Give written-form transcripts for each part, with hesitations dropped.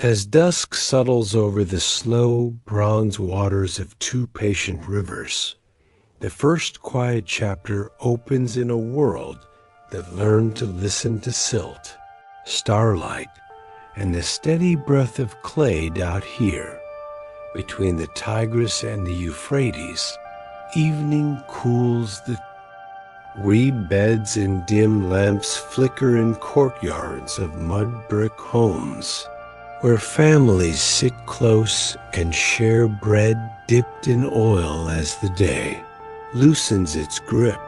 As dusk settles over the slow bronze waters of two patient rivers, the first quiet chapter opens in a world that learned to listen to silt, starlight, and the steady breath of clay out here. Between the Tigris and the Euphrates, evening cools the reed beds and dim lamps flicker in courtyards of mud brick homes, where families sit close and share bread dipped in oil as the day loosens its grip.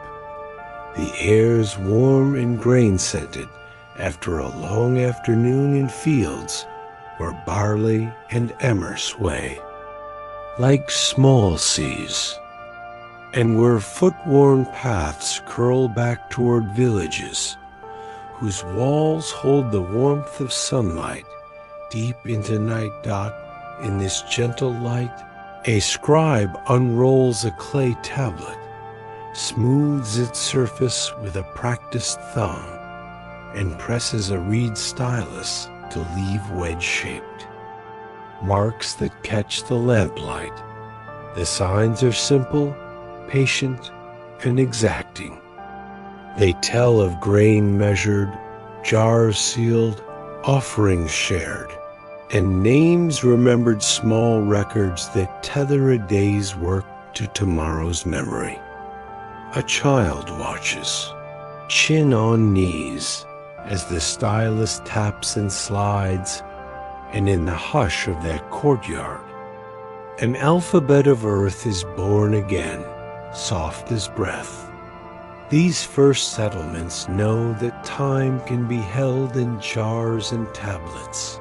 The air's warm and grain-scented after a long afternoon in fields where barley and emmer sway like small seas, and where foot-worn paths curl back toward villages whose walls hold the warmth of sunlight deep into night. In this gentle light, a scribe unrolls a clay tablet, smooths its surface with a practiced thumb, and presses a reed stylus to leave wedge-shaped marks that catch the lamplight. The signs are simple, patient, and exacting. They tell of grain measured, jars sealed, offerings shared, and names remembered, small records that tether a day's work to tomorrow's memory. A child watches, chin on knees, as the stylus taps and slides, and in the hush of that courtyard, an alphabet of earth is born again, soft as breath. These first settlements know that time can be held in jars and tablets,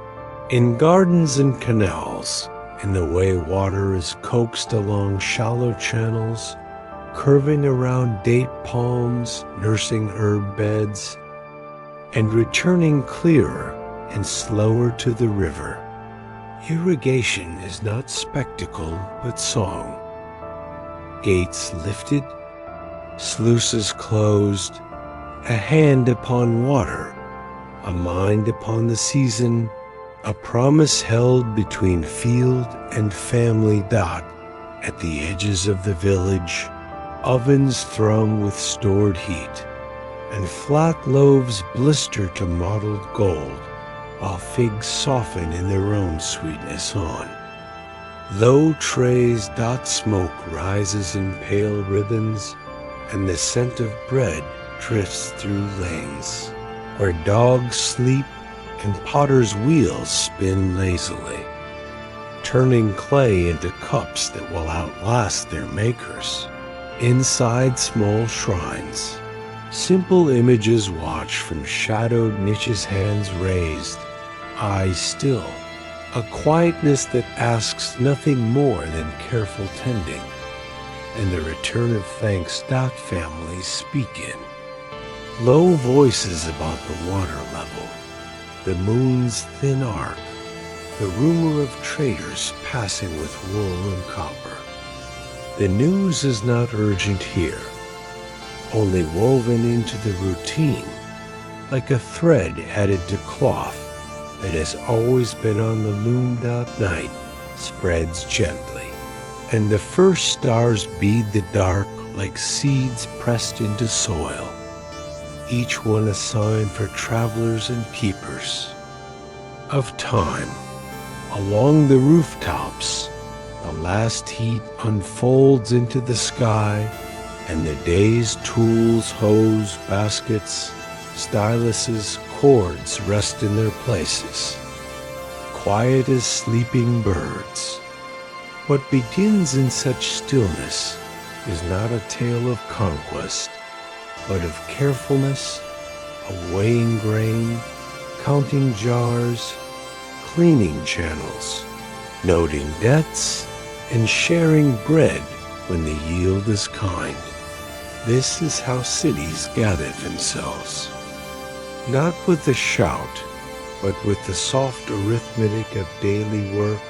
in gardens and canals, in the way water is coaxed along shallow channels, curving around date palms, nursing herb beds, and returning clearer and slower to the river. Irrigation is not spectacle but song. Gates lifted, sluices closed, a hand upon water, a mind upon the season, a promise held between field and family. At the edges of the village, ovens thrum with stored heat, and flat loaves blister to mottled gold, while figs soften in their own sweetness on. Low trays. Smoke rises in pale ribbons, and the scent of bread drifts through lanes, where dogs sleep and potters' wheels spin lazily, turning clay into cups that will outlast their makers. Inside small shrines, simple images watch from shadowed niches, hands raised, eyes still, a quietness that asks nothing more than careful tending, and the return of thanks. Families speak in low voices about the water level, the moon's thin arc, the rumor of traders passing with wool and copper. The news is not urgent here, only woven into the routine, like a thread added to cloth that has always been on the loom. Night spreads gently, and the first stars bead the dark like seeds pressed into soil, each one a sign for travelers and keepers of time. Along the rooftops, the last heat unfolds into the sky, and the day's tools, hoes, baskets, styluses, cords rest in their places, quiet as sleeping birds. What begins in such stillness is not a tale of conquest, but of carefulness, of weighing grain, counting jars, cleaning channels, noting debts, and sharing bread when the yield is kind. This is how cities gather themselves, not with a shout, but with the soft arithmetic of daily work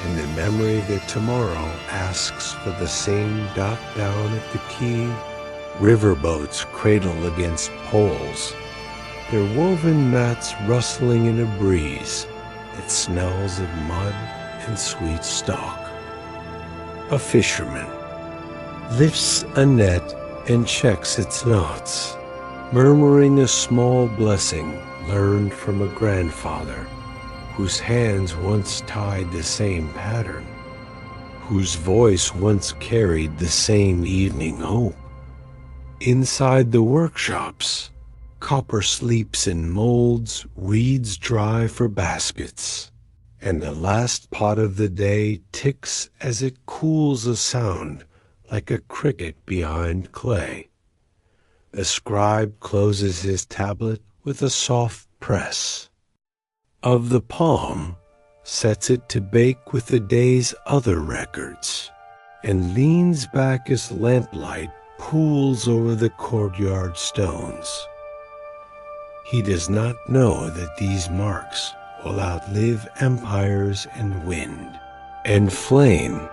and the memory that tomorrow asks for the same. Down at the quay, riverboats cradle against poles, their woven mats rustling in a breeze, that smells of mud and sweet stock. A fisherman lifts a net and checks its knots, murmuring a small blessing learned from a grandfather whose hands once tied the same pattern, whose voice once carried the same evening hope. Inside the workshops, copper sleeps in molds, reeds dry for baskets, and the last pot of the day ticks as it cools a sound like a cricket behind clay. The scribe closes his tablet with a soft press of the palm, sets it to bake with the day's other records, and leans back as lamplight pools over the courtyard stones. He does not know that these marks will outlive empires and wind and flame.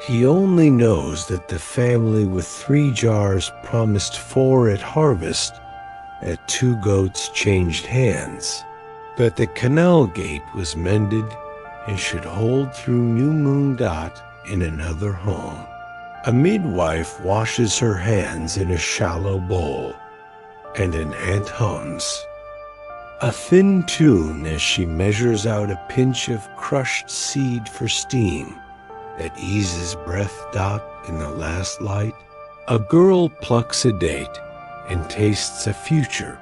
He only knows that the family with 3 jars promised 4 at harvest, that 2 goats changed hands, that the canal gate was mended and should hold through new moon dot in another home. A midwife washes her hands in a shallow bowl, and an ant hums a thin tune as she measures out a pinch of crushed seed for steam that eases breath dot in the last light. A girl plucks a date and tastes a future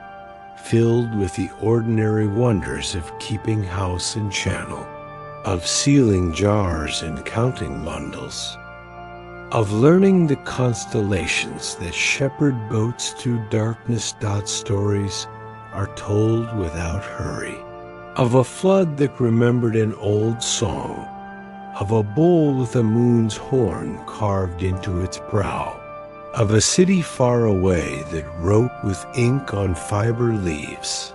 filled with the ordinary wonders of keeping house and channel, of sealing jars and counting bundles, of learning the constellations that shepherd boats through darkness. Stories are told without hurry, of a flood that remembered an old song, of a bull with a moon's horn carved into its brow, of a city far away that wrote with ink on fiber leaves,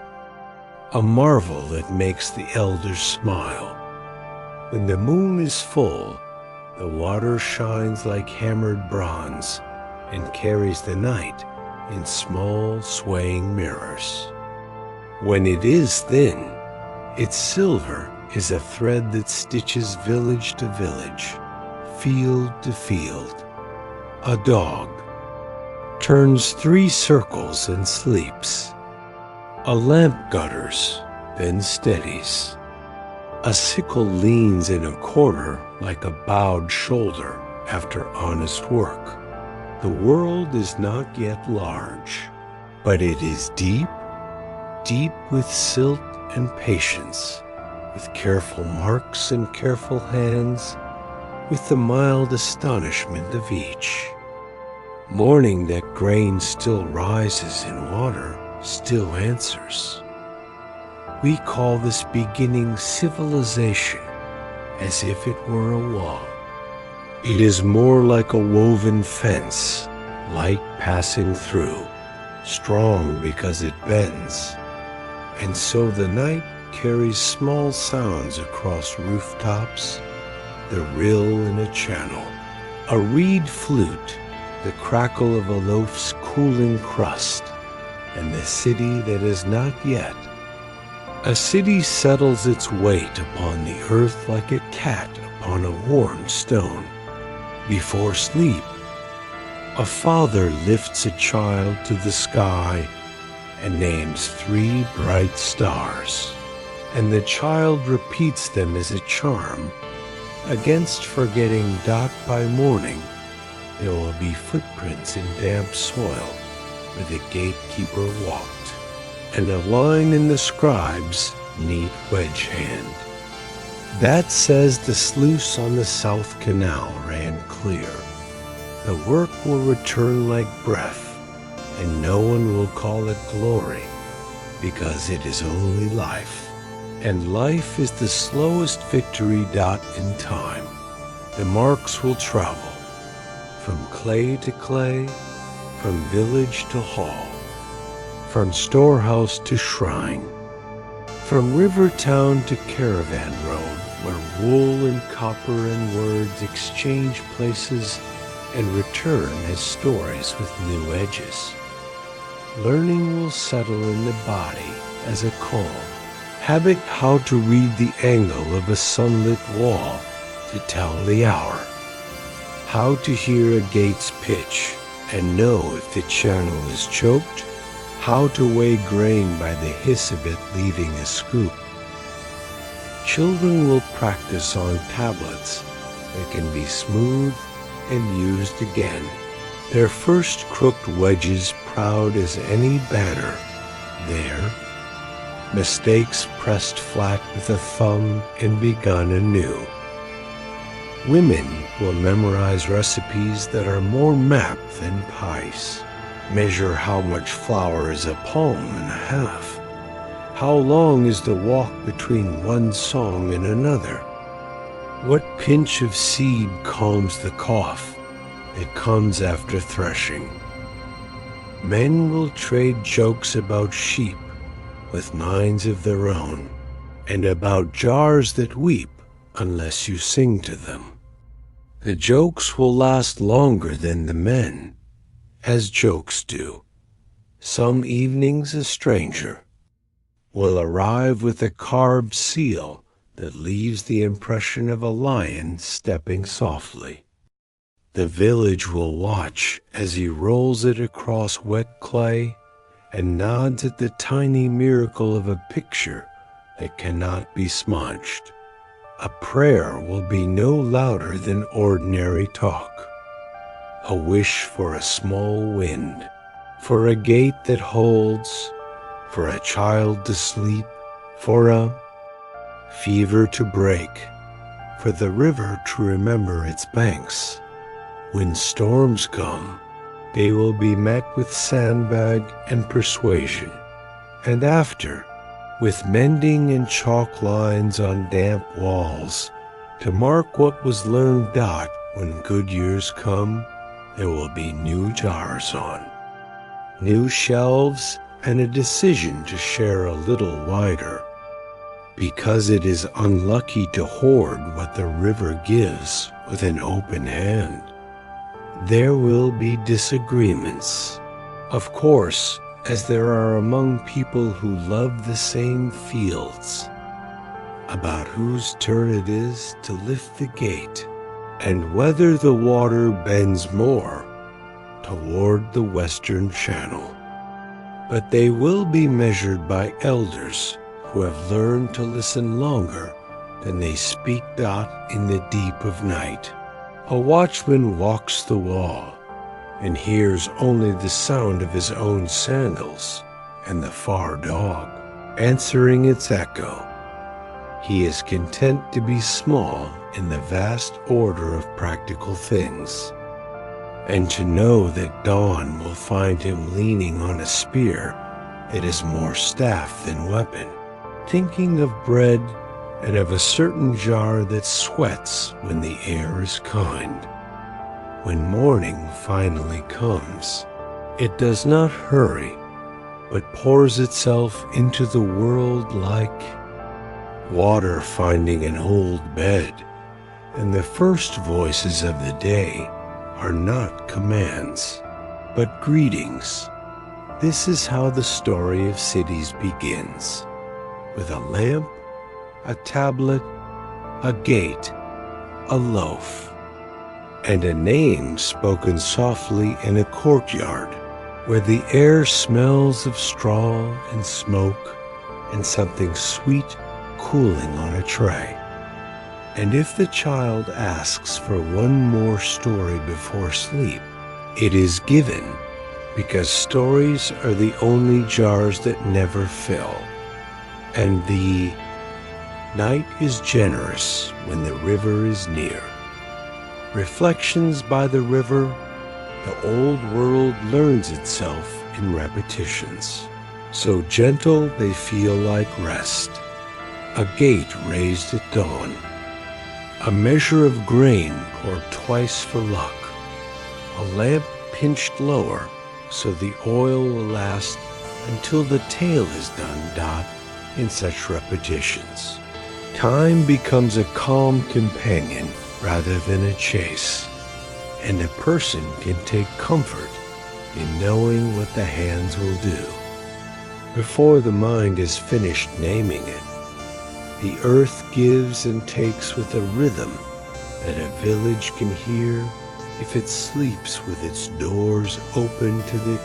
a marvel that makes the elders smile. When the moon is full, the water shines like hammered bronze and carries the night in small swaying mirrors. When it is thin, its silver is a thread that stitches village to village, field to field. A dog turns 3 circles and sleeps. A lamp gutters, then steadies. A sickle leans in a corner like a bowed shoulder after honest work. The world is not yet large, but it is deep, deep with silt and patience, with careful marks and careful hands, with the mild astonishment of each. Morning that grain still rises in water, still answers. We call this beginning civilization, as if it were a wall. It is more like a woven fence, light passing through, strong because it bends. And so the night carries small sounds across rooftops, the rill in a channel, a reed flute, the crackle of a loaf's cooling crust, and the city that is not yet. A city settles its weight upon the earth like a cat upon a warm stone. Before sleep, a father lifts a child to the sky and names 3 bright stars, and the child repeats them as a charm. Against forgetting dot by morning, there will be footprints in damp soil where the gatekeeper walked, and a line in the scribe's neat wedge hand. That says the sluice on the South Canal ran clear. The work will return like breath, and no one will call it glory, because it is only life. And life is the slowest victory dot in time. The marks will travel, from clay to clay, from village to hall, from storehouse to shrine, from river town to caravan road, where wool and copper and words exchange places and return as stories with new edges. Learning will settle in the body as a calm, Habit how to read the angle of a sunlit wall to tell the hour. How to hear a gate's pitch and know if the channel is choked. How to weigh grain by the hiss of it leaving a scoop. Children will practice on tablets that can be smoothed and used again. Their first crooked wedges proud as any banner. There, mistakes pressed flat with a thumb and begun anew. Women will memorize recipes that are more map than pies. Measure how much flour is a palm and a half. How long is the walk between one song and another? What pinch of seed calms the cough that comes after threshing? Men will trade jokes about sheep with minds of their own, and about jars that weep unless you sing to them. The jokes will last longer than the men, as jokes do. Some evenings a stranger will arrive with a carved seal that leaves the impression of a lion stepping softly. The village will watch as he rolls it across wet clay and nods at the tiny miracle of a picture that cannot be smudged. A prayer will be no louder than ordinary talk. A wish for a small wind, for a gate that holds, for a child to sleep, for a fever to break, for the river to remember its banks. When storms come, they will be met with sandbag and persuasion, and after, with mending and chalk lines on damp walls, to mark what was learned that, when good years come, there will be new jars on, new shelves, and a decision to share a little wider, because it is unlucky to hoard what the river gives with an open hand. There will be disagreements, of course, as there are among people who love the same fields, about whose turn it is to lift the gate, and whether the water bends more toward the western channel. But they will be measured by elders who have learned to listen longer than they speak dot in the deep of night. A watchman walks the wall and hears only the sound of his own sandals and the far dog answering its echo. He is content to be small in the vast order of practical things, and to know that dawn will find him leaning on a spear that is more staff than weapon, thinking of bread and of a certain jar that sweats when the air is kind. When morning finally comes, it does not hurry, but pours itself into the world like water finding an old bed, and the first voices of the day are not commands, but greetings. This is how the story of cities begins, with a lamp, a tablet, a gate, a loaf, and a name spoken softly in a courtyard, where the air smells of straw and smoke and something sweet cooling on a tray. And if the child asks for one more story before sleep, it is given, because stories are the only jars that never fill, and the night is generous when the river is near. Reflections by the river, the old world learns itself in repetitions. So gentle they feel like rest. A gate raised at dawn. A measure of grain poured twice for luck. A lamp pinched lower so the oil will last until the tale is done, dot, in such repetitions. Time becomes a calm companion rather than a chase, and a person can take comfort in knowing what the hands will do. Before the mind is finished naming it, The earth gives and takes with a rhythm that a village can hear if it sleeps with its doors open to the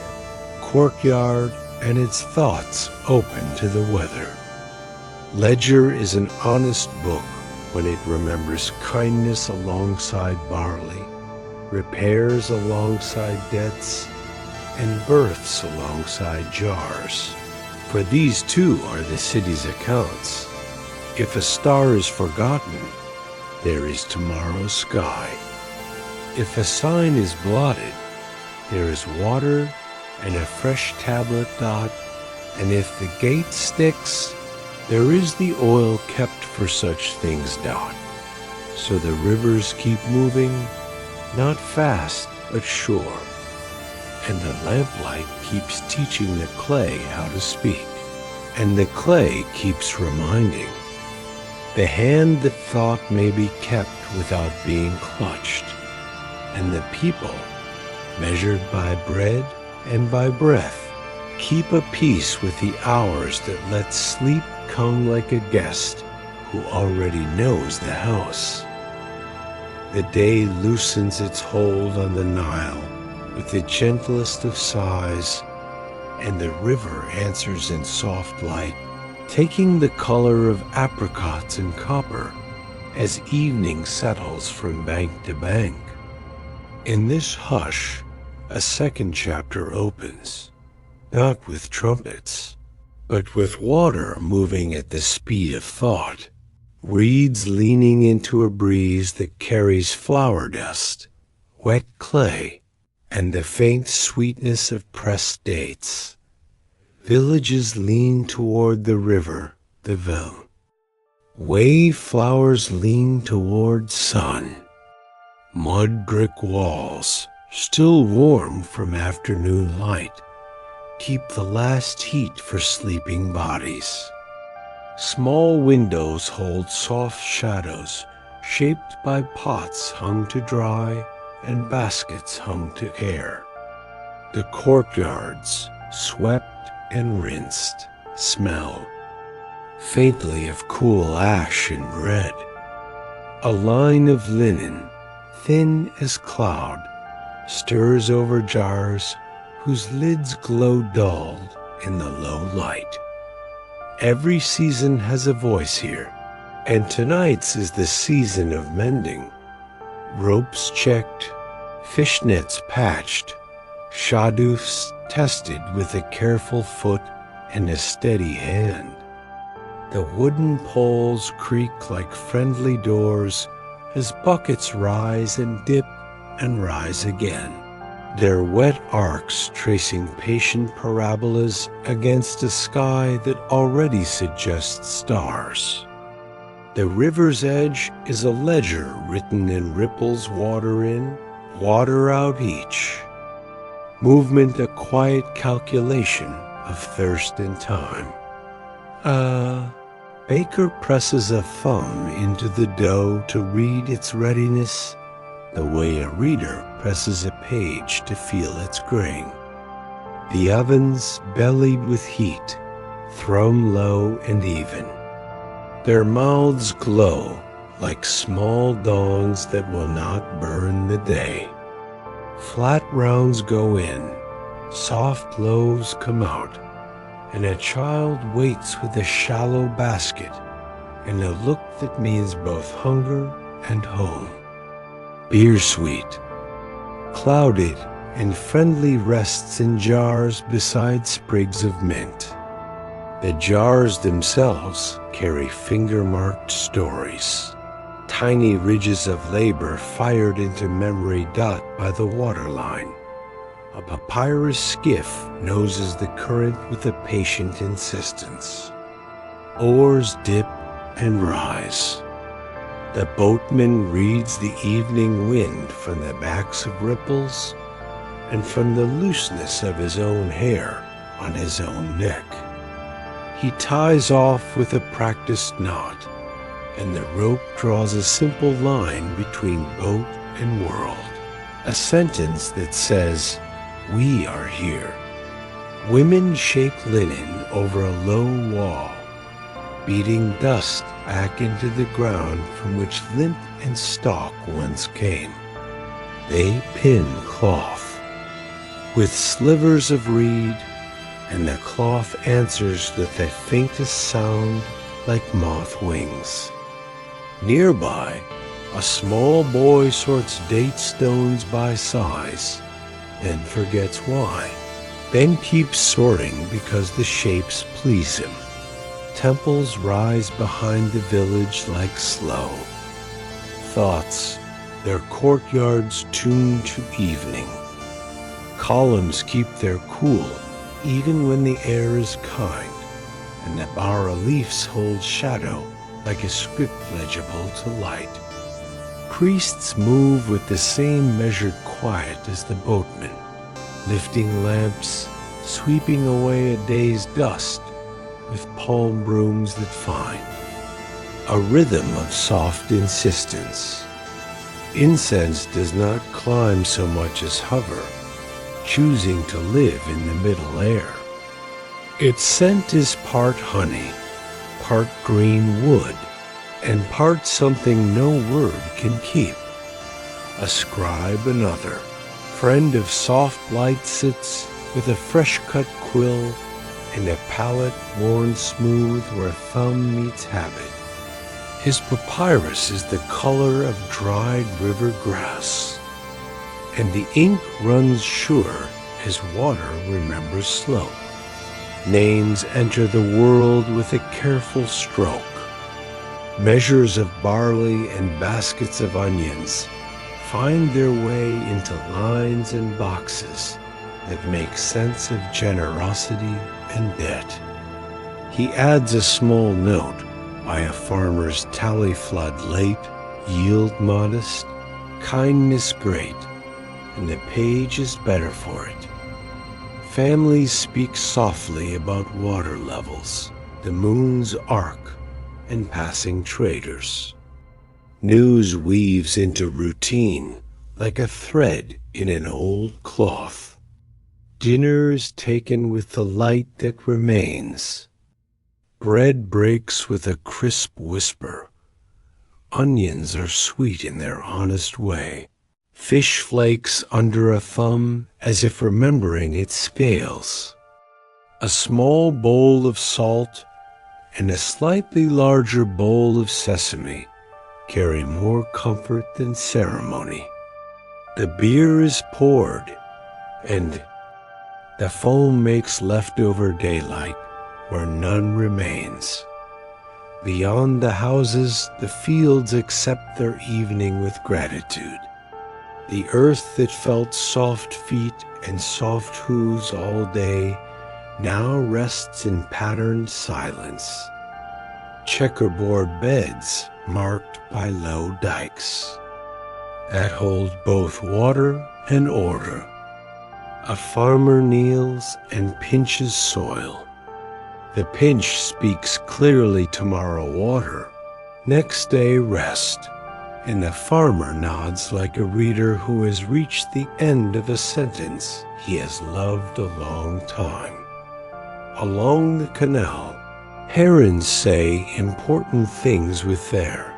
courtyard and its thoughts open to the weather. Ledger is an honest book when it remembers kindness alongside barley, repairs alongside debts, and births alongside jars. For these too are the city's accounts. If a star is forgotten, there is tomorrow's sky. If a sign is blotted, there is water and a fresh tablet dot, and if the gate sticks, there is the oil kept for such things dot. So the rivers keep moving, not fast but sure, and the lamplight keeps teaching the clay how to speak, and the clay keeps reminding. The hand that thought may be kept without being clutched, and the people, measured by bread and by breath, keep a peace with the hours that let sleep come like a guest who already knows the house. The day loosens its hold on the Nile with the gentlest of sighs, and the river answers in soft light, taking the color of apricots and copper as evening settles from bank to bank. In this hush, a second chapter opens, not with trumpets, but with water moving at the speed of thought, reeds leaning into a breeze that carries flower dust, wet clay, and the faint sweetness of pressed dates. Villages lean toward the river, the Velle. Wave flowers lean toward sun. Mud brick walls, still warm from afternoon light, keep the last heat for sleeping bodies. Small windows hold soft shadows shaped by pots hung to dry and baskets hung to air. The courtyards, swept and rinsed, smell faintly of cool ash and bread. A line of linen, thin as cloud, stirs over jars whose lids glow dulled in the low light. Every season has a voice here, and tonight's is the season of mending. Ropes checked, fishnets patched, shadoofs tested with a careful foot and a steady hand. The wooden poles creak like friendly doors as buckets rise and dip and rise again, their wet arcs tracing patient parabolas against a sky that already suggests stars. The river's edge is a ledger written in ripples, water in, water out each. Movement a quiet calculation of thirst and time. Baker presses a thumb into the dough to read its readiness the way a reader presses a page to feel its grain. The ovens, bellied with heat, thrum low and even. Their mouths glow like small dawns that will not burn the day. Flat rounds go in, soft loaves come out, and a child waits with a shallow basket and a look that means both hunger and home. Beer sweet, clouded and friendly, rests in jars beside sprigs of mint. The jars themselves carry finger-marked stories, tiny ridges of labor fired into memory dot by the waterline. A papyrus skiff noses the current with a patient insistence. Oars dip and rise. The boatman reads the evening wind from the backs of ripples and from the looseness of his own hair on his own neck. He ties off with a practiced knot, and the rope draws a simple line between boat and world, a sentence that says, "We are here." Women shake linen over a low wall, beating dust back into the ground from which lymph and stalk once came. They pin cloth with slivers of reed, and the cloth answers with the faintest sound like moth wings. Nearby, a small boy sorts date stones by size, then forgets why, then keeps sorting because the shapes please him. Temples rise behind the village like slow thoughts, their courtyards tuned to evening. Columns keep their cool even when the air is kind, and the bas-reliefs hold shadow like a script legible to light. Priests move with the same measured quiet as the boatmen, lifting lamps, sweeping away a day's dust with palm brooms that find a rhythm of soft insistence. Incense does not climb so much as hover, choosing to live in the middle air. Its scent is part honey, part green wood, and part something no word can keep. A scribe another, friend of soft light, sits with a fresh-cut quill and a palette worn smooth where thumb meets habit. His papyrus is the color of dried river grass, and the ink runs sure as water remembers slope. Names enter the world with a careful stroke. Measures of barley and baskets of onions find their way into lines and boxes that make sense of generosity and debt. He adds a small note by a farmer's tally flood late, yield modest, kindness great, and the page is better for it. Families speak softly about water levels, the moon's arc, and passing traders. News weaves into routine like a thread in an old cloth. Dinner is taken with the light that remains. Bread breaks with a crisp whisper. Onions are sweet in their honest way. Fish flakes under a thumb as if remembering its scales. A small bowl of salt and a slightly larger bowl of sesame carry more comfort than ceremony. The beer is poured, and the foam makes leftover daylight where none remains. Beyond the houses, the fields accept their evening with gratitude. The earth that felt soft feet and soft hooves all day now rests in patterned silence. Checkerboard beds marked by low dikes that hold both water and order. A farmer kneels and pinches soil. The pinch speaks clearly tomorrow water, next day rest, and the farmer nods like a reader who has reached the end of a sentence he has loved a long time. Along the canal, herons say important things with their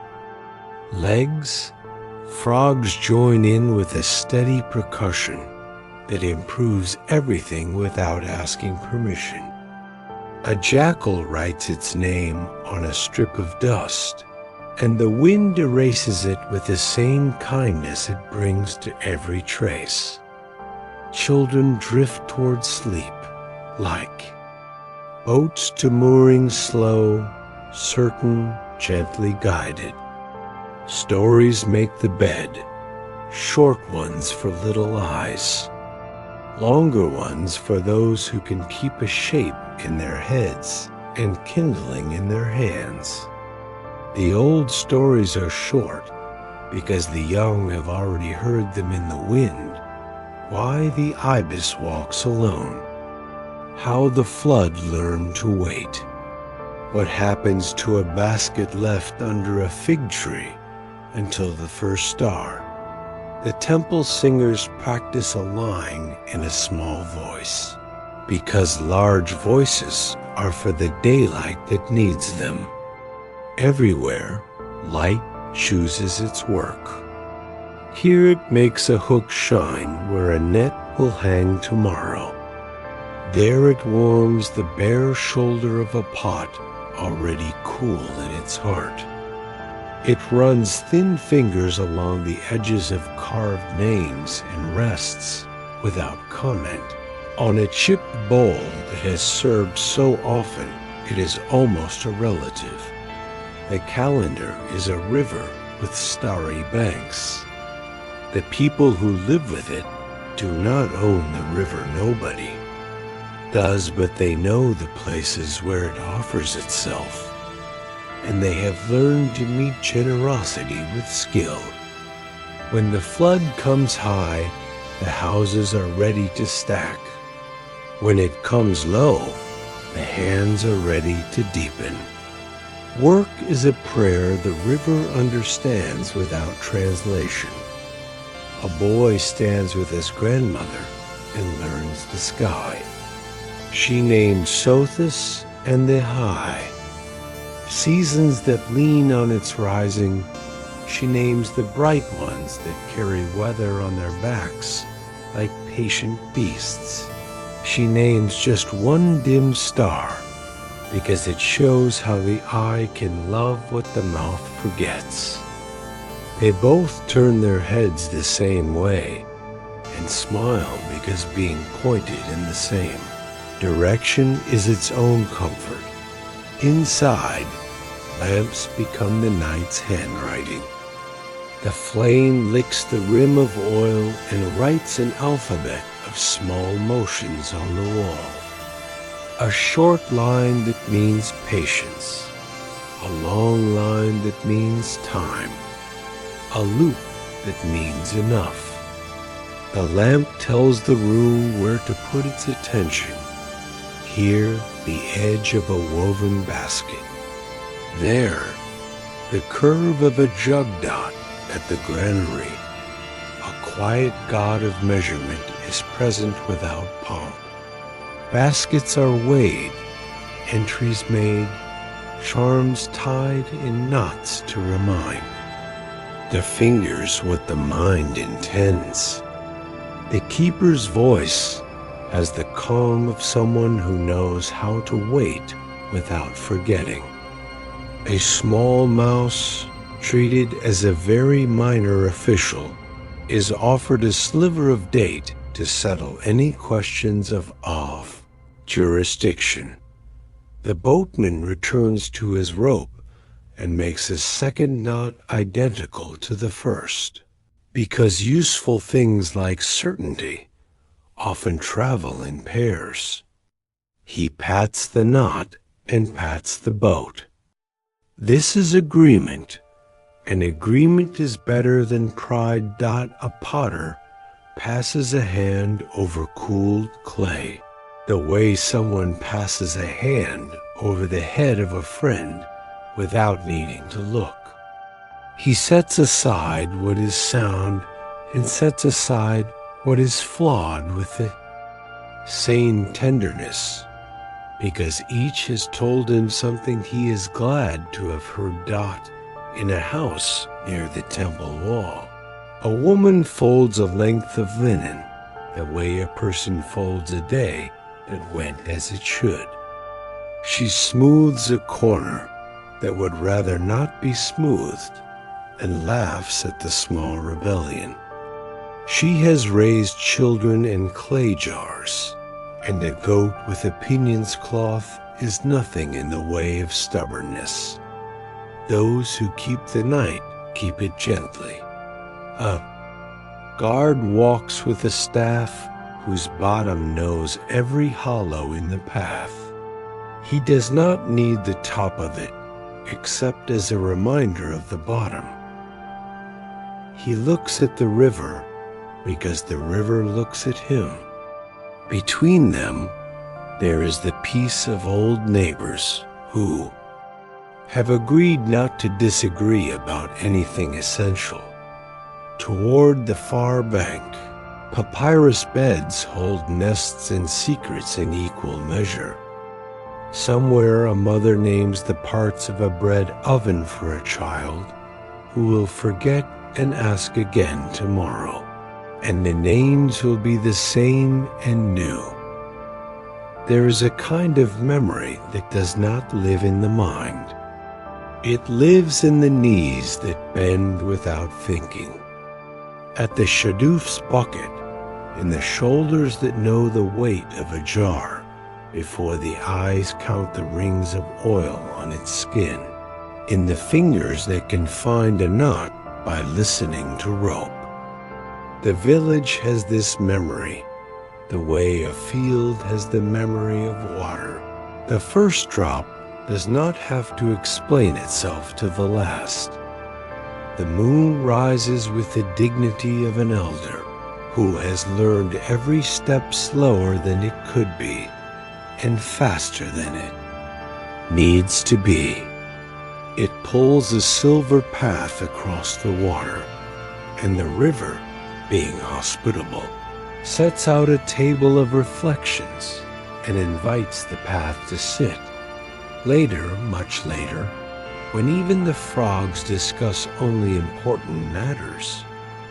legs. Frogs join in with a steady percussion that improves everything without asking permission. A jackal writes its name on a strip of dust, and the wind erases it with the same kindness it brings to every trace. Children drift toward sleep, like boats to mooring slow, certain, gently guided. Stories make the bed, short ones for little eyes, longer ones for those who can keep a shape in their heads and kindling in their hands. The old stories are short because the young have already heard them in the wind. Why the ibis walks alone, how the flood learned to wait, what happens to a basket left under a fig tree until the first star. The temple singers practice a line in a small voice, because large voices are for the daylight that needs them. Everywhere, light chooses its work. Here it makes a hook shine where a net will hang tomorrow. There it warms the bare shoulder of a pot already cool in its heart. It runs thin fingers along the edges of carved names and rests without comment on a chipped bowl that has served so often it is almost a relative. The calendar is a river with starry banks. The people who live with it do not own the river nobody does, but they know the places where it offers itself, and they have learned to meet generosity with skill. When the flood comes high, the houses are ready to stack. When it comes low, the hands are ready to deepen. Work is a prayer the river understands without translation. A boy stands with his grandmother and learns the sky. She named Sothis and the high. Seasons that lean on its rising, she names the bright ones that carry weather on their backs like patient beasts. She names just one dim star because it shows how the eye can love what the mouth forgets. They both turn their heads the same way and smile because being pointed in the same direction is its own comfort. Inside, lamps become the night's handwriting. The flame licks the rim of oil and writes an alphabet of small motions on the wall. A short line that means patience. A long line that means time. A loop that means enough. The lamp tells the room where to put its attention. Here, the edge of a woven basket. There, the curve of a jug dot at the granary. A quiet god of measurement is present without pomp. Baskets are weighed, entries made, charms tied in knots to remind the fingers what the mind intends. The keeper's voice has the calm of someone who knows how to wait without forgetting. A small mouse, treated as a very minor official, is offered a sliver of date to settle any questions of jurisdiction. The boatman returns to his rope and makes a second knot identical to the first, because useful things like certainty often travel in pairs. He pats the knot and pats the boat. This is agreement, and agreement is better than pride. A potter passes a hand over cooled clay, the way someone passes a hand over the head of a friend without needing to look. He sets aside what is sound and sets aside what is flawed with the sane tenderness, because each has told him something he is glad to have heard. In a house near the temple wall, a woman folds a length of linen the way a person folds a day that went as it should. She smooths a corner that would rather not be smoothed and laughs at the small rebellion. She has raised children in clay jars, and a goat with a pinion's cloth is nothing in the way of stubbornness. Those who keep the night keep it gently. A guard walks with a staff whose bottom knows every hollow in the path. He does not need the top of it, except as a reminder of the bottom. He looks at the river because the river looks at him. Between them, there is the peace of old neighbors who have agreed not to disagree about anything essential. Toward the far bank, papyrus beds hold nests and secrets in equal measure. Somewhere a mother names the parts of a bread oven for a child who will forget and ask again tomorrow, and the names will be the same and new. There is a kind of memory that does not live in the mind. It lives in the knees that bend without thinking, at the shadoof's bucket, in the shoulders that know the weight of a jar before the eyes count the rings of oil on its skin, in the fingers that can find a knot by listening to rope. The village has this memory, the way a field has the memory of water. The first drop does not have to explain itself to the last. The moon rises with the dignity of an elder who has learned every step slower than it could be and faster than it needs to be. It pulls a silver path across the water, and the river, being hospitable, sets out a table of reflections and invites the path to sit. Later, much later, when even the frogs discuss only important matters,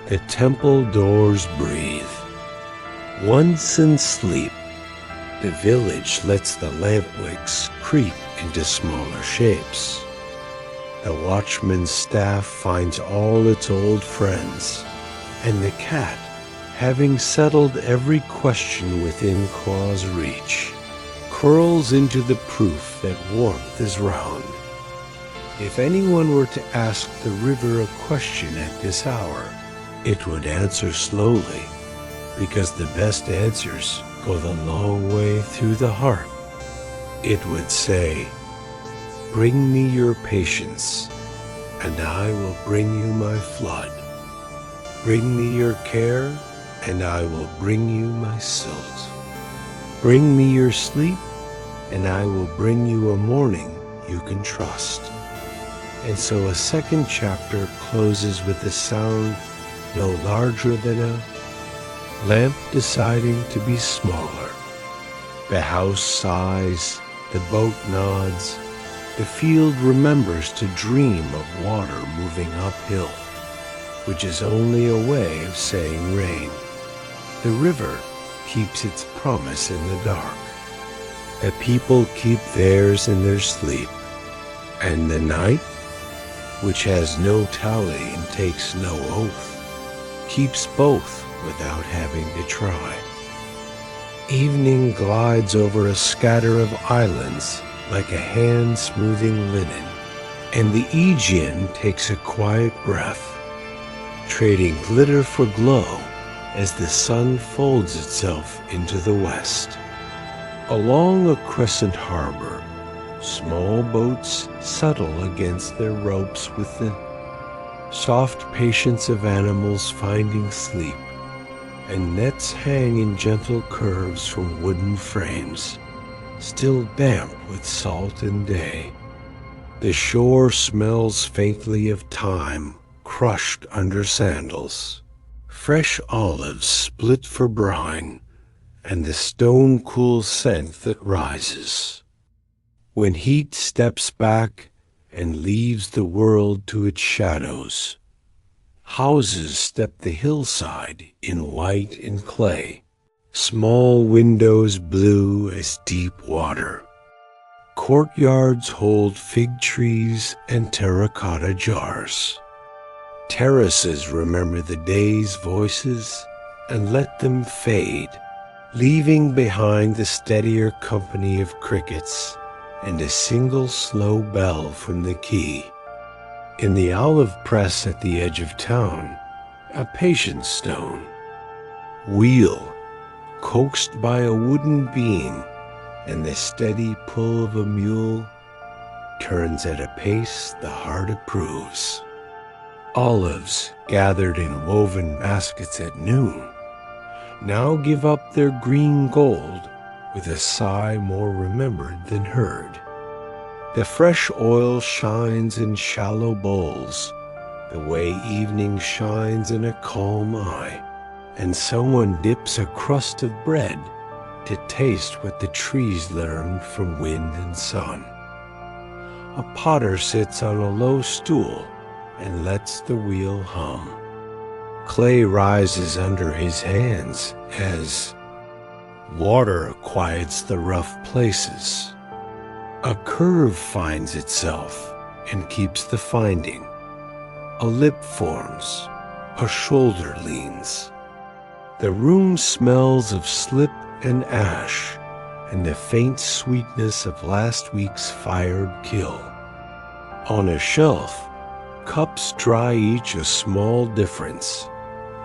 the temple doors breathe. Once in sleep, the village lets the lampwicks creep into smaller shapes. The watchman's staff finds all its old friends, and the cat, having settled every question within claw's reach, curls into the proof that warmth is round. If anyone were to ask the river a question at this hour, it would answer slowly, because the best answers go the long way through the heart. It would say, "Bring me your patience, and I will bring you my flood. Bring me your care, and I will bring you my silt. Bring me your sleep, and I will bring you a morning you can trust." And so a second chapter closes with a sound no larger than a lamp deciding to be smaller. The house sighs, the boat nods, the field remembers to dream of water moving uphill, which is only a way of saying rain. The river keeps its promise in the dark. The people keep theirs in their sleep. And the night, which has no tally and takes no oath, keeps both without having to try. Evening glides over a scatter of islands like a hand smoothing linen, and the Aegean takes a quiet breath, trading glitter for glow as the sun folds itself into the west. Along a crescent harbor, small boats settle against their ropes with the soft patience of animals finding sleep, and nets hang in gentle curves from wooden frames, still damp with salt and day. The shore smells faintly of thyme crushed under sandals, fresh olives split for brine, and the stone-cool scent that rises. When heat steps back and leaves the world to its shadows, houses step the hillside in white and clay, small windows blue as deep water. Courtyards hold fig trees and terracotta jars. Terraces remember the day's voices and let them fade, leaving behind the steadier company of crickets and a single slow bell from the quay. In the olive press at the edge of town, a patience stone. Wheel, coaxed by a wooden beam, and the steady pull of a mule, turns at a pace the heart approves. Olives, gathered in woven baskets at noon, now give up their green gold with a sigh more remembered than heard. The fresh oil shines in shallow bowls, the way evening shines in a calm eye, and someone dips a crust of bread to taste what the trees learned from wind and sun. A potter sits on a low stool and lets the wheel hum. Clay rises under his hands as water quiets the rough places. A curve finds itself and keeps the finding. A lip forms, a shoulder leans. The room smells of slip and ash and the faint sweetness of last week's fired kill. On a shelf, cups dry each a small difference,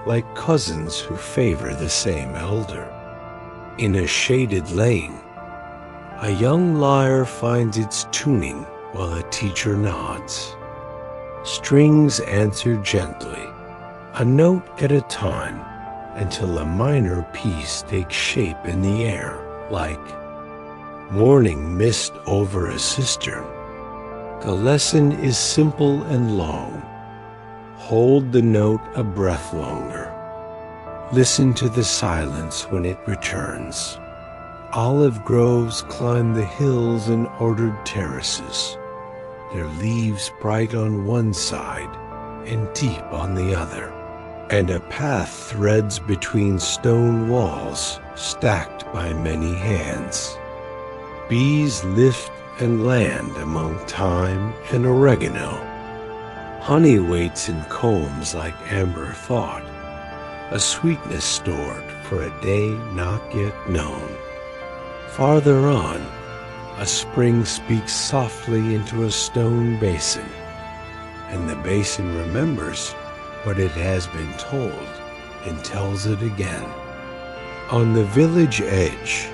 like cousins who favor the same elder. In a shaded lane, a young lyre finds its tuning while a teacher nods. Strings answer gently, a note at a time, until a minor piece takes shape in the air, like morning mist over a cistern. The lesson is simple and long. Hold the note a breath longer. Listen to the silence when it returns. Olive groves climb the hills in ordered terraces, their leaves bright on one side and deep on the other, and a path threads between stone walls stacked by many hands. Bees lift and land among thyme and oregano. Honey waits in combs like amber thought, a sweetness stored for a day not yet known. Farther on, a spring speaks softly into a stone basin, and the basin remembers what it has been told and tells it again. On the village edge,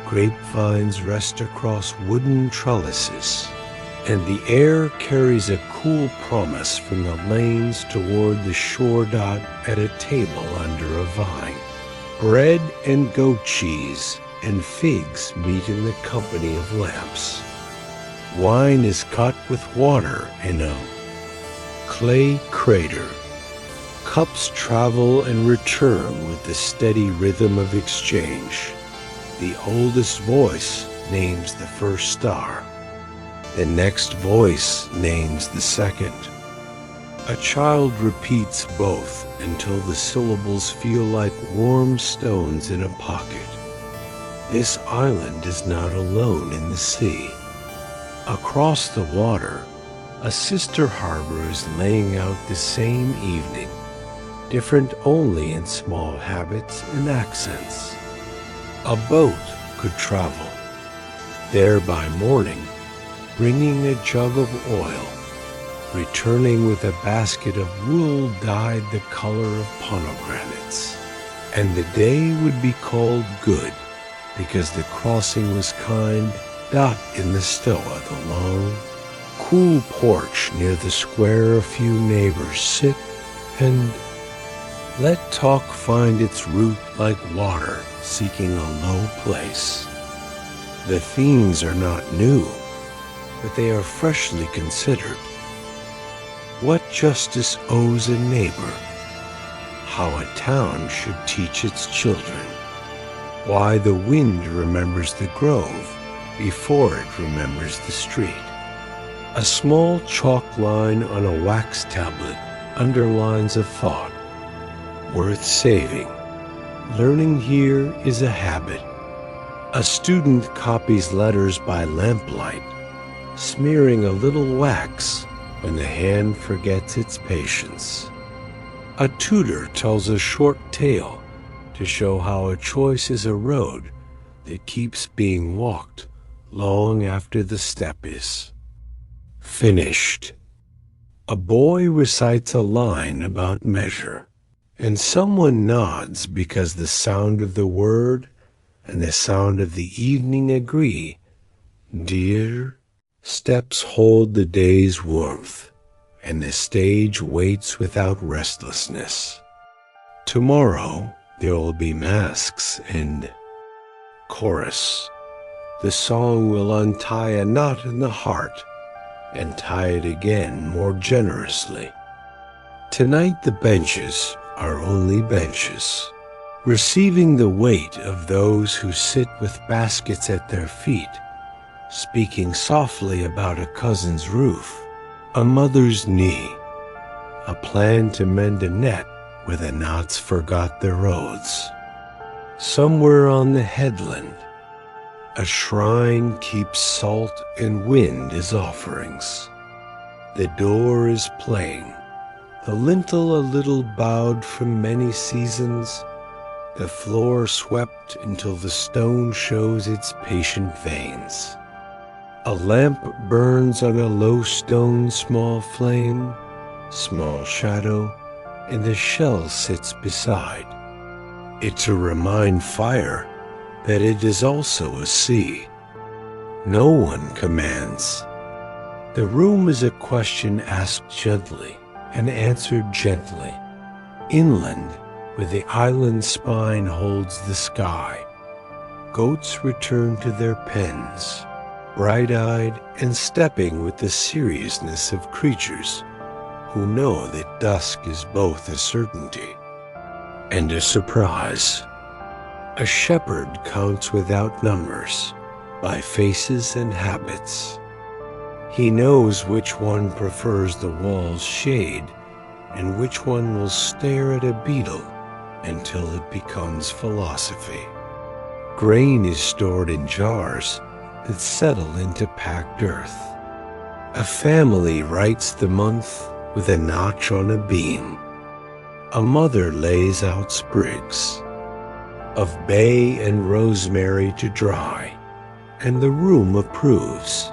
grapevines rest across wooden trellises, and the air carries a cool promise from the lanes toward the shore dot at a table under a vine. Bread and goat cheese and figs meet in the company of lamps. Wine is cut with water in a clay crater. Cups travel and return with the steady rhythm of exchange. The oldest voice names the first star. The next voice names the second. A child repeats both until the syllables feel like warm stones in a pocket. This island is not alone in the sea. Across the water, a sister harbor is laying out the same evening, different only in small habits and accents. A boat could travel, there by morning, bringing a jug of oil, returning with a basket of wool dyed the color of pomegranates, and the day would be called good, because the crossing was kind. Not in the stoa, the long, cool porch near the square a few neighbors sit and let talk find its route like water seeking a low place. The themes are not new, but they are freshly considered. What justice owes a neighbor, how a town should teach its children, why the wind remembers the grove before it remembers the street. A small chalk line on a wax tablet underlines a thought worth saving. Learning here is a habit. A student copies letters by lamplight, smearing a little wax when the hand forgets its patience. A tutor tells a short tale to show how a choice is a road that keeps being walked long after the step is finished. A boy recites a line about measure, and someone nods because the sound of the word and the sound of the evening agree. Dear steps hold the day's warmth, and the stage waits without restlessness. Tomorrow there will be masks and chorus. The song will untie a knot in the heart and tie it again more generously. Tonight the benches are only benches. receiving the weight of those who sit with baskets at their feet, speaking softly about a cousin's roof, a mother's knee, a plan to mend a net where the knots forgot their roads. Somewhere on the headland, a shrine keeps salt and wind as offerings. The door is playing, the lintel a little bowed from many seasons, the floor swept until the stone shows its patient veins. A lamp burns on a low stone, small flame, small shadow, and a shell sits beside. It to remind fire that it is also a sea. No one commands. The room is a question asked gently and answered gently. Inland, where the island spine holds the sky, goats return to their pens, bright-eyed and stepping with the seriousness of creatures who know that dusk is both a certainty and a surprise. A shepherd counts without numbers, by faces and habits. He knows which one prefers the wall's shade and which one will stare at a beetle until it becomes philosophy. Grain is stored in jars that settle into packed earth. A family writes the month with a notch on a beam. A mother lays out sprigs of bay and rosemary to dry, and the room approves.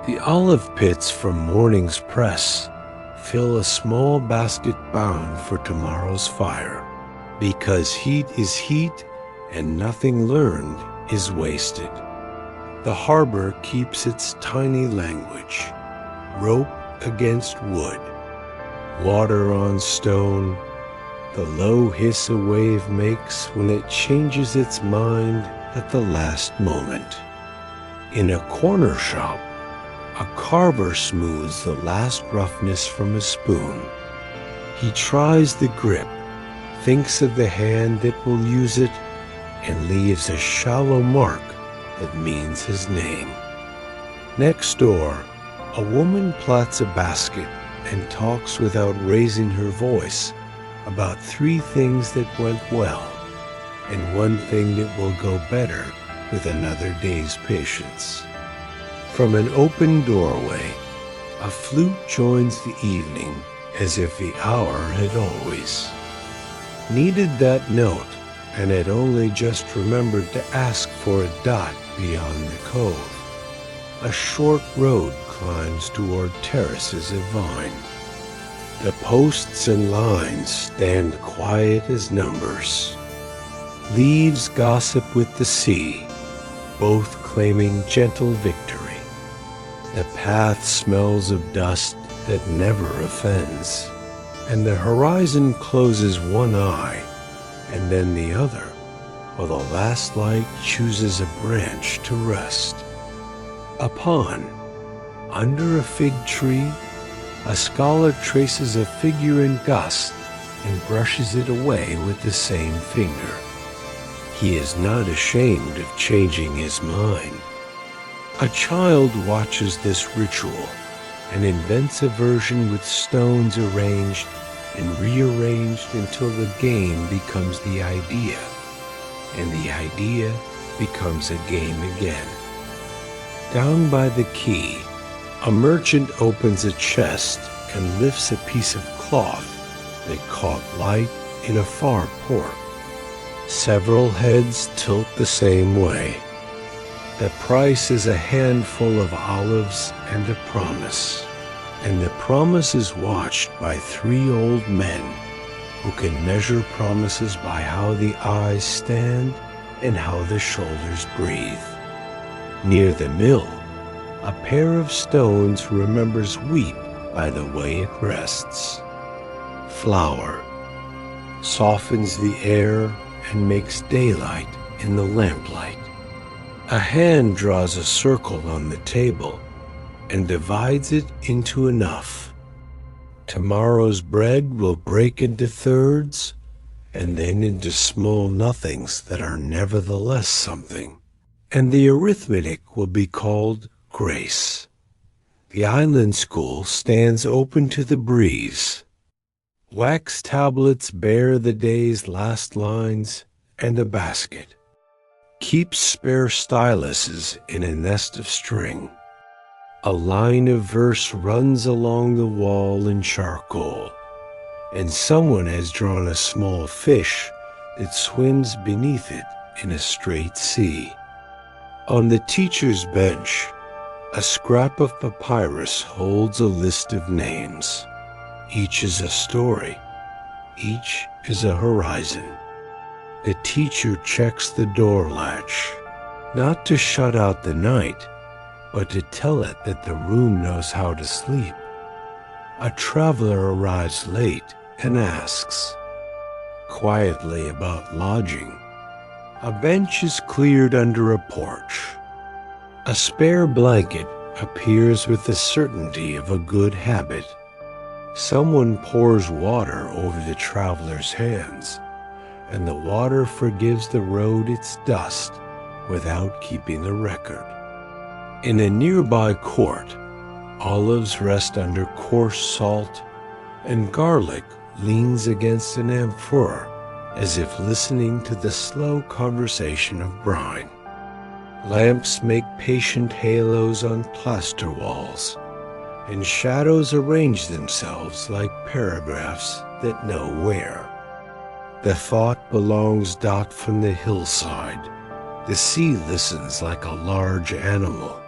The olive pits from morning's press fill a small basket bound for tomorrow's fire, because heat is heat and nothing learned is wasted. The harbor keeps its tiny language, rope against wood, water on stone, the low hiss a wave makes when it changes its mind at the last moment. In a corner shop, a carver smooths the last roughness from a spoon. He tries the grip, thinks of the hand that will use it, and leaves a shallow mark that means his name. Next door, a woman plats a basket and talks without raising her voice about 3 things that went well and 1 thing that will go better with another day's patience. From an open doorway, a flute joins the evening as if the hour had always needed that note and had only just remembered to ask for a dot beyond the cove. A short road climbs toward terraces of vine. The posts and lines stand quiet as numbers. Leaves gossip with the sea, both claiming gentle victory. The path smells of dust that never offends, and the horizon closes one eye and then the other, while the last light chooses a branch to rest. Upon, under a fig tree, a scholar traces a figure in dust and brushes it away with the same finger. He is not ashamed of changing his mind. A child watches this ritual and invents a version with stones arranged and rearranged until the game becomes the idea, and the idea becomes a game again. Down by the quay, a merchant opens a chest and lifts a piece of cloth that caught light in a far port. Several heads tilt the same way. The price is a handful of olives and a promise, and the promise is watched by 3 old men who can measure promises by how the eyes stand and how the shoulders breathe. Near the mill, a pair of stones remembers wheat by the way it rests. Flour softens the air and makes daylight in the lamplight. A hand draws a circle on the table and divides it into enough. Tomorrow's bread will break into thirds, and then into small nothings that are nevertheless something. And the arithmetic will be called grace. The island school stands open to the breeze. Wax tablets bear the day's last lines, and a basket keeps spare styluses in a nest of string. A line of verse runs along the wall in charcoal, and someone has drawn a small fish that swims beneath it in a straight sea. On the teacher's bench, a scrap of papyrus holds a list of names. Each is a story. Each is a horizon. The teacher checks the door latch, not to shut out the night, but to tell it that the room knows how to sleep. A traveler arrives late and asks quietly about lodging. A bench is cleared under a porch. A spare blanket appears with the certainty of a good habit. Someone pours water over the traveler's hands, and the water forgives the road its dust without keeping a record. In a nearby court, olives rest under coarse salt, and garlic leans against an amphora as if listening to the slow conversation of brine. Lamps make patient halos on plaster walls, and shadows arrange themselves like paragraphs that know where. The thought belongs not from the hillside. The sea listens like a large animal.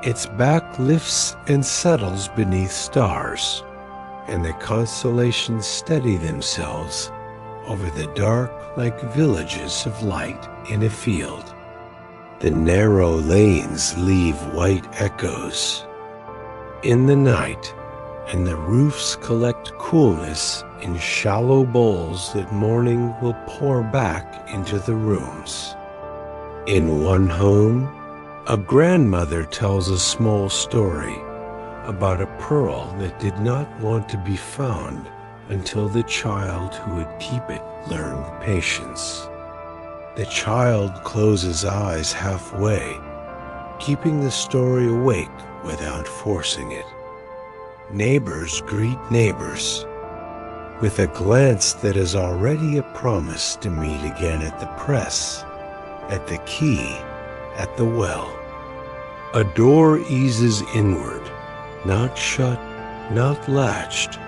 Its back lifts and settles beneath stars, and the constellations steady themselves over the dark like villages of light in a field. The narrow lanes leave white echoes in the night, and the roofs collect coolness in shallow bowls that morning will pour back into the rooms. In one home, a grandmother tells a small story about a pearl that did not want to be found until the child who would keep it learned patience. The child closes eyes halfway, keeping the story awake without forcing it. Neighbors greet neighbors with a glance that is already a promise to meet again at the press, at the key, at the well. A door eases inward, not shut, not latched,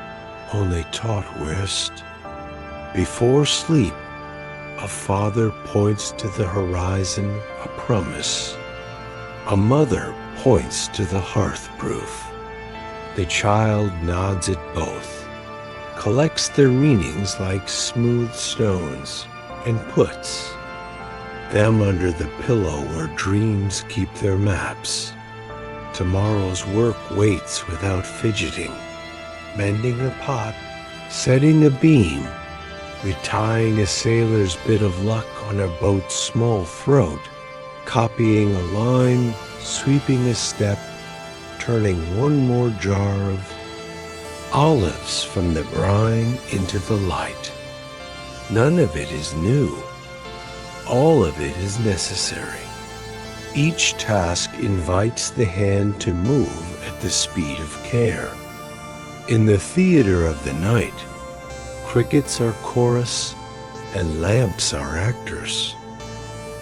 only taut wrist. Before sleep, a father points to the horizon, a promise. A mother points to the hearth proof. The child nods at both, collects their meanings like smooth stones, and puts them under the pillow where dreams keep their maps. Tomorrow's work waits without fidgeting, mending a pot, setting a beam, retying a sailor's bit of luck on a boat's small throat, copying a line, sweeping a step, turning one more jar of olives from the brine into the light. None of it is new. All of it is necessary. Each task invites the hand to move at the speed of care. In the theater of the night, crickets are chorus and lamps are actors.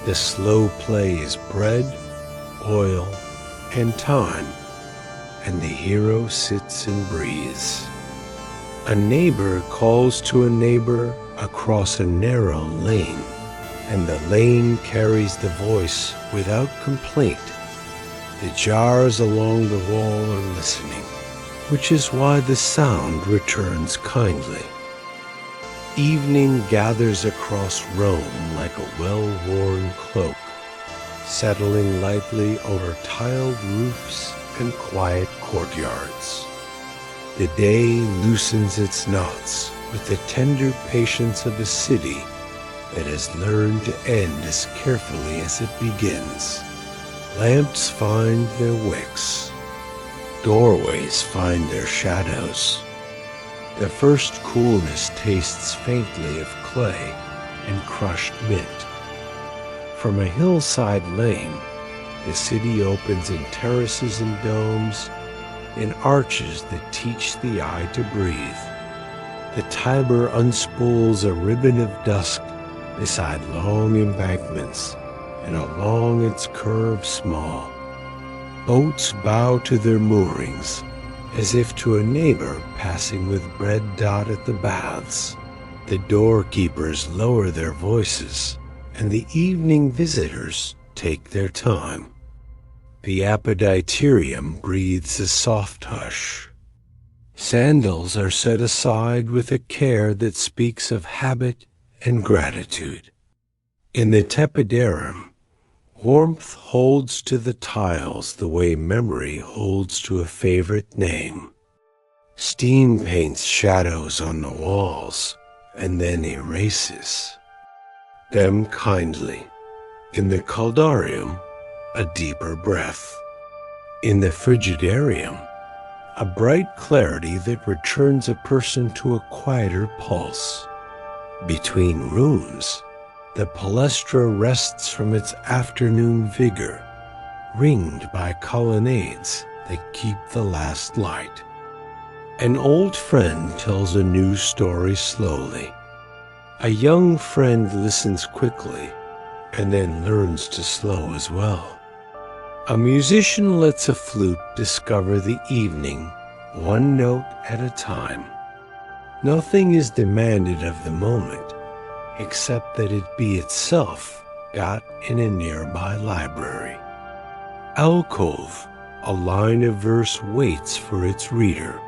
The slow play is bread, oil, and time, and the hero sits and breathes. A neighbor calls to a neighbor across a narrow lane, and the lane carries the voice without complaint. The jars along the wall are listening, which is why the sound returns kindly. Evening gathers across Rome like a well-worn cloak, settling lightly over tiled roofs and quiet courtyards. The day loosens its knots with the tender patience of a city that has learned to end as carefully as it begins. Lamps find their wicks. Doorways find their shadows. The first coolness tastes faintly of clay and crushed mint. From a hillside lane, the city opens in terraces and domes, in arches that teach the eye to breathe. The Tiber unspools a ribbon of dusk beside long embankments, and along its curve small. Boats bow to their moorings, as if to a neighbor passing with bread at the baths. The doorkeepers lower their voices, and the evening visitors take their time. The apoditerium breathes a soft hush. Sandals are set aside with a care that speaks of habit and gratitude. In the tepidarum, warmth holds to the tiles the way memory holds to a favorite name. Steam paints shadows on the walls and then erases them kindly. In the caldarium, a deeper breath. In the frigidarium, a bright clarity that returns a person to a quieter pulse. Between rooms, the palestra rests from its afternoon vigor, ringed by colonnades that keep the last light. An old friend tells a new story slowly. A young friend listens quickly and then learns to slow as well. A musician lets a flute discover the evening, one note at a time. Nothing is demanded of the moment, except that it be itself got in a nearby library. Alcove, a line of verse waits for its reader.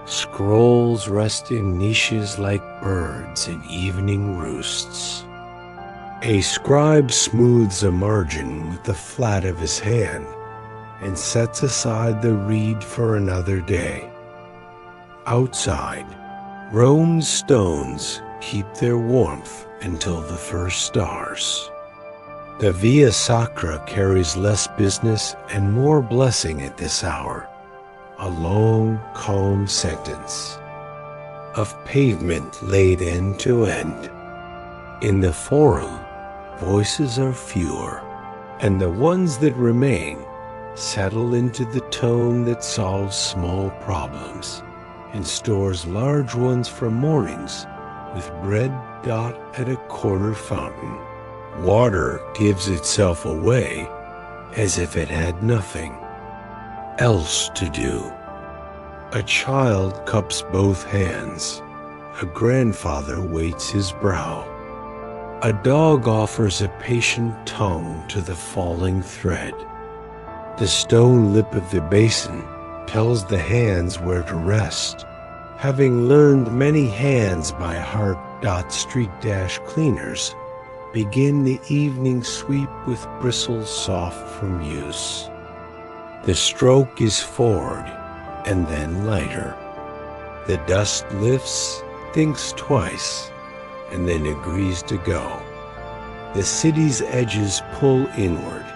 Scrolls rest in niches like birds in evening roosts. A scribe smooths a margin with the flat of his hand and sets aside the reed for another day. Outside, Rome's stones keep their warmth until the first stars. The Via Sacra carries less business and more blessing at this hour. A long, calm sentence of pavement laid end to end. In the Forum, voices are fewer, and the ones that remain settle into the tone that solves small problems and stores large ones for mornings with bread at a corner fountain. Water gives itself away as if it had nothing else to do. A child cups both hands. A grandfather weights his brow. A dog offers a patient tongue to the falling thread. The stone lip of the basin tells the hands where to rest. Having learned many hands by heart, street cleaners begin the evening sweep with bristles soft from use. The stroke is forward and then lighter. The dust lifts, thinks twice, and then agrees to go. The city's edges pull inward.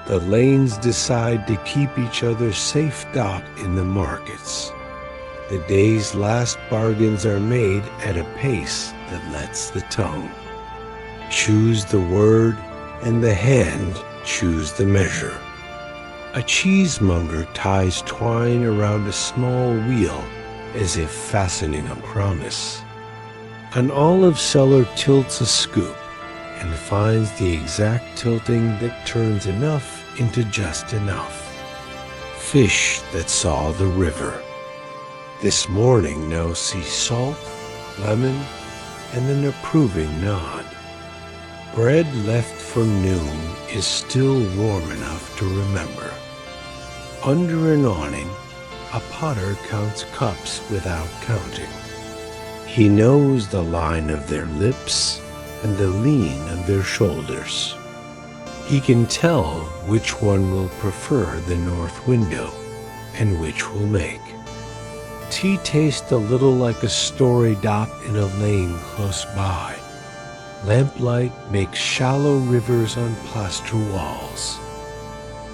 The lanes decide to keep each other safe in the markets. The day's last bargains are made at a pace that lets the tongue choose the word and the hand choose the measure. A cheesemonger ties twine around a small wheel as if fastening a promise. An olive seller tilts a scoop and finds the exact tilting that turns enough into just enough. Fish that saw the river. This morning no sea salt, lemon, and an approving nod. Bread left for noon is still warm enough to remember. Under an awning, a potter counts cups without counting. He knows the line of their lips and the lean of their shoulders. He can tell which one will prefer the north window and which will make. Tea tastes a little like a story in a lane close by. Lamplight makes shallow rivers on plaster walls.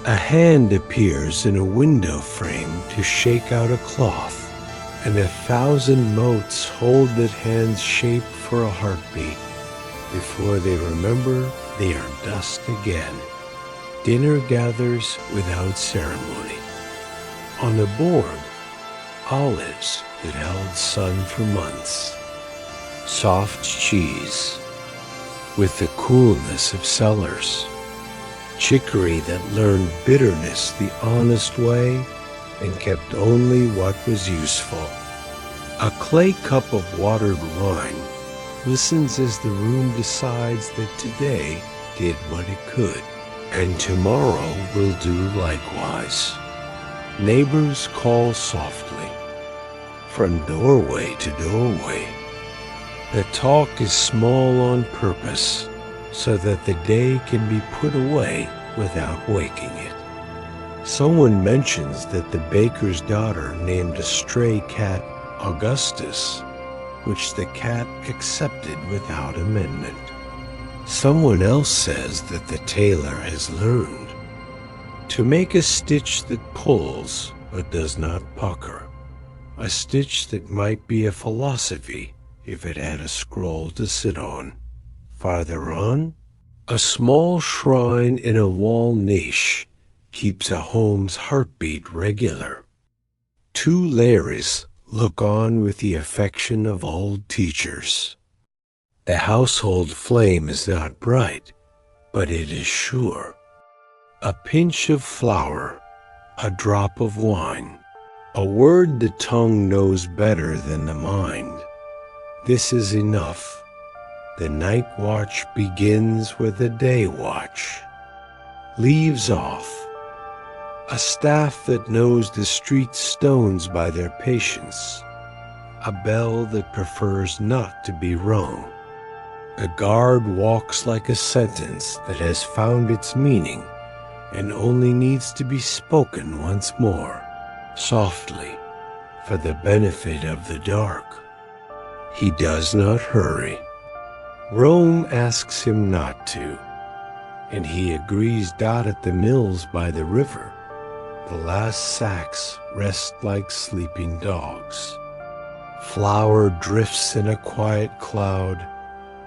A hand appears in a window frame to shake out a cloth, and 1,000 motes hold that hands shape for a heartbeat. Before they remember, they are dust again. Dinner gathers without ceremony. On the board, olives that held sun for months. Soft cheese with the coolness of cellars. Chicory that learned bitterness the honest way and kept only what was useful. A clay cup of watered wine listens as the room decides that today did what it could, and tomorrow will do likewise. Neighbors call softly, from doorway to doorway. The talk is small on purpose, so that the day can be put away without waking it. Someone mentions that the baker's daughter named a stray cat Augustus, which the cat accepted without amendment. Someone else says that the tailor has learned to make a stitch that pulls but does not pucker, a stitch that might be a philosophy if it had a scroll to sit on. Farther on, a small shrine in a wall niche keeps a home's heartbeat regular. 2 Larrys look on with the affection of old teachers. The household flame is not bright, but it is sure. A pinch of flour, a drop of wine, a word the tongue knows better than the mind. This is enough. The night watch begins where the day watch leaves off. A staff that knows the street stones by their patience. A bell that prefers not to be rung. A guard walks like a sentence that has found its meaning and only needs to be spoken once more, softly, for the benefit of the dark. He does not hurry. Rome asks him not to, and he agrees not at the mills by the river. The last sacks rest like sleeping dogs. Flour drifts in a quiet cloud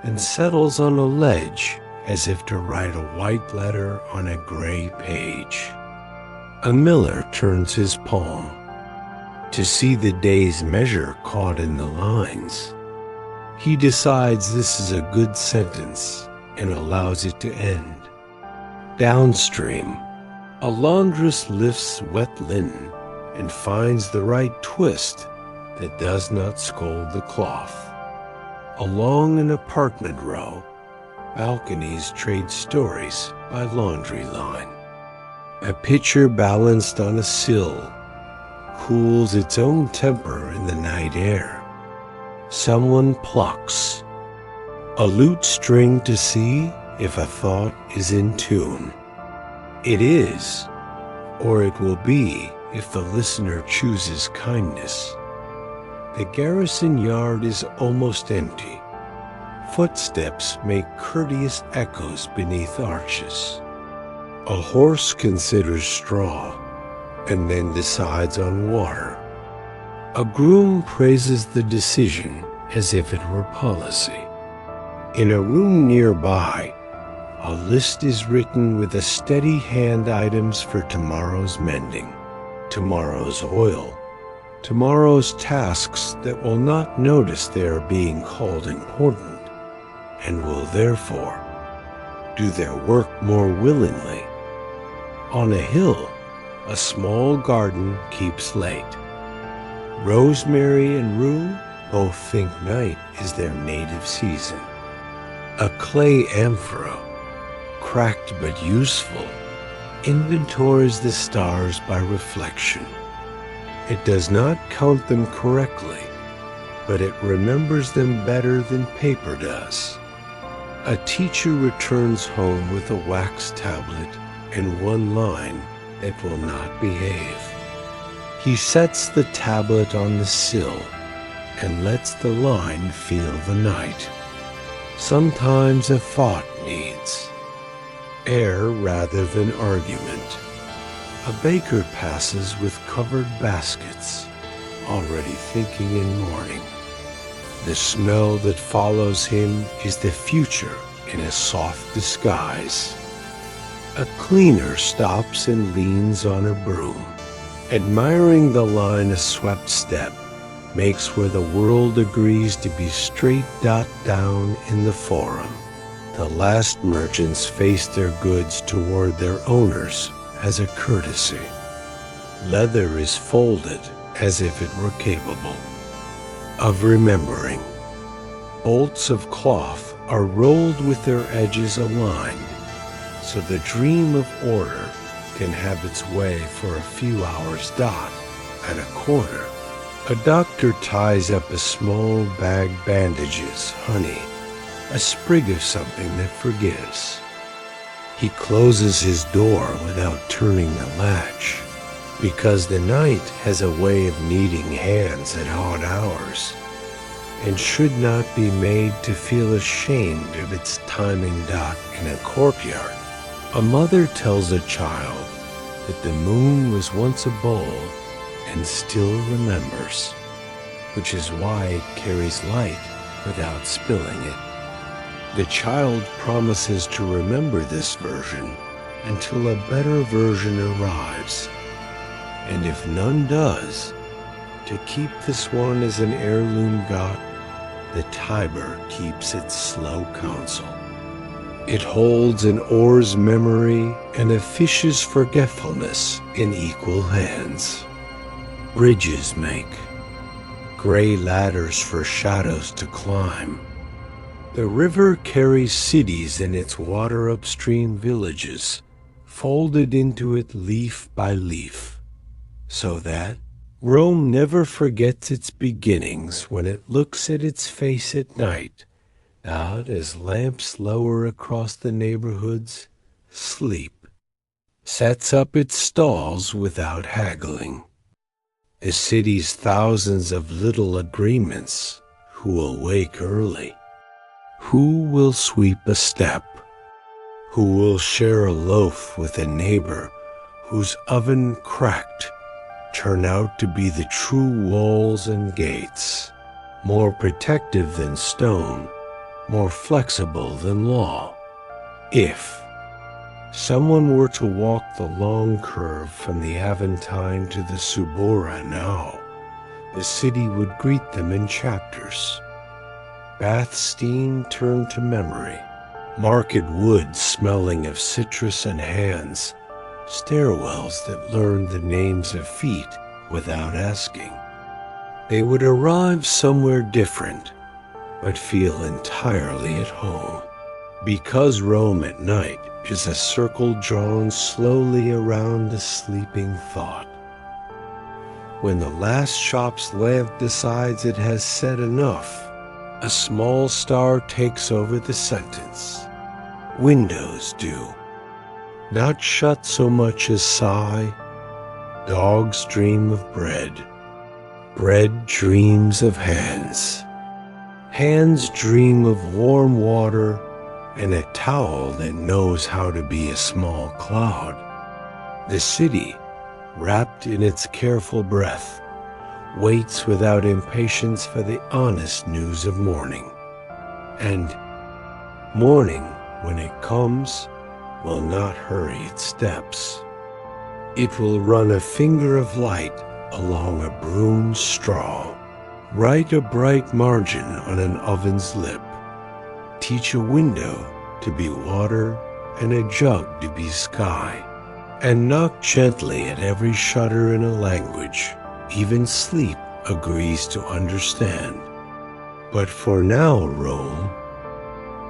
and settles on a ledge as if to write a white letter on a gray page. A miller turns his palm to see the day's measure caught in the lines. He decides this is a good sentence and allows it to end. Downstream, a laundress lifts wet linen and finds the right twist that does not scold the cloth. Along an apartment row, balconies trade stories by laundry line. A pitcher balanced on a sill cools its own temper in the night air. Someone plucks a lute string to see if a thought is in tune. It is, or it will be if the listener chooses kindness. The garrison yard is almost empty. Footsteps make courteous echoes beneath arches. A horse considers straw and then decides on water. A groom praises the decision as if it were policy. In a room nearby, a list is written with a steady hand items for tomorrow's mending, tomorrow's oil, tomorrow's tasks that will not notice they are being called important and will therefore do their work more willingly. On a hill, a small garden keeps late. Rosemary and rue both think night is their native season. A clay amphora, cracked but useful, inventories the stars by reflection. It does not count them correctly, but it remembers them better than paper does. A teacher returns home with a wax tablet and one line that will not behave. He sets the tablet on the sill and lets the line feel the night. Sometimes a thought needs air rather than argument. A baker passes with covered baskets. already thinking in morning. The smell that follows him is the future in a soft disguise. A cleaner stops and leans on a broom, admiring the line a swept step makes where the world agrees to be straight dot down in the forum. The last merchants face their goods toward their owners as a courtesy. Leather is folded as if it were capable of remembering. Bolts of cloth are rolled with their edges aligned, so the dream of order can have its way for a few hours dot at a corner. A doctor ties up a small bag bandages, honey, a sprig of something that forgives. He closes his door without turning the latch, because the night has a way of needing hands at odd hours, and should not be made to feel ashamed of its timing dot in a courtyard. A mother tells a child that the moon was once a bowl and still remembers, which is why it carries light without spilling it. The child promises to remember this version until a better version arrives, and if none does, to keep this one as an heirloom got, the Tiber keeps its slow counsel. It holds an oar's memory and a fish's forgetfulness in equal hands. Bridges make gray ladders for shadows to climb. The river carries cities in its water upstream villages, folded into it leaf by leaf, so that Rome never forgets its beginnings when it looks at its face at night, out as lamps lower across the neighborhoods, sleep sets up its stalls without haggling. The city's thousands of little agreements, who will wake early, who will sweep a step, who will share a loaf with a neighbor whose oven cracked, turn out to be the true walls and gates, more protective than stone, more flexible than law. If someone were to walk the long curve from the Aventine to the Subura now, the city would greet them in chapters. Bath steam turned to memory, market wood smelling of citrus and hands, stairwells that learned the names of feet without asking. They would arrive somewhere different, but feel entirely at home. Because Rome at night is a circle drawn slowly around a sleeping thought. When the last shop's lamp decides it has said enough, a small star takes over the sentence. Windows do. Not shut so much as sigh. Dogs dream of bread. Bread dreams of hands. Hands dream of warm water and a towel that knows how to be a small cloud. The city, wrapped in its careful breath, waits without impatience for the honest news of morning. And morning, when it comes, will not hurry its steps. It will run a finger of light along a broomed straw, write a bright margin on an oven's lip, teach a window to be water and a jug to be sky, and knock gently at every shutter in a language even sleep agrees to understand. But for now, Rome,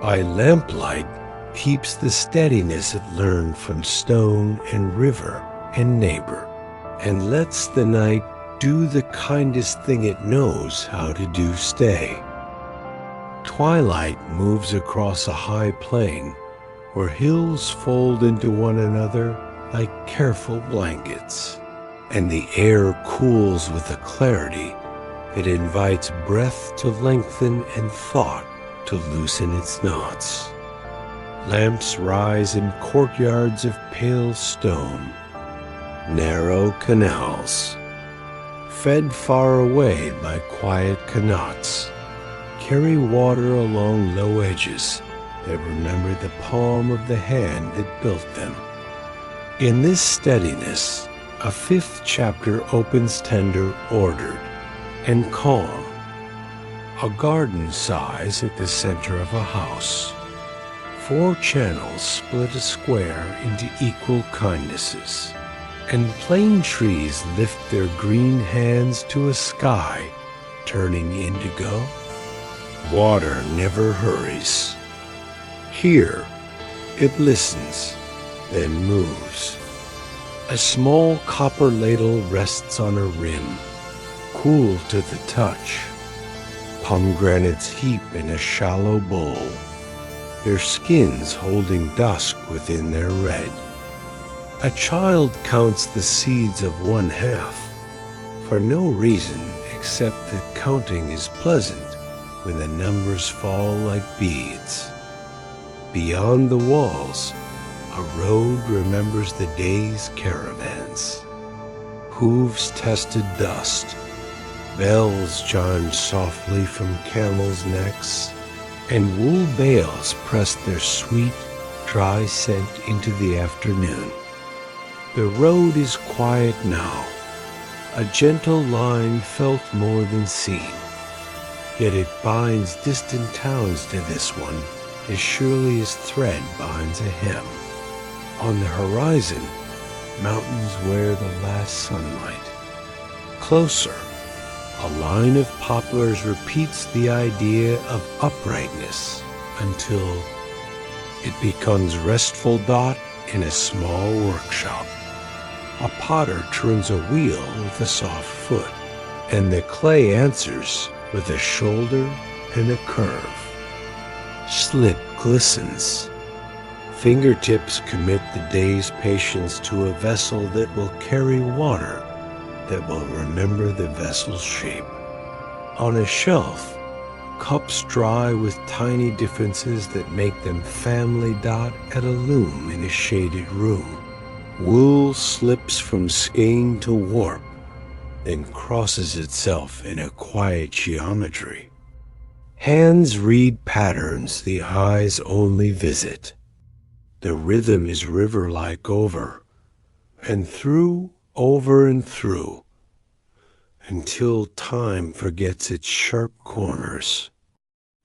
by lamplight, keeps the steadiness it learned from stone and river and neighbor, and lets the night do the kindest thing it knows how to do stay. Twilight moves across a high plain where hills fold into one another like careful blankets, and the air cools with a clarity that invites breath to lengthen and thought to loosen its knots. Lamps rise in courtyards of pale stone, narrow canals, fed far away by quiet qanats, carry water along low edges that remember the palm of the hand that built them. In this steadiness, a fifth chapter opens tender, ordered, and calm. A garden size at the center of a house. 4 channels split a square into equal kindnesses, and plane trees lift their green hands to a sky, turning indigo. Water never hurries. Here, it listens, then moves. A small copper ladle rests on a rim, cool to the touch. Pomegranates heap in a shallow bowl, their skins holding dusk within their red. A child counts the seeds of 1/2, for no reason except that counting is pleasant when the numbers fall like beads. Beyond the walls, a road remembers the day's caravans. Hooves tested dust. Bells chimed softly from camels' necks, and wool bales pressed their sweet, dry scent into the afternoon. The road is quiet now, a gentle line felt more than seen, yet it binds distant towns to this one as surely as thread binds a hem. On the horizon, mountains wear the last sunlight. Closer, a line of poplars repeats the idea of uprightness until it becomes restful dot in a small workshop. A potter turns a wheel with a soft foot, and the clay answers with a shoulder and a curve. Slip glistens. Fingertips commit the day's patience to a vessel that will carry water, that will remember the vessel's shape. On a shelf, cups dry with tiny differences that make them family dot at a loom in a shaded room. Wool slips from skein to warp, then crosses itself in a quiet geometry. Hands read patterns the eyes only visit. The rhythm is river-like over, and through, over and through, until time forgets its sharp corners.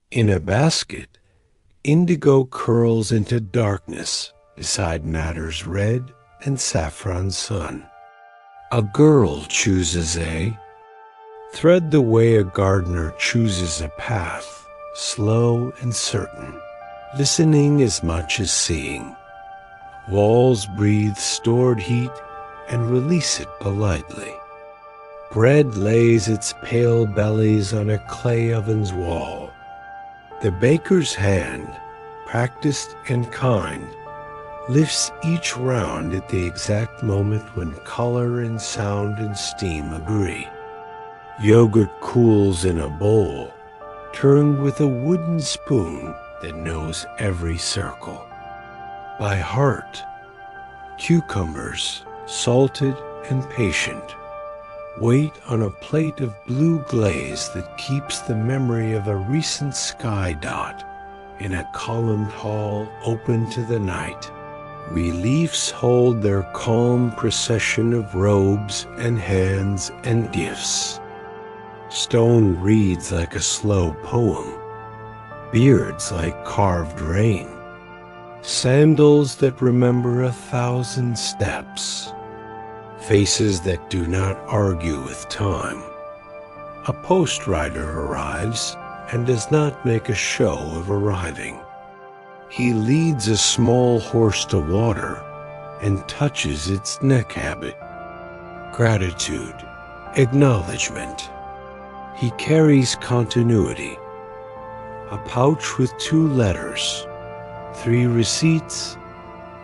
In a basket, indigo curls into darkness beside matter's red and saffron sun. A girl chooses thread the way a gardener chooses a path, slow and certain, listening as much as seeing. Walls breathe stored heat and release it politely. Bread lays its pale bellies on a clay oven's wall. The baker's hand, practiced and kind, lifts each round at the exact moment when color and sound and steam agree. Yogurt cools in a bowl, turned with a wooden spoon that knows every circle. By heart, cucumbers, salted and patient, wait on a plate of blue glaze that keeps the memory of a recent sky dot in a columned hall open to the night. Reliefs hold their calm procession of robes and hands and gifts. Stone reads like a slow poem, beards like carved rain, sandals that remember 1,000 steps, faces that do not argue with time. A post rider arrives and does not make a show of arriving. He leads a small horse to water and touches its neck habit. Gratitude, acknowledgement. He carries continuity. A pouch with 2 letters, 3 receipts,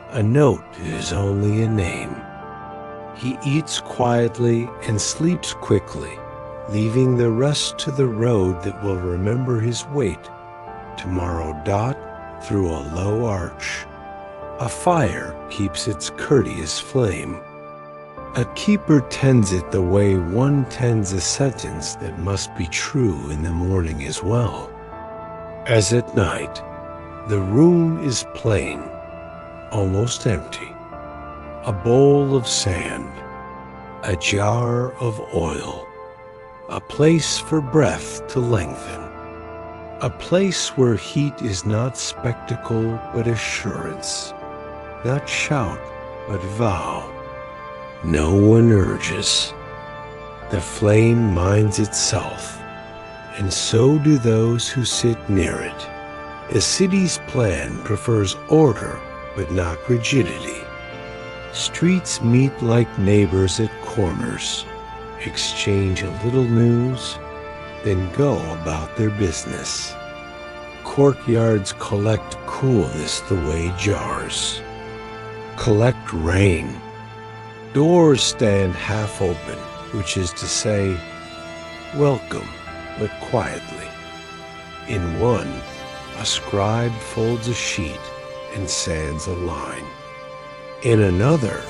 a note is only a name. He eats quietly and sleeps quickly, leaving the rest to the road that will remember his weight. Tomorrow dot through a low arch. A fire keeps its courteous flame. A keeper tends it the way one tends a sentence that must be true in the morning as well. As at night, the room is plain, almost empty. A bowl of sand, a jar of oil, a place for breath to lengthen, a place where heat is not spectacle but assurance, not shout but vow. No one urges. The flame minds itself, and so do those who sit near it. A city's plan prefers order but not rigidity. Streets meet like neighbors at corners, exchange a little news, then go about their business. Courtyards collect coolness the way jars collect rain. Doors stand half open, which is to say, welcome, but quietly. In one, a scribe folds a sheet and sands a line. In another,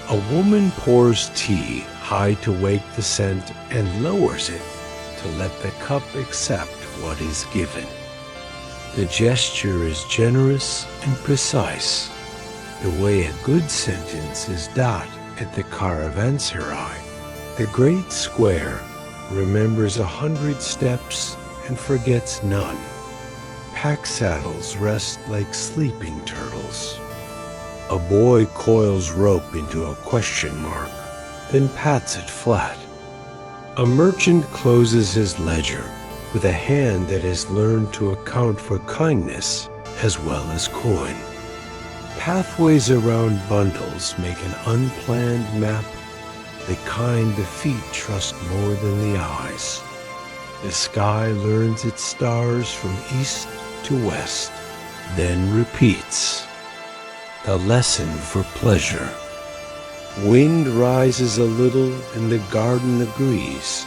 a woman pours tea high to wake the scent and lowers it to let the cup accept what is given. The gesture is generous and precise, the way a good sentence is dot at the caravanserai. The great square remembers 100 steps and forgets none. Pack saddles rest like sleeping turtles. A boy coils rope into a question mark, then pats it flat. A merchant closes his ledger with a hand that has learned to account for kindness as well as coin. Pathways around bundles make an unplanned map, the kind the feet trust more than the eyes. The sky learns its stars from east to west, then repeats. The lesson for pleasure. Wind rises a little and the garden agrees,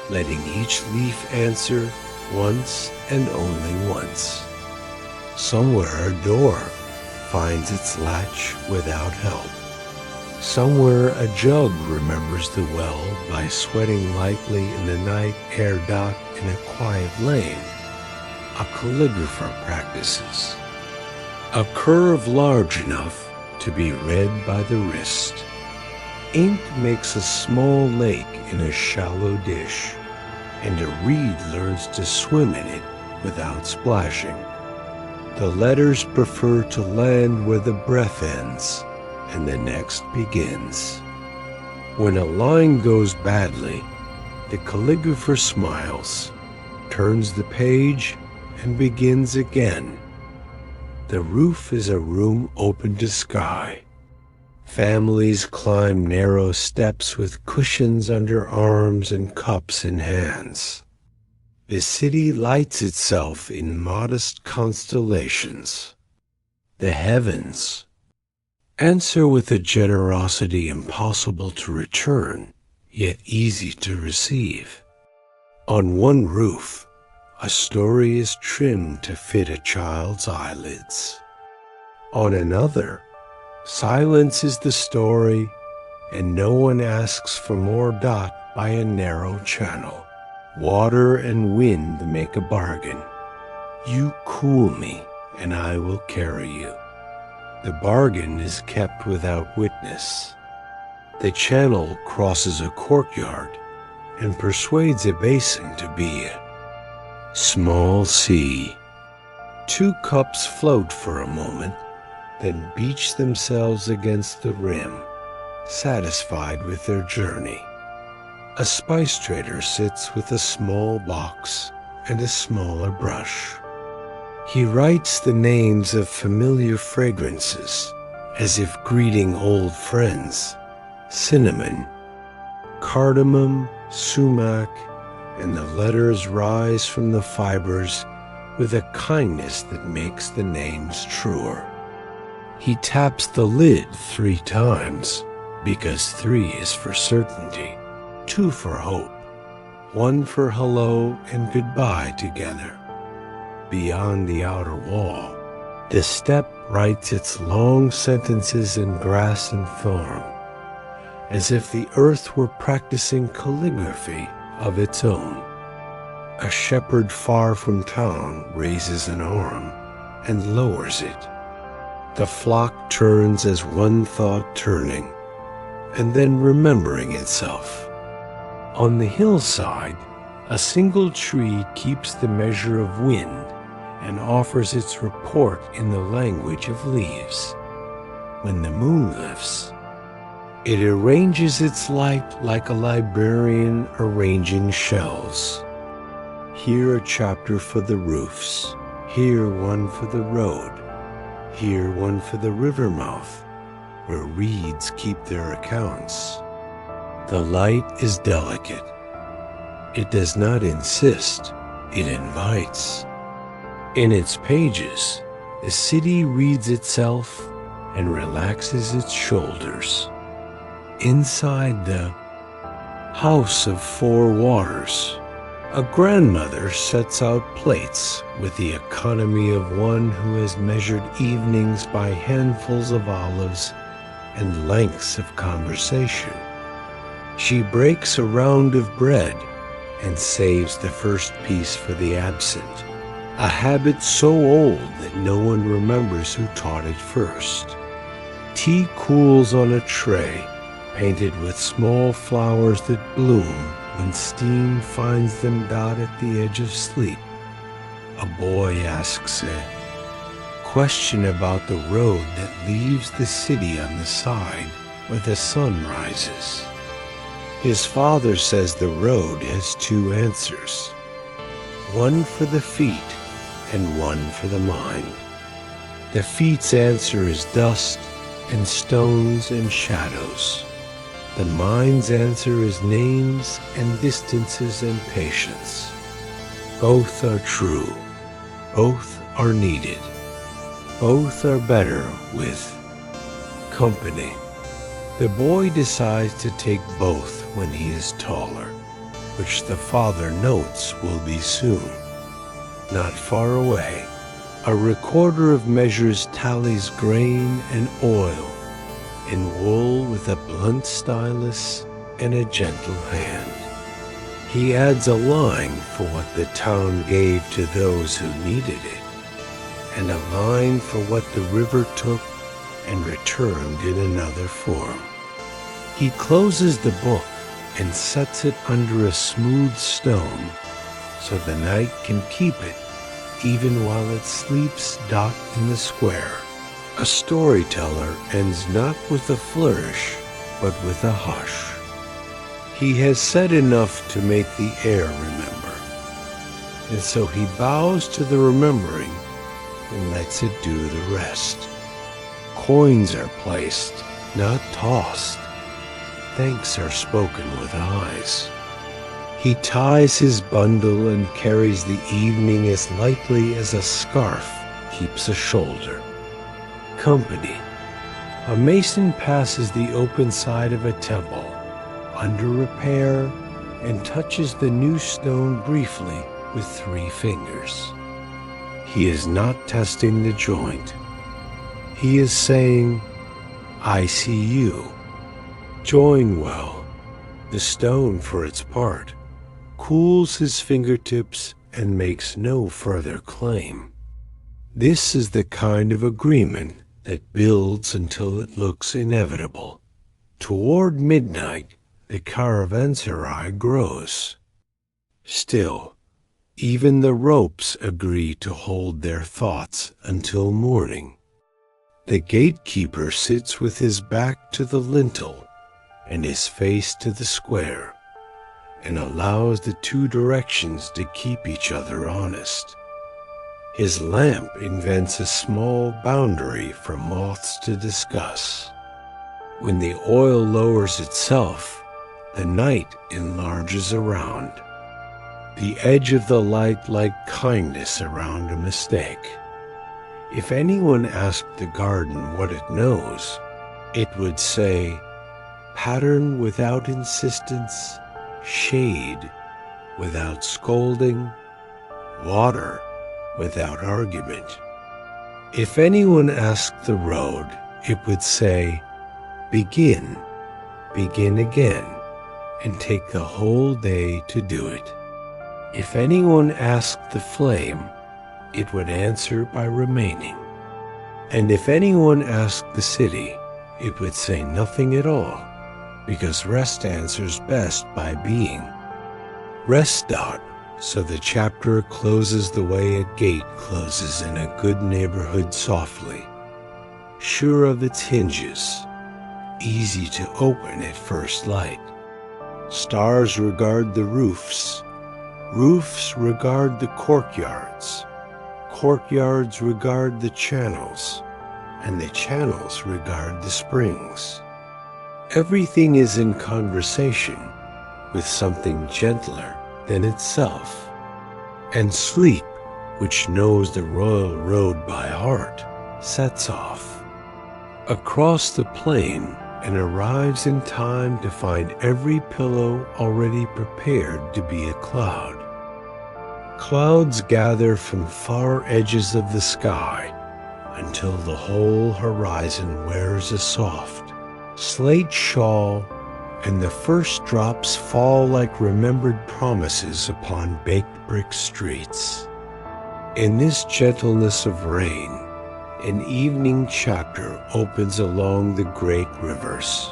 letting each leaf answer once and only once. Somewhere a door finds its latch without help. Somewhere a jug remembers the well by sweating lightly in the night air dot in a quiet lane. A calligrapher practices. A curve large enough to be read by the wrist. Ink makes a small lake in a shallow dish, and a reed learns to swim in it without splashing. The letters prefer to land where the breath ends and the next begins. When a line goes badly, the calligrapher smiles, turns the page, and begins again. The roof is a room open to sky. Families climb narrow steps with cushions under arms and cups in hands. The city lights itself in modest constellations. The heavens answer with a generosity impossible to return, yet easy to receive. On one roof, a story is trimmed to fit a child's eyelids. On another, silence is the story, and no one asks for more dot by a narrow channel. Water and wind make a bargain. You cool me, and I will carry you. The bargain is kept without witness. The channel crosses a courtyard and persuades a basin to be it. Small sea. Two cups float for a moment, then beach themselves against the rim, satisfied with their journey. A spice trader sits with a small box and a smaller brush. He writes the names of familiar fragrances, as if greeting old friends. Cinnamon, cardamom, sumac, and the letters rise from the fibers with a kindness that makes the names truer. He taps the lid 3 times, because 3 is for certainty, 2 for hope, 1 for hello and goodbye together. Beyond the outer wall, the steppe writes its long sentences in grass and thorn, as if the earth were practicing calligraphy of its own. A shepherd far from town raises an arm and lowers it. The flock turns as one thought turning, and then remembering itself. On the hillside, a single tree keeps the measure of wind and offers its report in the language of leaves. When the moon lifts, it arranges its light like a librarian arranging shelves. Here a chapter for the roofs, here one for the road, here one for the river mouth, where reeds keep their accounts. The light is delicate. It does not insist, it invites. In its pages, the city reads itself and relaxes its shoulders. Inside the House of Four Waters, a grandmother sets out plates with the economy of one who has measured evenings by handfuls of olives and lengths of conversation. She breaks a round of bread and saves the first piece for the absent, a habit so old that no one remembers who taught it first. Tea cools on a tray, painted with small flowers that bloom when steam finds them dot at the edge of sleep. A boy asks a question about the road that leaves the city on the side where the sun rises. His father says the road has two answers, one for the feet and one for the mind. The feet's answer is dust and stones and shadows. The mind's answer is names and distances and patience. Both are true. Both are needed. Both are better with company. The boy decides to take both when he is taller, which the father notes will be soon. Not far away, a recorder of measures tallies grain and oil in wool with a blunt stylus and a gentle hand. He adds a line for what the town gave to those who needed it, and a line for what the river took and returned in another form. He closes the book and sets it under a smooth stone so the night can keep it even while it sleeps dot in the square. A storyteller ends not with a flourish, but with a hush. He has said enough to make the air remember, and so he bows to the remembering and lets it do the rest. Coins are placed, not tossed. Thanks are spoken with eyes. He ties his bundle and carries the evening as lightly as a scarf keeps a shoulder. Company. A mason passes the open side of a temple, under repair, and touches the new stone briefly with 3 fingers. He is not testing the joint. He is saying, I see you. Join well. The stone, for its part, cools his fingertips and makes no further claim. This is the kind of agreement that builds until it looks inevitable. Toward midnight, the caravanserai grows. Still, even the ropes agree to hold their thoughts until morning. The gatekeeper sits with his back to the lintel and his face to the square, and allows the 2 directions to keep each other honest. His lamp invents a small boundary for moths to discuss. When the oil lowers itself, the night enlarges around. The edge of the light like kindness around a mistake. If anyone asked the garden what it knows, it would say, pattern without insistence, shade without scolding, water without argument. If anyone asked the road, it would say, begin begin again and take the whole day to do it. If anyone asked the flame, it would answer by remaining. And if anyone asked the city, it would say nothing at all, because rest answers best by being. Rest dot, so the chapter closes the way a gate closes in a good neighborhood softly, sure of its hinges, easy to open at first light. Stars regard the roofs, roofs regard the courtyards, courtyards regard the channels, and the channels regard the springs. Everything is in conversation with something gentler than itself, and sleep, which knows the royal road by heart, sets off across the plain and arrives in time to find every pillow already prepared to be a cloud. Clouds gather from far edges of the sky until the whole horizon wears a soft slate shawl, and the first drops fall like remembered promises upon baked brick streets. In this gentleness of rain, an evening chapter opens along the great rivers.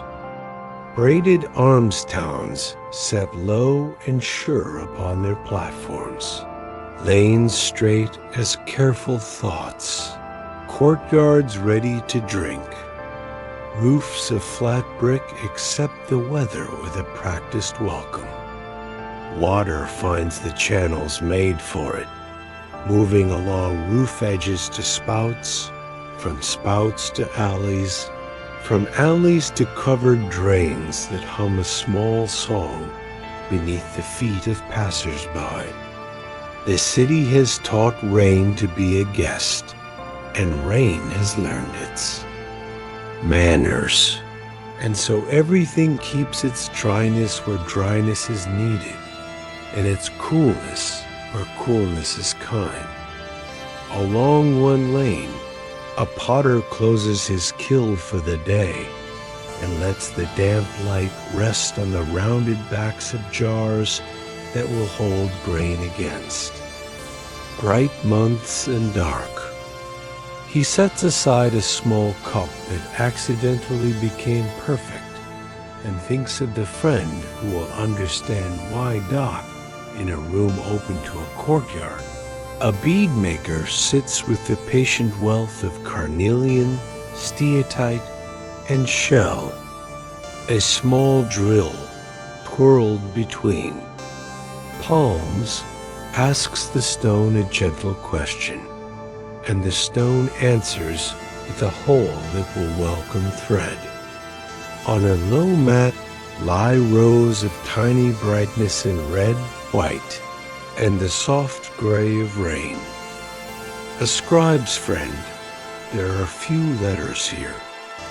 Braided almstowns set low and sure upon their platforms, lanes straight as careful thoughts, courtyards ready to drink, roofs of flat brick accept the weather with a practiced welcome. Water finds the channels made for it, moving along roof edges to spouts, from spouts to alleys, from alleys to covered drains that hum a small song beneath the feet of passers-by. The city has taught rain to be a guest, and rain has learned its manners. And so everything keeps its dryness where dryness is needed, and its coolness where coolness is kind. Along one lane, a potter closes his kiln for the day and lets the damp light rest on the rounded backs of jars that will hold grain against bright months and dark. He sets aside a small cup that accidentally became perfect and thinks of the friend who will understand why Dot, in a room open to a courtyard, a bead maker sits with the patient wealth of carnelian, steatite, and shell, a small drill twirled between palms, asks the stone a gentle question, and the stone answers with a hole that will welcome thread. On a low mat lie rows of tiny brightness in red, white, and the soft gray of rain. A scribe's friend, there are few letters here,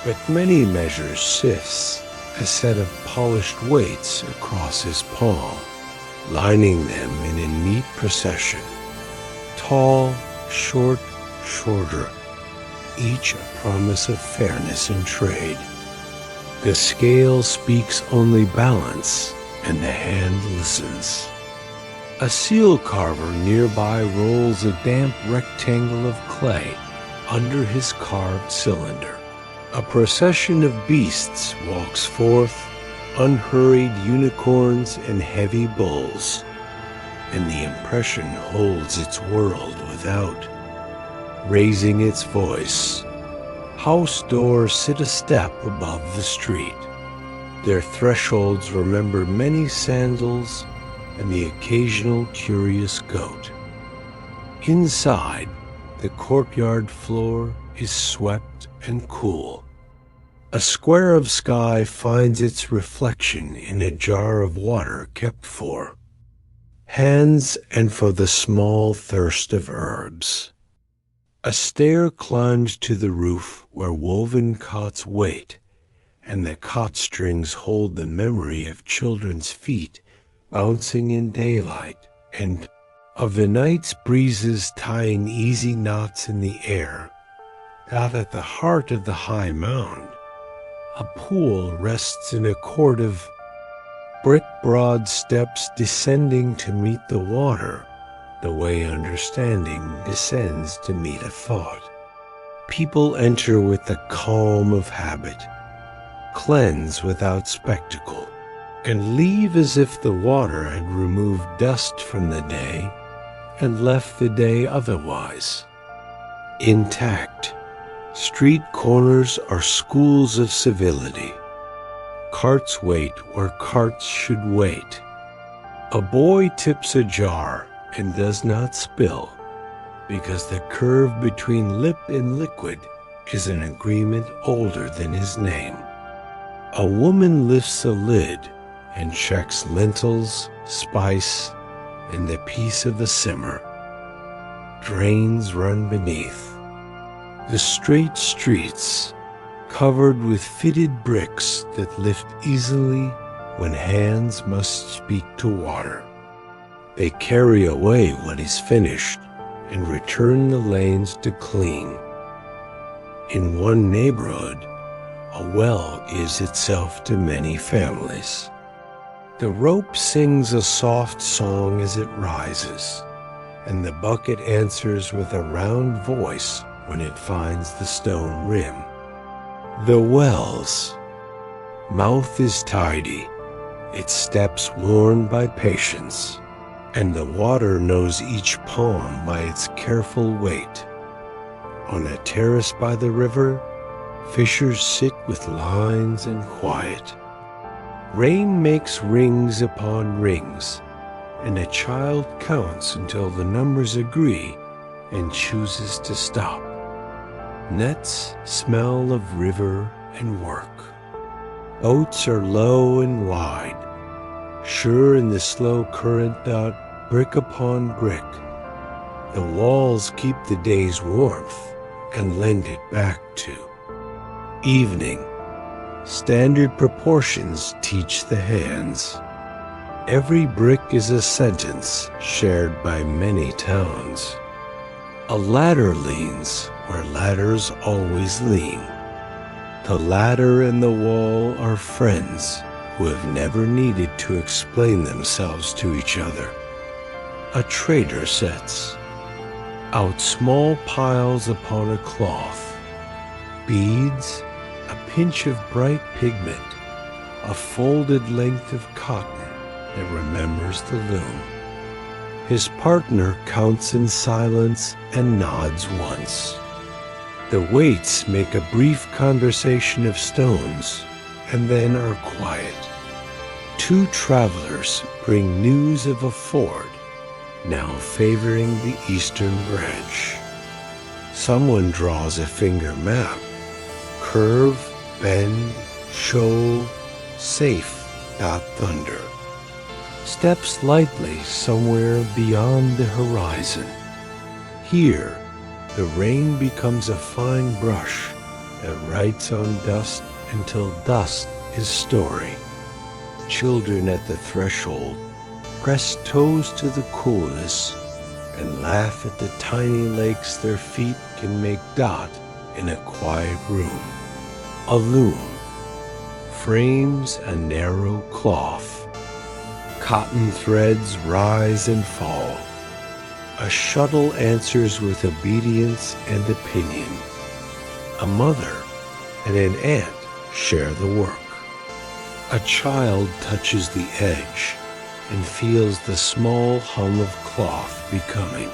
but many measures sifts, a set of polished weights across his palm, lining them in a neat procession. Tall, short, shorter, each a promise of fairness in trade. The scale speaks only balance, and the hand listens. A seal carver nearby rolls a damp rectangle of clay under his carved cylinder. A procession of beasts walks forth, unhurried unicorns and heavy bulls, and the impression holds its world without, raising its voice. House doors sit a step above the street. Their thresholds remember many sandals and the occasional curious goat. Inside, the courtyard floor is swept and cool. A square of sky finds its reflection in a jar of water kept for hands and for the small thirst of herbs. A stair climbs to the roof where woven cots wait, and the cot strings hold the memory of children's feet bouncing in daylight, and of the night's breezes tying easy knots in the air. Out at the heart of the high mound, A pool rests in a court of brick broad steps descending to meet the water, the way understanding descends to meet a thought. People enter with the calm of habit, cleanse without spectacle, and leave as if the water had removed dust from the day and left the day otherwise. Intact, street corners are schools of civility. Carts wait where carts should wait. A boy tips a jar and does not spill, because the curve between lip and liquid is an agreement older than his name. A woman lifts a lid and checks lentils, spice, and the piece of the simmer. Drains run beneath. The straight streets, covered with fitted bricks that lift easily when hands must speak to water. They carry away what is finished and return the lanes to clean. In one neighborhood, a well is itself to many families. The rope sings a soft song as it rises, and the bucket answers with a round voice when it finds the stone rim. The wells. Mouth is tidy, its steps worn by patience, and the water knows each palm by its careful weight. On a terrace by the river, fishers sit with lines and quiet. Rain makes rings upon rings, and a child counts until the numbers agree and chooses to stop. Nets smell of river and work. Boats are low and wide, sure in the slow current that, brick upon brick, the walls keep the day's warmth and lend it back to. Evening. Standard proportions teach the hands. Every brick is a sentence shared by many towns. A ladder leans where ladders always lean. The ladder and the wall are friends who have never needed to explain themselves to each other. A trader sets out small piles upon a cloth, beads, a pinch of bright pigment, a folded length of cotton that remembers the loom. His partner counts in silence and nods once. The weights make a brief conversation of stones and then are quiet. Two travelers bring news of a ford, now favoring the eastern branch. Someone draws a finger map. Curve, bend, shoal, safe, dot thunder. Steps lightly somewhere beyond the horizon. Here, the rain becomes a fine brush that writes on dust until dust is story. Children at the threshold press toes to the coolness and laugh at the tiny lakes their feet can make dot in a quiet room. A loom frames a narrow cloth. Cotton threads rise and fall. A shuttle answers with obedience and opinion. A mother and an aunt share the work. A child touches the edge and feels the small hum of cloth becoming.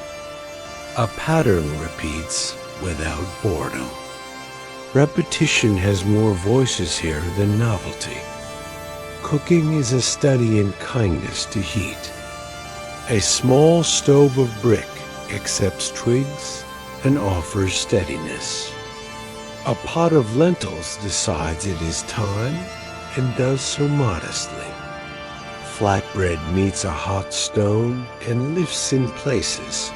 A pattern repeats without boredom. Repetition has more voices here than novelty. Cooking is a study in kindness to heat. A small stove of brick accepts twigs and offers steadiness. A pot of lentils decides it is time and does so modestly. Flatbread meets a hot stone and lifts in places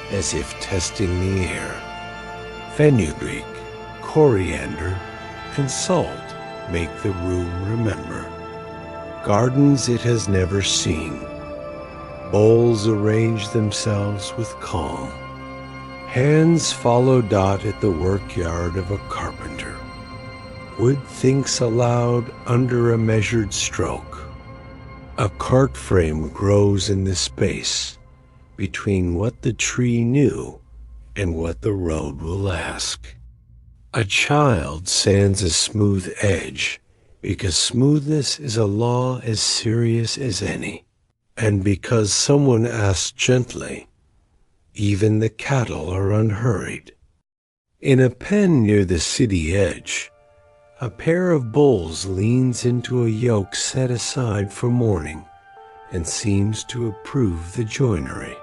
as if testing the air. Fenugreek, coriander, and salt make the room remember. Gardens it has never seen. Bowls arrange themselves with calm. Hands follow dot at the workyard of a carpenter. Wood thinks aloud under a measured stroke. A cart frame grows in the space between what the tree knew and what the road will ask. A child sands a smooth edge because smoothness is a law as serious as any, and because someone asks gently, even the cattle are unhurried. In a pen near the city edge, a pair of bulls leans into a yoke set aside for mourning and seems to approve the joinery.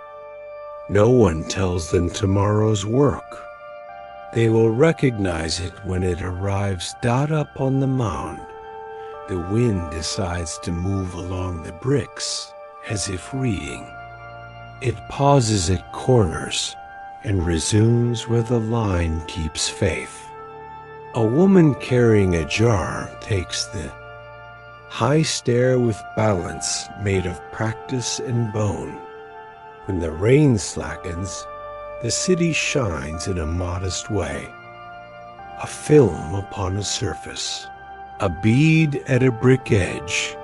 No one tells them tomorrow's work. They will recognize it when it arrives up on the mound. The wind decides to move along the bricks as if reading. It pauses at corners and resumes where the line keeps faith. A woman carrying a jar takes the high stair with balance made of practice and bone. When the rain slackens, the city shines in a modest way, a film upon a surface, a bead at a brick edge,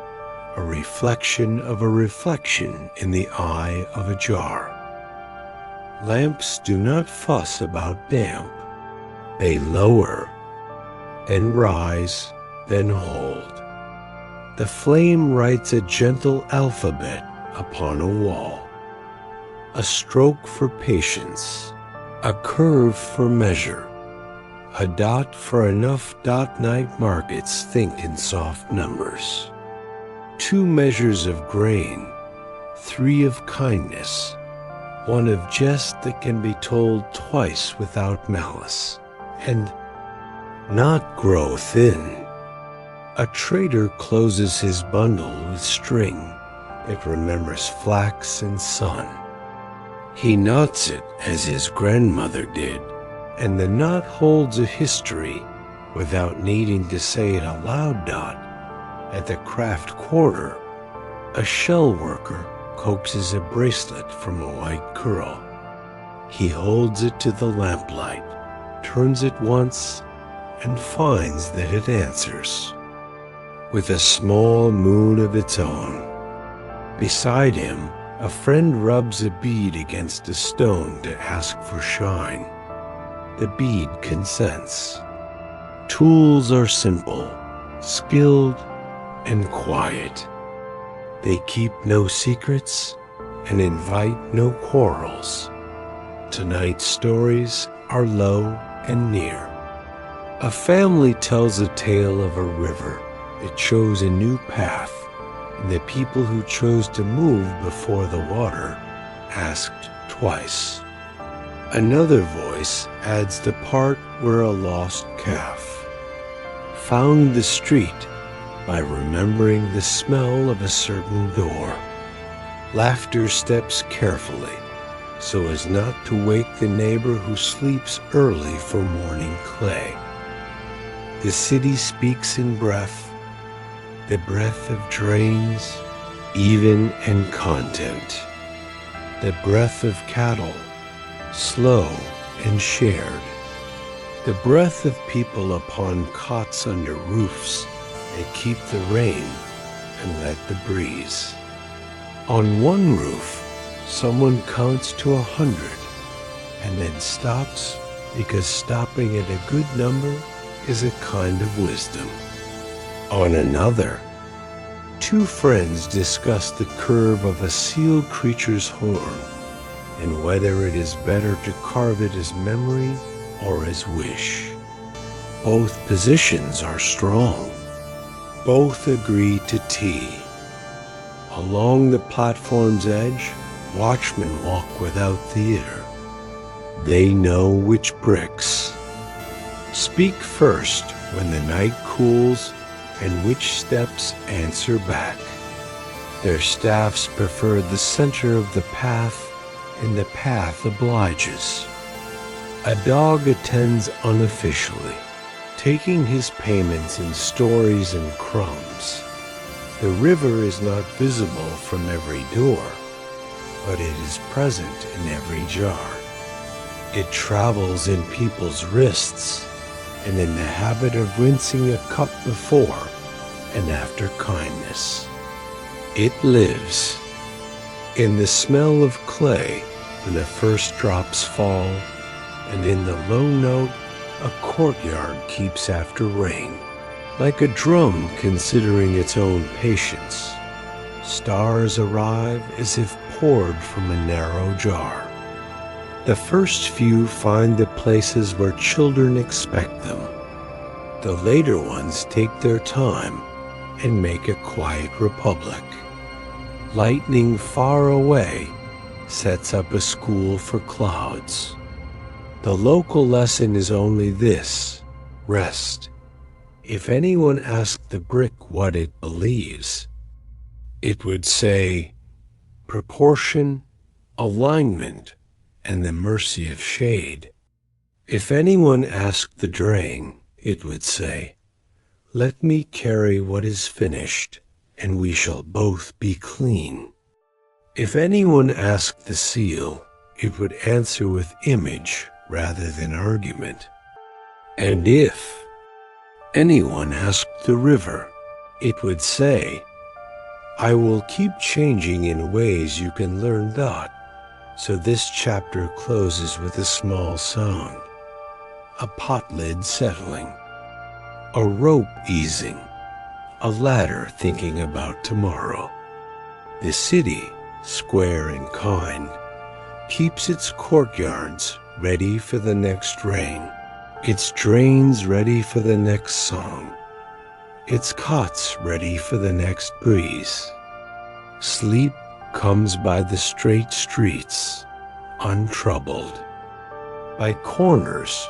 a reflection of a reflection in the eye of a jar. Lamps do not fuss about damp. They lower and rise, then hold. The flame writes a gentle alphabet upon a wall, a stroke for patience, a curve for measure, a dot for enough night markets think in soft numbers. 2 measures of grain, 3 of kindness, 1 of jest that can be told twice without malice, and not grow thin. A trader closes his bundle with string that remembers flax and sun. He knots it as his grandmother did, and the knot holds a history without needing to say it aloud. At the craft quarter, a shell worker coaxes a bracelet from a white curl. He holds it to the lamplight, turns it once, and finds that it answers, with a small moon of its own. Beside him, a friend rubs a bead against a stone to ask for shine. The bead consents. Tools are simple, skilled, and quiet. They keep no secrets and invite no quarrels. Tonight's stories are low and near. A family tells a tale of a river that chose a new path, and the people who chose to move before the water asked twice. Another voice adds the part where a lost calf found the street by remembering the smell of a certain door. Laughter steps carefully so as not to wake the neighbor who sleeps early for morning clay. The city speaks in breath, the breath of drains, even and content, the breath of cattle, slow and shared, the breath of people upon cots under roofs that keep the rain and let the breeze. On one roof, someone counts to 100 and then stops because stopping at a good number is a kind of wisdom. On another, 2 friends discuss the curve of a seal creature's horn and whether it is better to carve it as memory or as wish. Both positions are strong. Both agree to tea. Along the platform's edge, watchmen walk without theater. They know which bricks speak first when the night cools and which steps answer back. Their staffs prefer the center of the path, and the path obliges. A dog attends unofficially, taking his payments in stories and crumbs. The river is not visible from every door, but it is present in every jar. It travels in people's wrists, and in the habit of rinsing a cup before and after kindness. It lives in the smell of clay when the first drops fall, and in the low note a courtyard keeps after rain. Like a drum considering its own patience, stars arrive as if poured from a narrow jar. The first few find the places where children expect them. The later ones take their time and make a quiet republic. Lightning far away sets up a school for clouds. The local lesson is only this: rest. If anyone asked the brick what it believes, it would say proportion, alignment, and the mercy of shade. If anyone asked the drain, it would say, let me carry what is finished, and we shall both be clean. If anyone asked the seal, it would answer with image rather than argument. And if anyone asked the river, it would say, I will keep changing in ways you can learn that. So this chapter closes with a small sound, a pot lid settling, a rope easing, a ladder thinking about tomorrow. The city, square and kind, keeps its courtyards ready for the next rain, its drains ready for the next song, its cots ready for the next breeze. Sleep comes by the straight streets, untroubled, by corners,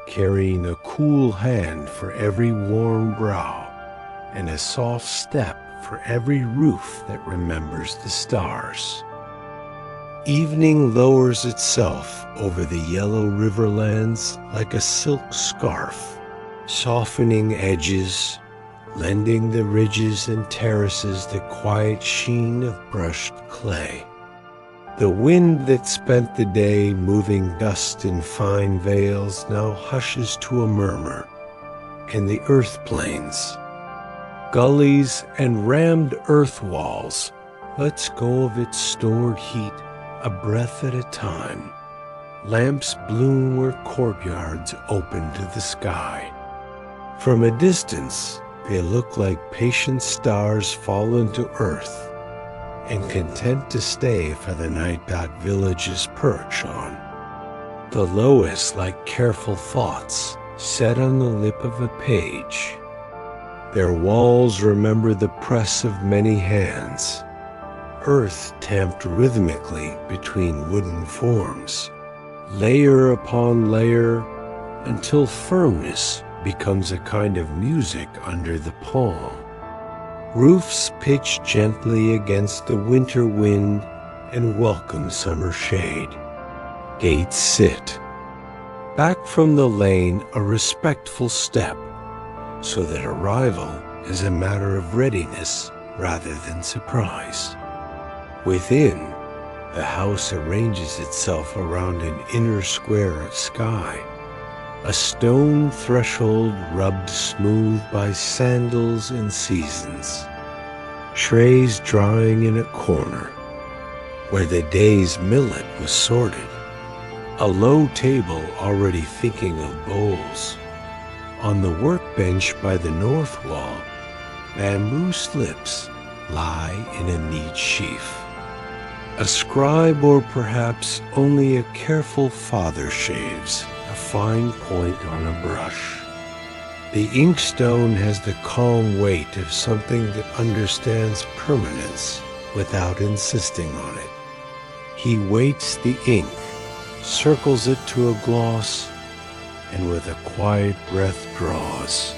carrying a cool hand for every warm brow, and a soft step for every roof that remembers the stars. Evening lowers itself over the yellow riverlands like a silk scarf, softening edges, lending the ridges and terraces the quiet sheen of brushed clay. The wind that spent the day moving dust in fine veils now hushes to a murmur, and the earth plains, gullies and rammed earth walls, lets go of its stored heat a breath at a time. Lamps bloom where courtyards open to the sky. From a distance, they look like patient stars fallen to earth and content to stay for the night that villages perch on. The lowest like careful thoughts set on the lip of a page. Their walls remember the press of many hands, earth tamped rhythmically between wooden forms, layer upon layer, until firmness becomes a kind of music under the palm. Roofs pitch gently against the winter wind and welcome summer shade. Gates sit. Back from the lane a respectful step, so that arrival is a matter of readiness rather than surprise. Within, the house arranges itself around an inner square of sky, a stone threshold rubbed smooth by sandals and seasons, trays drying in a corner, where the day's millet was sorted, a low table already thinking of bowls. On the workbench by the north wall, bamboo slips lie in a neat sheaf. A scribe, or perhaps only a careful father, shaves a fine point on a brush. The inkstone has the calm weight of something that understands permanence without insisting on it. He weights the ink, circles it to a gloss, and with a quiet breath draws.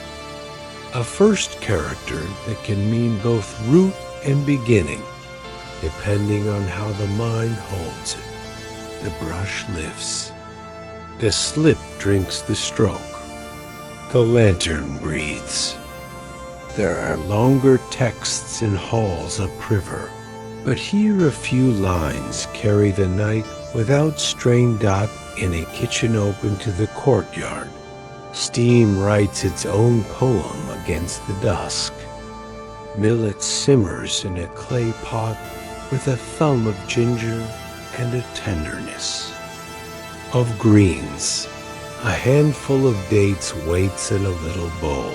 A first character that can mean both root and beginning, depending on how the mind holds it. The brush lifts. The slip drinks the stroke. The lantern breathes. There are longer texts in halls upriver, but here a few lines carry the night without strained dot in a kitchen open to the courtyard, Steam writes its own poem against the dusk. Millet simmers in a clay pot with a thumb of ginger and a tenderness. Of greens, a handful of dates waits in a little bowl.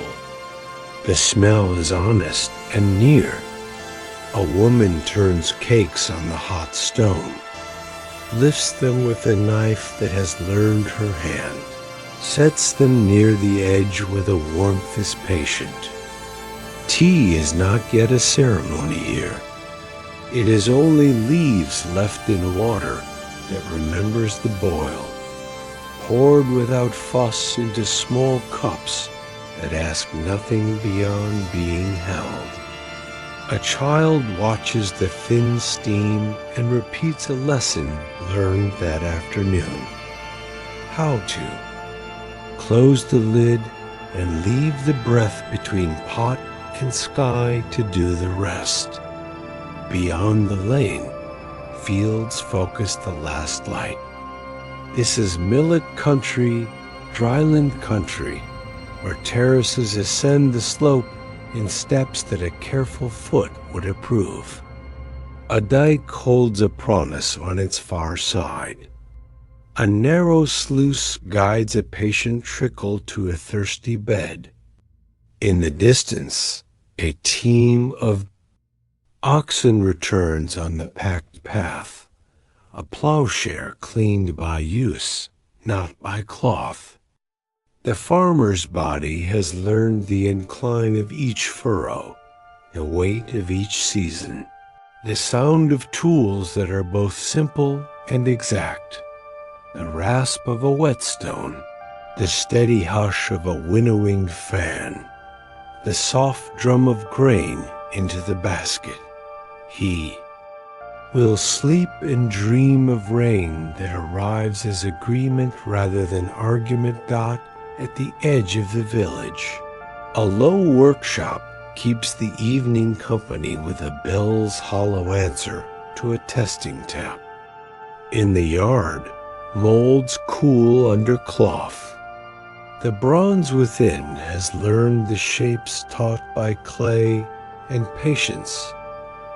The smell is honest and near. A woman turns cakes on the hot stone, lifts them with a knife that has learned her hand, sets them near the edge with a warmth as patient. Tea is not yet a ceremony here. It is only leaves left in water that remembers the boil, poured without fuss into small cups that ask nothing beyond being held. A child watches the thin steam and repeats a lesson learned that afternoon. How to close the lid and leave the breath between pot and sky to do the rest. Beyond the lane, fields focus the last light. This is millet country, dryland country, where terraces ascend the slope in steps that a careful foot would approve. A dike holds a promise on its far side. A narrow sluice guides a patient trickle to a thirsty bed. In the distance, a team of oxen returns on the packed path, a plowshare cleaned by use, not by cloth. The farmer's body has learned the incline of each furrow, the weight of each season, the sound of tools that are both simple and exact, the rasp of a whetstone, the steady hush of a winnowing fan, the soft drum of grain into the basket. He will sleep and dream of rain that arrives as agreement rather than argument. At the edge of the village, a low workshop keeps the evening company with a bell's hollow answer to a testing tap. In the yard, molds cool under cloth. The bronze within has learned the shapes taught by clay and patience,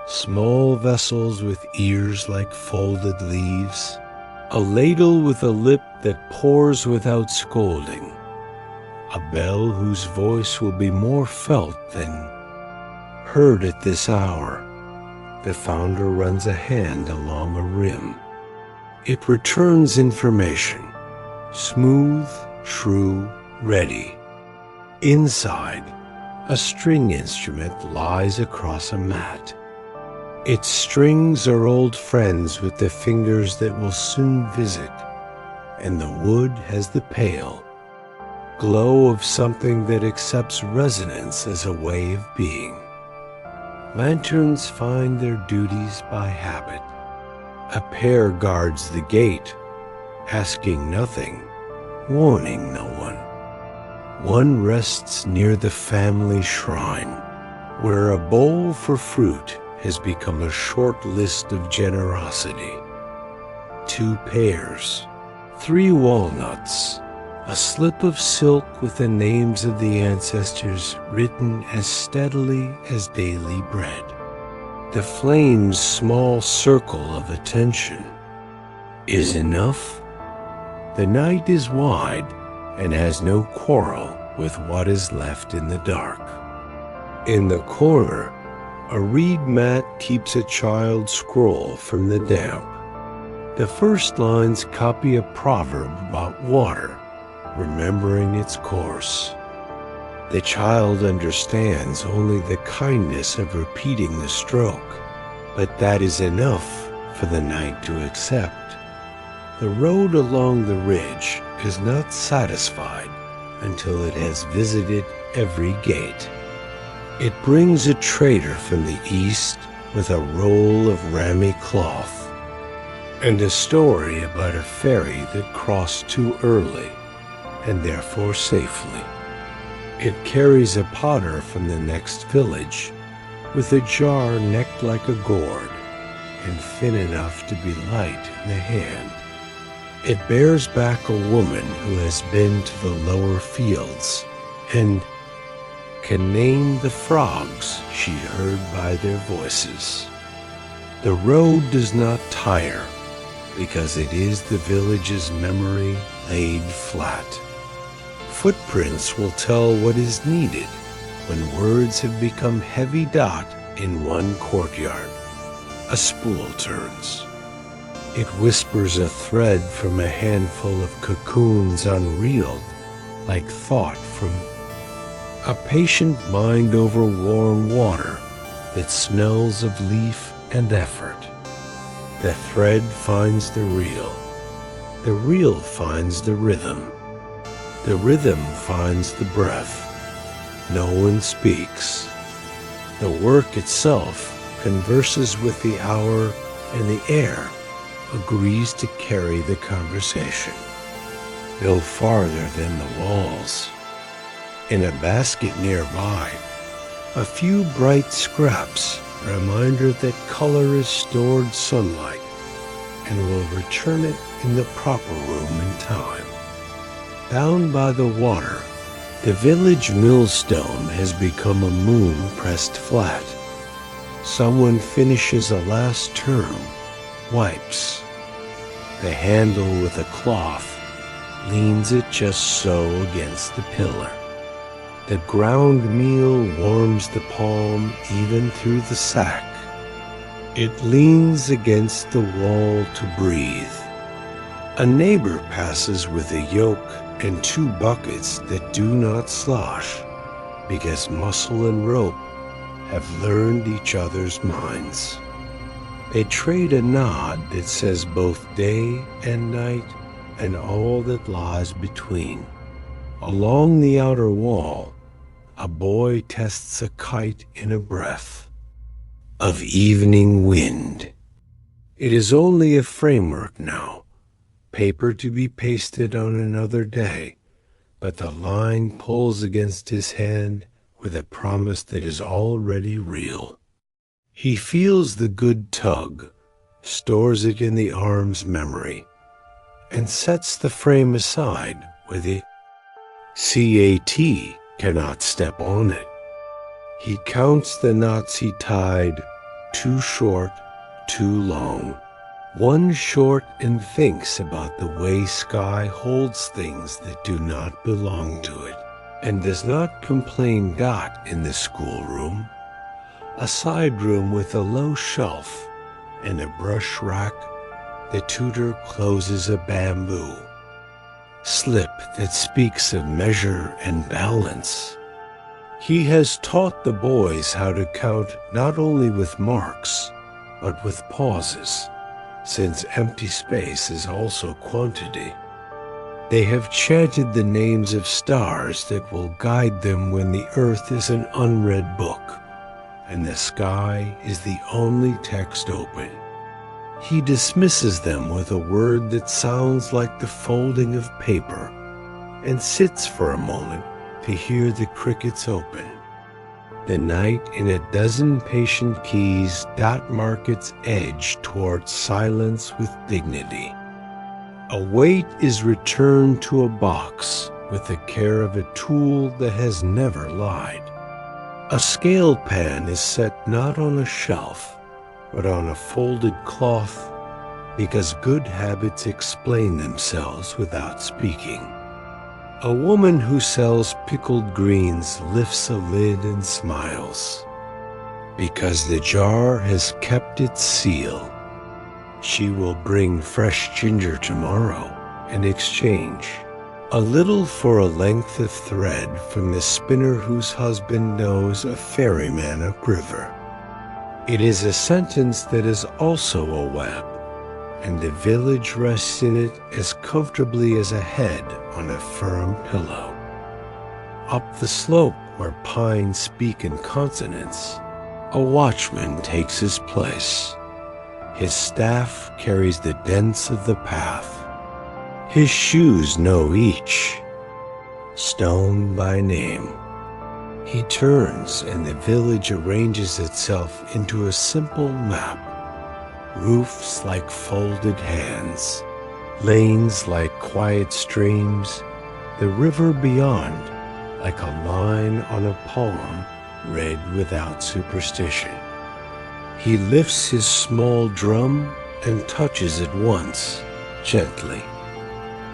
small vessels with ears like folded leaves, a ladle with a lip that pours without scolding, a bell whose voice will be more felt than heard at this hour. The founder runs a hand along a rim. It returns information, smooth, true, ready. Inside, a string instrument lies across a mat. Its strings are old friends with the fingers that will soon visit, and the wood has the pale glow of something that accepts resonance as a way of being. Lanterns find their duties by habit. A pair guards the gate, asking nothing, warning no one. One rests near the family shrine, where a bowl for fruit has become a short list of generosity. 2 pears, 3 walnuts, a slip of silk with the names of the ancestors written as steadily as daily bread. The flame's small circle of attention is enough. The night is wide and has no quarrel with what is left in the dark. In the corner, a reed mat keeps a child's scroll from the damp. The first lines copy a proverb about water, remembering its course. The child understands only the kindness of repeating the stroke, but that is enough for the night to accept. The road along the ridge is not satisfied until it has visited every gate. It brings a trader from the east with a roll of rammy cloth, and a story about a ferry that crossed too early and therefore safely. It carries a potter from the next village with a jar necked like a gourd and thin enough to be light in the hand. It bears back a woman who has been to the lower fields and can name the frogs she heard by their voices. The road does not tire because it is the village's memory laid flat. Footprints will tell what is needed when words have become heavy dot in one courtyard. A spool turns. It whispers a thread from a handful of cocoons unreeled, like thought from a patient mind over warm water that smells of leaf and effort. The thread finds the reel finds the rhythm finds the breath. No one speaks. The work itself converses with the hour, and the air agrees to carry the conversation. No farther than the walls. In a basket nearby, a few bright scraps, a reminder that color is stored sunlight and will return it in the proper room in time. Down by the water, the village millstone has become a moon pressed flat. Someone finishes a last term, wipes. The handle with a cloth, leans it just so against the pillar. The ground meal warms the palm even through the sack. It leans against the wall to breathe. A neighbor passes with a yoke and 2 buckets that do not slosh, because muscle and rope have learned each other's minds. They trade a nod that says both day and night and all that lies between. Along the outer wall, a boy tests a kite in a breath of evening wind. It is only a framework now, paper to be pasted on another day, but the line pulls against his hand with a promise that is already real. He feels the good tug, stores it in the arm's memory, and sets the frame aside where the CAT cannot step on it. He counts the knots he tied, 2 short, 2 long. 1 short, and thinks about the way sky holds things that do not belong to it, and does not complain got in the schoolroom, a side room with a low shelf and a brush rack. The tutor closes a bamboo slip that speaks of measure and balance. He has taught the boys how to count not only with marks, but with pauses, since empty space is also quantity. They have chanted the names of stars that will guide them when the earth is an unread book, and the sky is the only text open. He dismisses them with a word that sounds like the folding of paper, and sits for a moment to hear the crickets open. The night in a dozen patient keys dot mark its edge towards silence with dignity. A weight is returned to a box with the care of a tool that has never lied. A scale pan is set not on a shelf, but on a folded cloth, because good habits explain themselves without speaking. A woman who sells pickled greens lifts a lid and smiles, because the jar has kept its seal. She will bring fresh ginger tomorrow and exchange a little for a length of thread from the spinner whose husband knows a ferryman upriver. It is a sentence that is also a web, and the village rests in it as comfortably as a head on a firm pillow. Up the slope where pines speak in consonants, a watchman takes his place. His staff carries the dents of the path. His shoes know each, stone by name. He turns, and the village arranges itself into a simple map. Roofs like folded hands, Lanes like quiet streams, the river beyond like a line on a poem read without superstition. He lifts his small drum and touches it once, gently.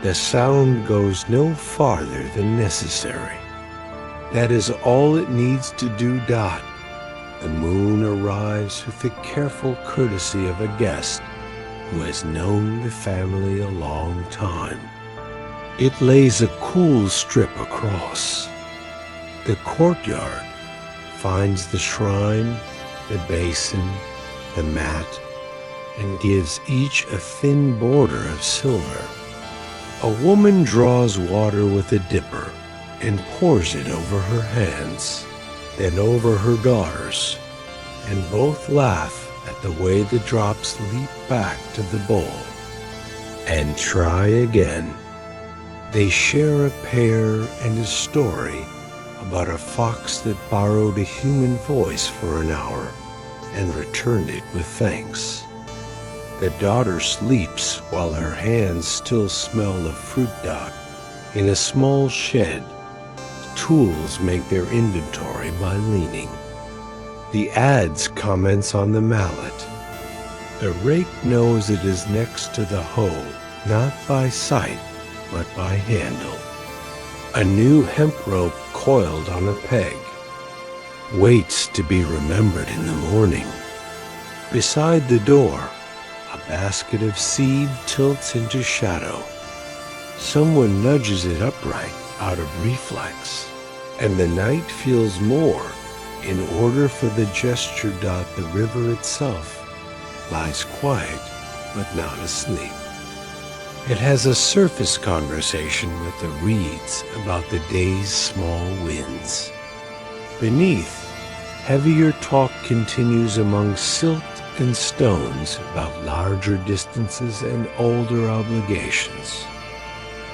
The sound goes no farther than necessary. That is all it needs to do. The moon arrives with the careful courtesy of a guest who has known the family a long time. It lays a cool strip across. The courtyard finds the shrine, the basin, the mat, and gives each a thin border of silver. A woman draws water with a dipper and pours it over her hands, then over her daughters, and both laugh at the way the drops leap back to the bowl. And try again. They share a pear and a story about a fox that borrowed a human voice for an hour and returned it with thanks. The daughter sleeps while her hands still smell of fruit. In a small shed, tools make their inventory by leaning. The adze comments on the mallet. The rake knows it is next to the hoe, not by sight, but by handle. A new hemp rope coiled on a peg waits to be remembered in the morning. Beside the door, a basket of seed tilts into shadow. Someone nudges it upright out of reflex, and the night feels more in order for the gesture. The river itself lies quiet but not asleep. It has a surface conversation with the reeds about the day's small winds. Beneath, heavier talk continues among silt and stones about larger distances and older obligations.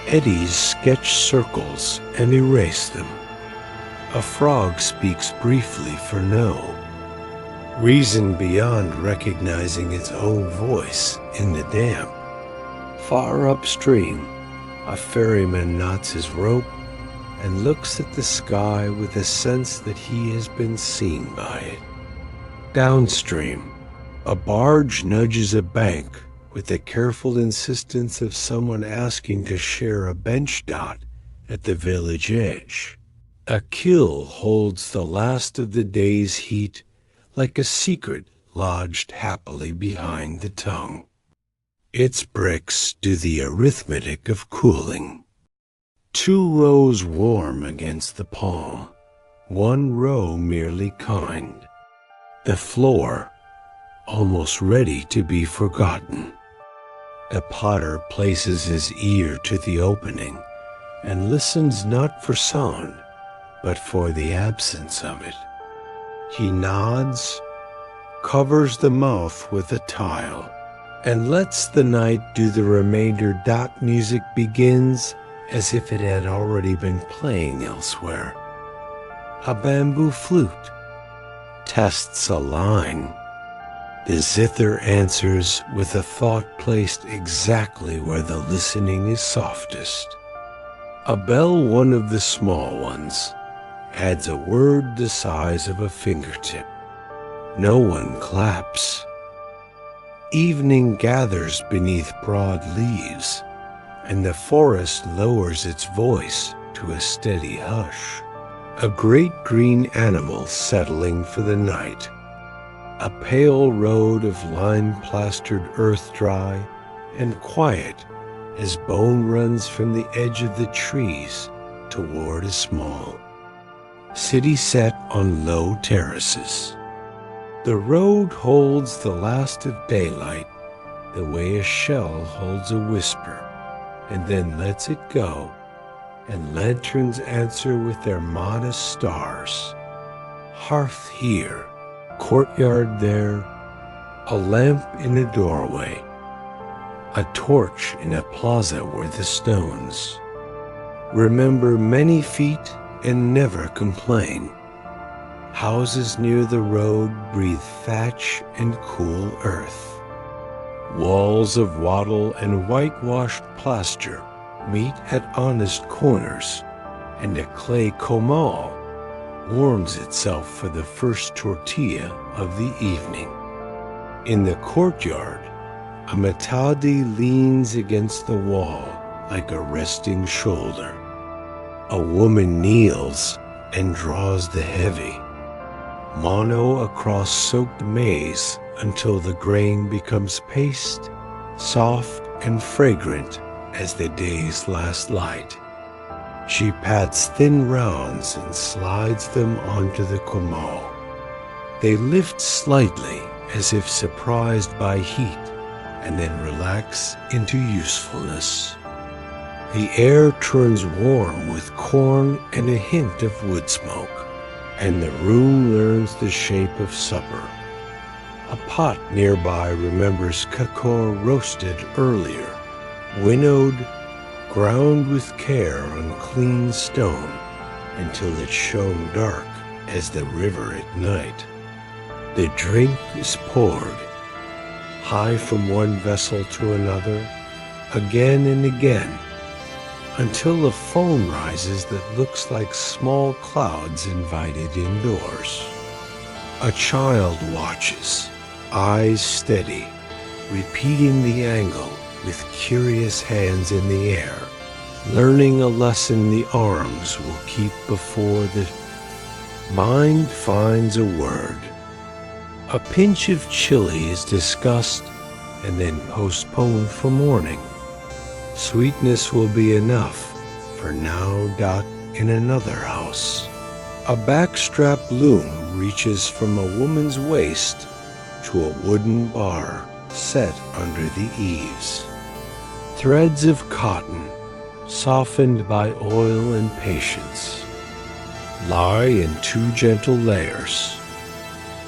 Eddies sketch circles and erase them. A frog speaks briefly for no reason beyond recognizing its own voice in the damp. Far upstream, a ferryman knots his rope and looks at the sky with a sense that he has been seen by it. Downstream, a barge nudges a bank with the careful insistence of someone asking to share a bench. At the village edge, a kill holds the last of the day's heat like a secret lodged happily behind the tongue. Its bricks do the arithmetic of cooling. 2 rows warm against the palm, 1 row merely kind. The floor almost ready to be forgotten. The potter places his ear to the opening and listens not for sound, but for the absence of it. He nods, covers the mouth with a tile, and lets the night do the remainder. Music begins as if it had already been playing elsewhere. A bamboo flute tests a line. The zither answers with a thought placed exactly where the listening is softest. A bell, one of the small ones, adds a word the size of a fingertip. No one claps. Evening gathers beneath broad leaves, and the forest lowers its voice to a steady hush. A great green animal settling for the night. A pale road of lime-plastered earth, dry and quiet as bone runs from the edge of the trees toward a small city set on low terraces. The road holds the last of daylight, the way a shell holds a whisper, and then lets it go, and lanterns answer with their modest stars. Hearth here, courtyard there, a lamp in a doorway, a torch in a plaza where the stones remember many feet and never complain. Houses near the road breathe thatch and cool earth. Walls of wattle and whitewashed plaster meet at honest corners, and a clay comal warms itself for the first tortilla of the evening. In the courtyard, a matadi leans against the wall like a resting shoulder. A woman kneels and draws the heavy mono across soaked maize until the grain becomes paste, soft and fragrant as the day's last light. She pats thin rounds and slides them onto the comal. They lift slightly as if surprised by heat, and then relax into usefulness. The air turns warm with corn and a hint of wood smoke, and the room learns the shape of supper. A pot nearby remembers kakor roasted earlier, winnowed, ground with care on clean stone until it shone dark as the river at night. The drink is poured, high from one vessel to another, again and again, until a foam rises that looks like small clouds invited indoors. A child watches, eyes steady, repeating the angle with curious hands in the air, learning a lesson the arms will keep before the mind finds a word. A pinch of chili is discussed and then postponed for morning. Sweetness will be enough for now. In another house, a backstrap loom reaches from a woman's waist to a wooden bar set under the eaves. Threads of cotton, softened by oil and patience, lie in two gentle layers.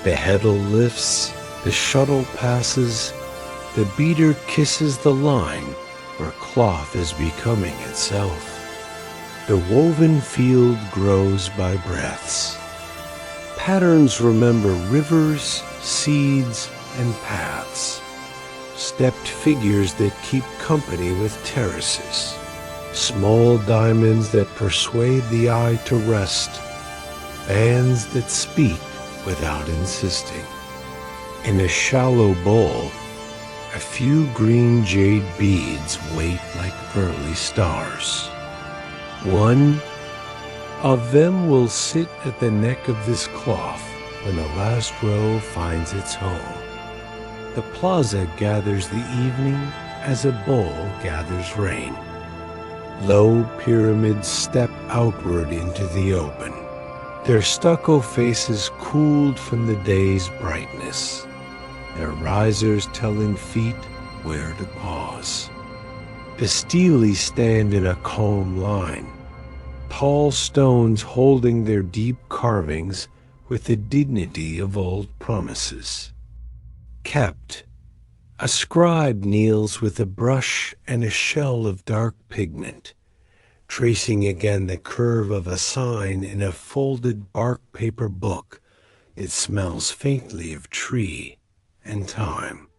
The heddle lifts, the shuttle passes, the beater kisses the line where cloth is becoming itself. The woven field grows by breaths. Patterns remember rivers, seeds, and paths. Stepped figures that keep company with terraces. Small diamonds that persuade the eye to rest. Bands that speak without insisting. In a shallow bowl, a few green jade beads wait like early stars. One of them will sit at the neck of this cloth when the last row finds its home. The plaza gathers the evening as a bowl gathers rain. Low pyramids step outward into the open, their stucco faces cooled from the day's brightness, their risers telling feet where to pause. The stelae stand in a calm line, tall stones holding their deep carvings with the dignity of old promises. Kept, a scribe kneels with a brush and a shell of dark pigment, tracing again the curve of a sign in a folded bark paper book. It smells faintly of tree and time.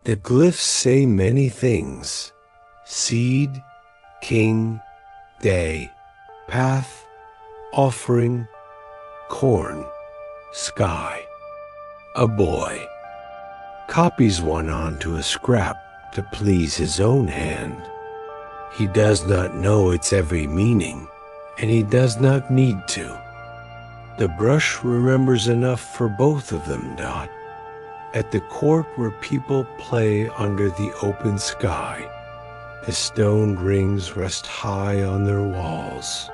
The glyphs say many things: seed, king, day, path, offering, corn, sky. A boy copies one onto a scrap to please his own hand. He does not know its every meaning, and he does not need to. The brush remembers enough for both of them. At the court where people play under the open sky, the stone rings rest high on their walls.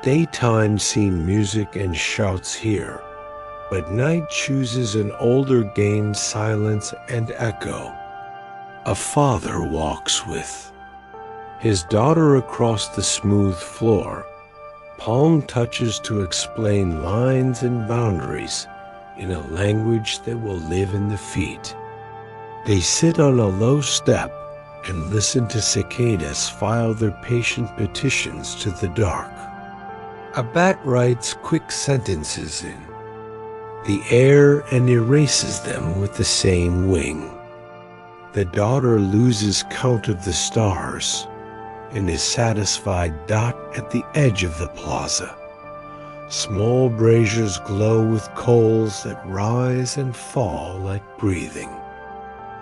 Daytime seen music and shouts here, but night chooses an older gained silence and echo. A father walks with his daughter across the smooth floor, palm touches to explain lines and boundaries in a language that will live in the feet. They sit on a low step and listen to cicadas file their patient petitions to the dark. A bat writes quick sentences in the air and erases them with the same wing. The daughter loses count of the stars and is satisfied dot at the edge of the plaza. Small braziers glow with coals that rise and fall like breathing.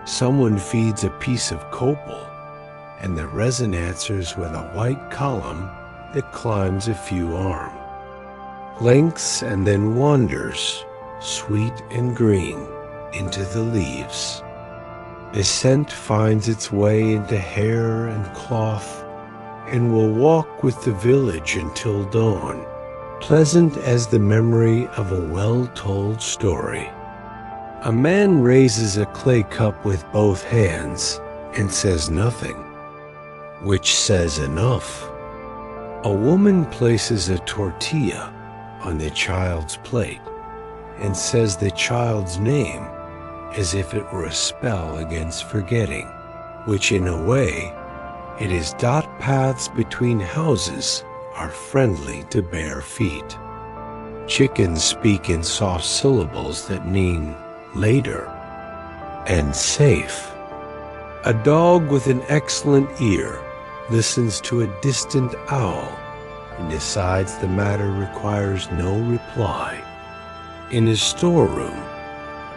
Someone feeds a piece of copal, and the resin answers with a white column that climbs a few arm, lengths and then wanders, sweet and green, into the leaves. The scent finds its way into hair and cloth, and will walk with the village until dawn, pleasant as the memory of a well-told story. A man raises a clay cup with both hands and says nothing, which says enough. A woman places a tortilla on the child's plate and says the child's name as if it were a spell against forgetting, which in a way, it is dot paths between houses are friendly to bare feet. Chickens speak in soft syllables that mean later and safe. A dog with an excellent ear listens to a distant owl and decides the matter requires no reply. In his storeroom,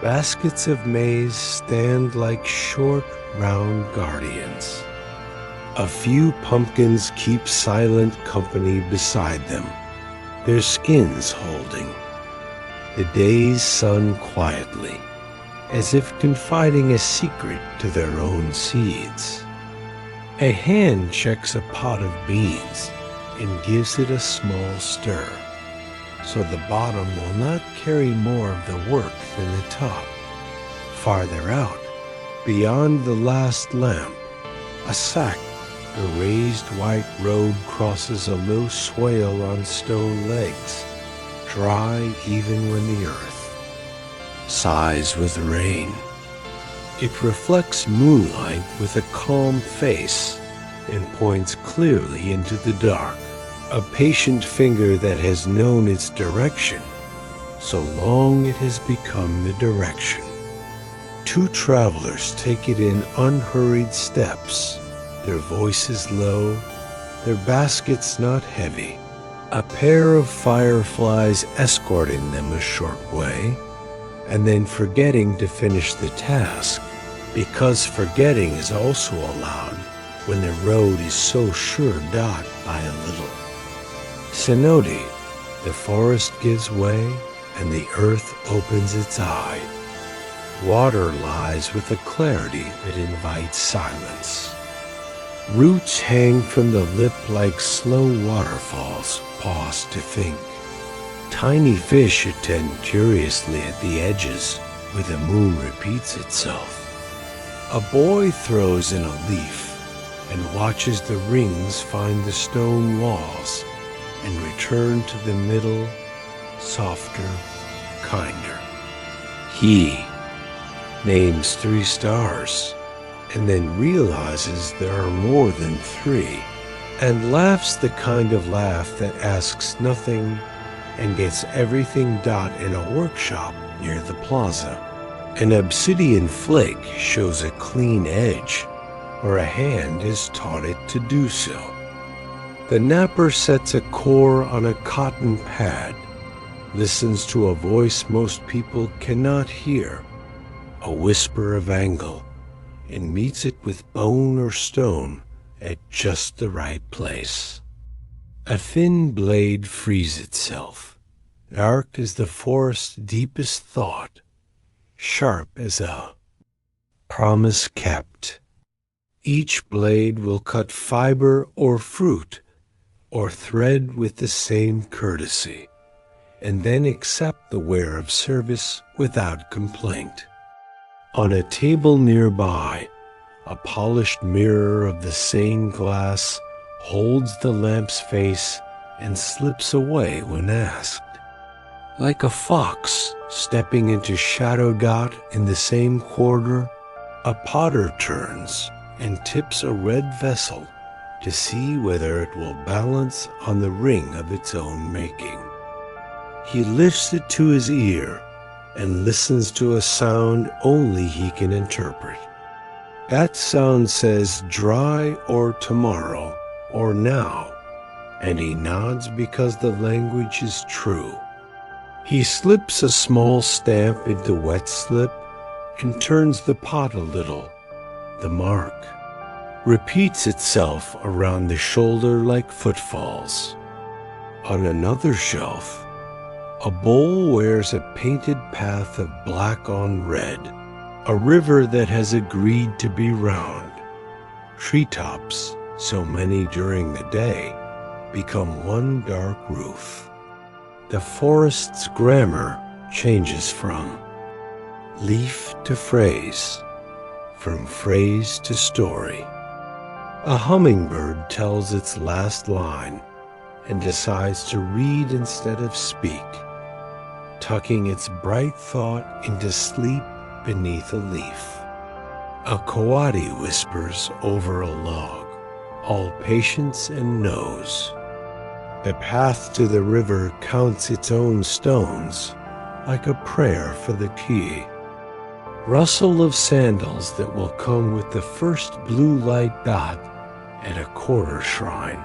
baskets of maize stand like short, round guardians. A few pumpkins keep silent company beside them, their skins holding. The day's sun quietly, as if confiding a secret to their own seeds. A hand checks a pot of beans and gives it a small stir, so the bottom will not carry more of the work than the top. Farther out, beyond the last lamp, a sack, the raised white road crosses a low swale on stone legs, dry even when the earth sighs with rain. It reflects moonlight with a calm face and points clearly into the dark. A patient finger that has known its direction, so long it has become the direction. Two travelers take it in unhurried steps, their voices low, their baskets not heavy. A pair of fireflies escorting them a short way, and then forgetting to finish the task, because forgetting is also allowed when the road is so sure dot by a little. Synodi, the forest gives way, and the earth opens its eye. Water lies with a clarity that invites silence. Roots hang from the lip like slow waterfalls, pause to think. Tiny fish attend curiously at the edges, where the moon repeats itself. A boy throws in a leaf and watches the rings find the stone walls and return to the middle, softer, kinder. He names 3 stars and then realizes there are more than 3 and laughs the kind of laugh that asks nothing and gets everything dot in a workshop near the plaza. An obsidian flake shows a clean edge where a hand has taught it to do so. The napper sets a core on a cotton pad, listens to a voice most people cannot hear, a whisper of angle, and meets it with bone or stone at just the right place. A thin blade frees itself, dark as the forest's deepest thought, sharp as a promise kept. Each blade will cut fiber or fruit, or thread with the same courtesy, and then accept the wear of service without complaint. On a table nearby, a polished mirror of the same glass holds the lamp's face and slips away when asked. Like a fox stepping into shadow dot in the same quarter, a potter turns and tips a red vessel to see whether it will balance on the ring of its own making. He lifts it to his ear and listens to a sound only he can interpret. That sound says dry or tomorrow or now, and he nods because the language is true. He slips a small stamp into wet slip and turns the pot a little. The mark repeats itself around the shoulder like footfalls. On another shelf, a bowl wears a painted path of black on red, a river that has agreed to be round. Treetops, so many during the day, become one dark roof. The forest's grammar changes from leaf to phrase, from phrase to story. A hummingbird tells its last line and decides to read instead of speak, tucking its bright thought into sleep beneath a leaf. A coati whispers over a log, all patience and knows. The path to the river counts its own stones, like a prayer for the key. Rustle of sandals that will come with the first blue light dot at a quarter shrine.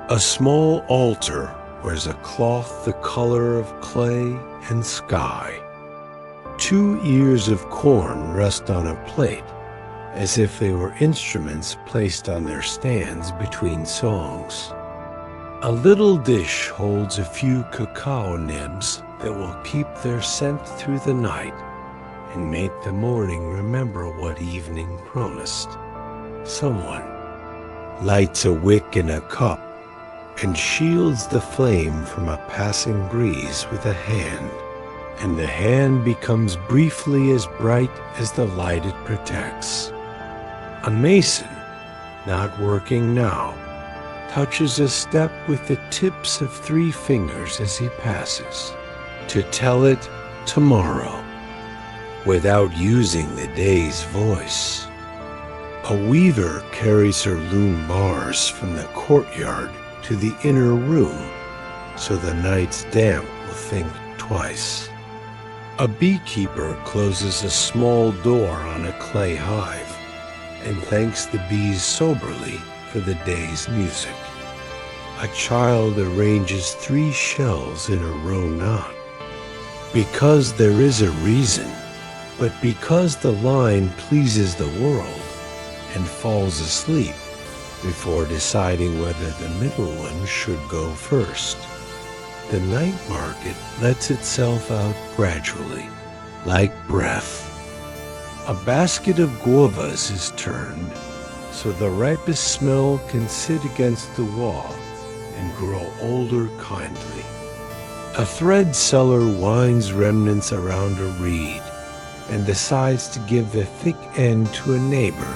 A small altar wears a cloth the color of clay and sky. 2 ears of corn rest on a plate, as if they were instruments placed on their stands between songs. A little dish holds a few cacao nibs that will keep their scent through the night and make the morning remember what evening promised. Someone lights a wick in a cup and shields the flame from a passing breeze with a hand, and the hand becomes briefly as bright as the light it protects. A mason, not working now, touches a step with the tips of 3 fingers as he passes, to tell it tomorrow, without using the day's voice. A weaver carries her loom bars from the courtyard to the inner room, so the night's damp will think twice. A beekeeper closes a small door on a clay hive and thanks the bees soberly for the day's music. A child arranges 3 shells in a row knot. Because there is a reason, but because the line pleases the world, and falls asleep before deciding whether the middle one should go first. The night market lets itself out gradually, like breath. A basket of guavas is turned, so the ripest smell can sit against the wall and grow older kindly. A thread seller winds remnants around a reed and decides to give the thick end to a neighbor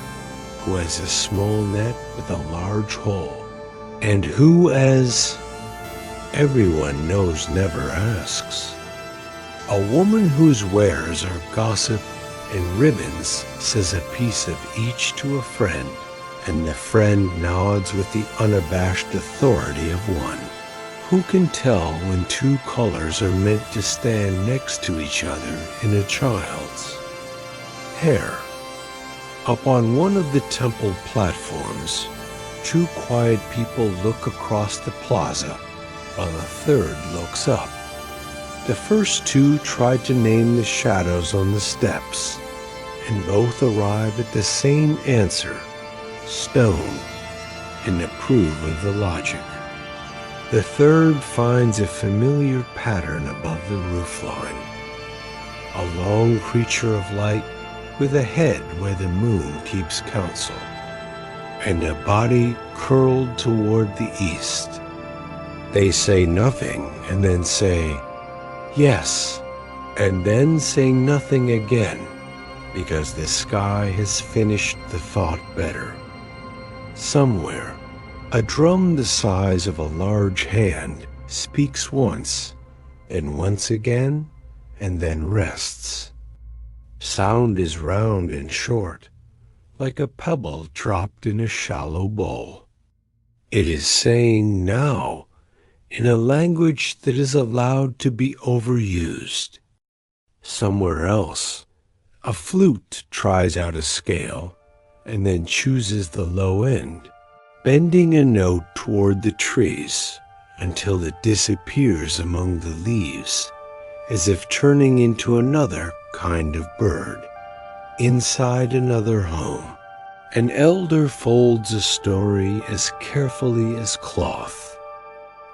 who has a small net with a large hole, and who, as everyone knows, never asks. A woman whose wares are gossip and ribbons says a piece of each to a friend, and the friend nods with the unabashed authority of one. Who can tell when 2 colors are meant to stand next to each other in a child's hair? Up on one of the temple platforms, 2 quiet people look across the plaza, while a third looks up. The first 2 try to name the shadows on the steps, and both arrive at the same answer, stone, and approve of the logic. The third finds a familiar pattern above the roofline, a long creature of light with a head where the moon keeps counsel, and a body curled toward the east. They say nothing and then say, yes, and then say nothing again, because the sky has finished the thought better. Somewhere, a drum the size of a large hand speaks once, and once again, and then rests. Sound is round and short, like a pebble dropped in a shallow bowl. It is saying now in a language that is allowed to be overused. Somewhere else, a flute tries out a scale, and then chooses the low end, bending a note toward the trees until it disappears among the leaves, as if turning into another kind of bird. Inside another home, an elder folds a story as carefully as cloth.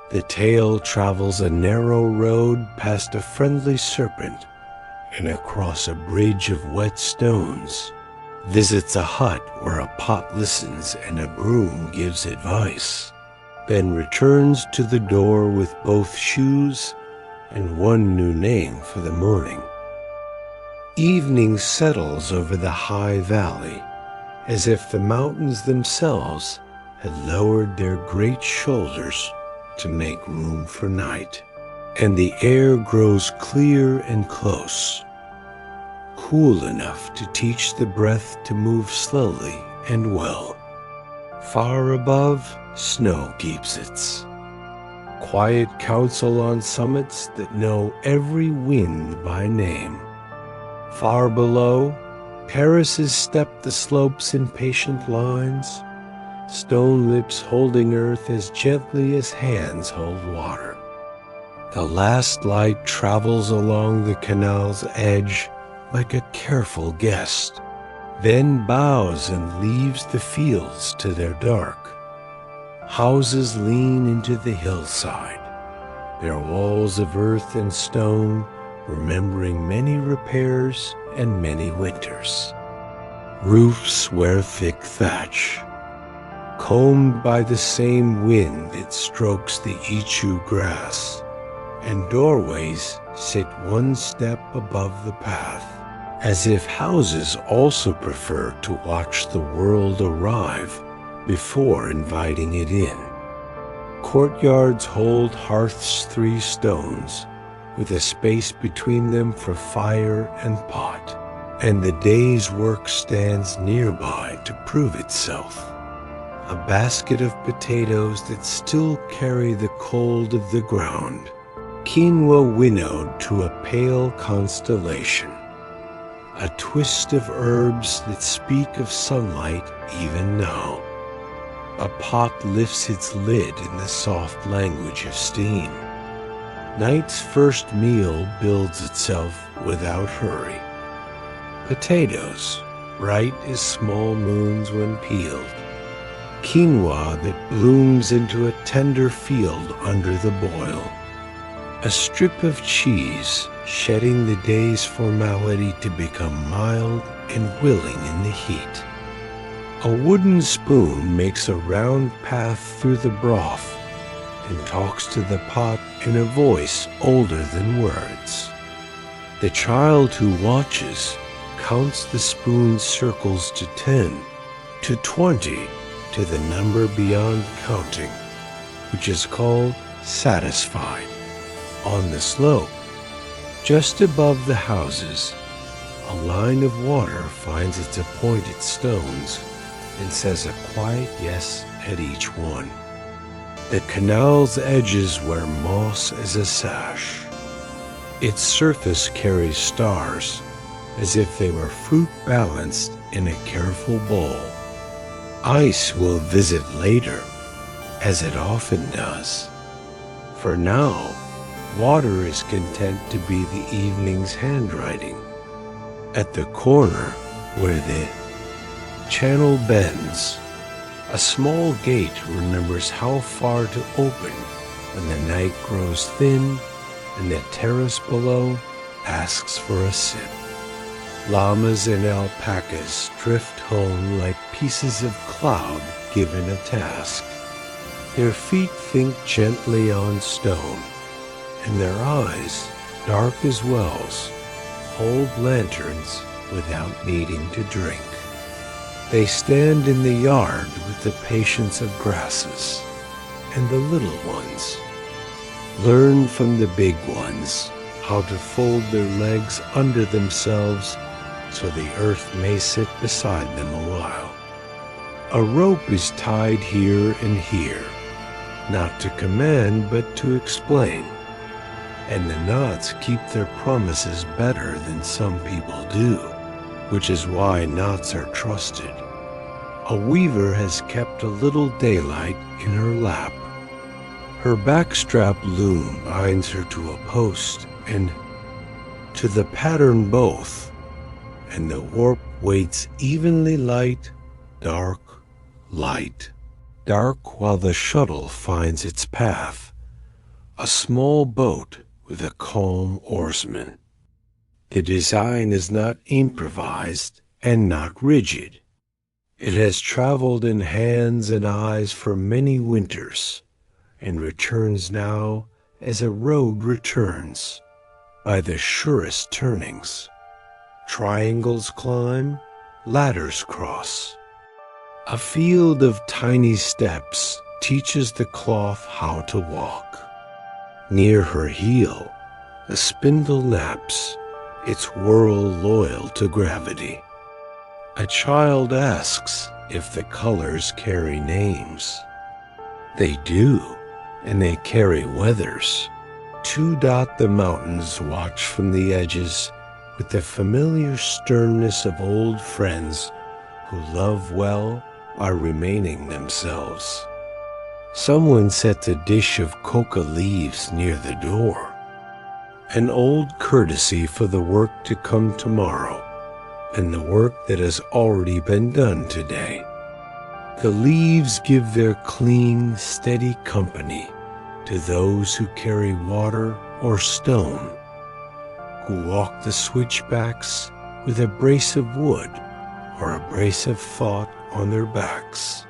The tale travels a narrow road past a friendly serpent and across a bridge of wet stones, visits a hut where a pot listens and a broom gives advice, then returns to the door with both shoes and one new name for the morning. Evening settles over the high valley, as if the mountains themselves had lowered their great shoulders to make room for night, and the air grows clear and close, cool enough to teach the breath to move slowly and well. Far above, snow keeps its quiet counsel on summits that know every wind by name. Far below, terraces step the slopes in patient lines, stone lips holding earth as gently as hands hold water. The last light travels along the canal's edge like a careful guest, then bows and leaves the fields to their dark. Houses lean into the hillside, their walls of earth and stone remembering many repairs and many winters. Roofs wear thick thatch, combed by the same wind that strokes the ichu grass, and doorways sit one step above the path, as if houses also prefer to watch the world arrive before inviting it in. Courtyards hold hearths 3 stones, with a space between them for fire and pot, and the day's work stands nearby to prove itself. A basket of potatoes that still carry the cold of the ground, quinoa winnowed to a pale constellation, a twist of herbs that speak of sunlight even now. A pot lifts its lid in the soft language of steam. Night's first meal builds itself without hurry. Potatoes, bright as small moons when peeled. Quinoa that blooms into a tender field under the boil. A strip of cheese shedding the day's formality to become mild and willing in the heat. A wooden spoon makes a round path through the broth and talks to the pot in a voice older than words. The child who watches counts the spoon's circles to 10, to 20, to the number beyond counting, which is called satisfied. On the slope, just above the houses, a line of water finds its appointed stones and says a quiet yes at each one. The canal's edges wear moss as a sash. Its surface carries stars, as if they were fruit balanced in a careful bowl. Ice will visit later, as it often does. For now, water is content to be the evening's handwriting. At the corner, where the channel bends, a small gate remembers how far to open when the night grows thin and the terrace below asks for a sip. Llamas and alpacas drift home like pieces of cloud given a task. Their feet think gently on stone, and their eyes, dark as wells, hold lanterns without needing to drink. They stand in the yard with the patience of grasses, and the little ones learn from the big ones how to fold their legs under themselves so the earth may sit beside them a while. A rope is tied here and here, not to command but to explain, and the knots keep their promises better than some people do, which is why knots are trusted. A weaver has kept a little daylight in her lap. Her backstrap loom binds her to a post and to the pattern both, and the warp waits evenly light, dark, light. Dark while the shuttle finds its path, a small boat with a calm oarsman. The design is not improvised and not rigid. It has traveled in hands and eyes for many winters, and returns now as a road returns, by the surest turnings. Triangles climb, ladders cross. A field of tiny steps teaches the cloth how to walk. Near her heel, a spindle naps, its whirl loyal to gravity. A child asks if the colors carry names. They do, and they carry weathers. Two dot the mountains watch from the edges with the familiar sternness of old friends who love well are remaining themselves. Someone sets a dish of coca leaves near the door, an old courtesy for the work to come tomorrow and the work that has already been done today. The leaves give their clean, steady company to those who carry water or stone, who walk the switchbacks with a brace of wood or a brace of thought on their backs.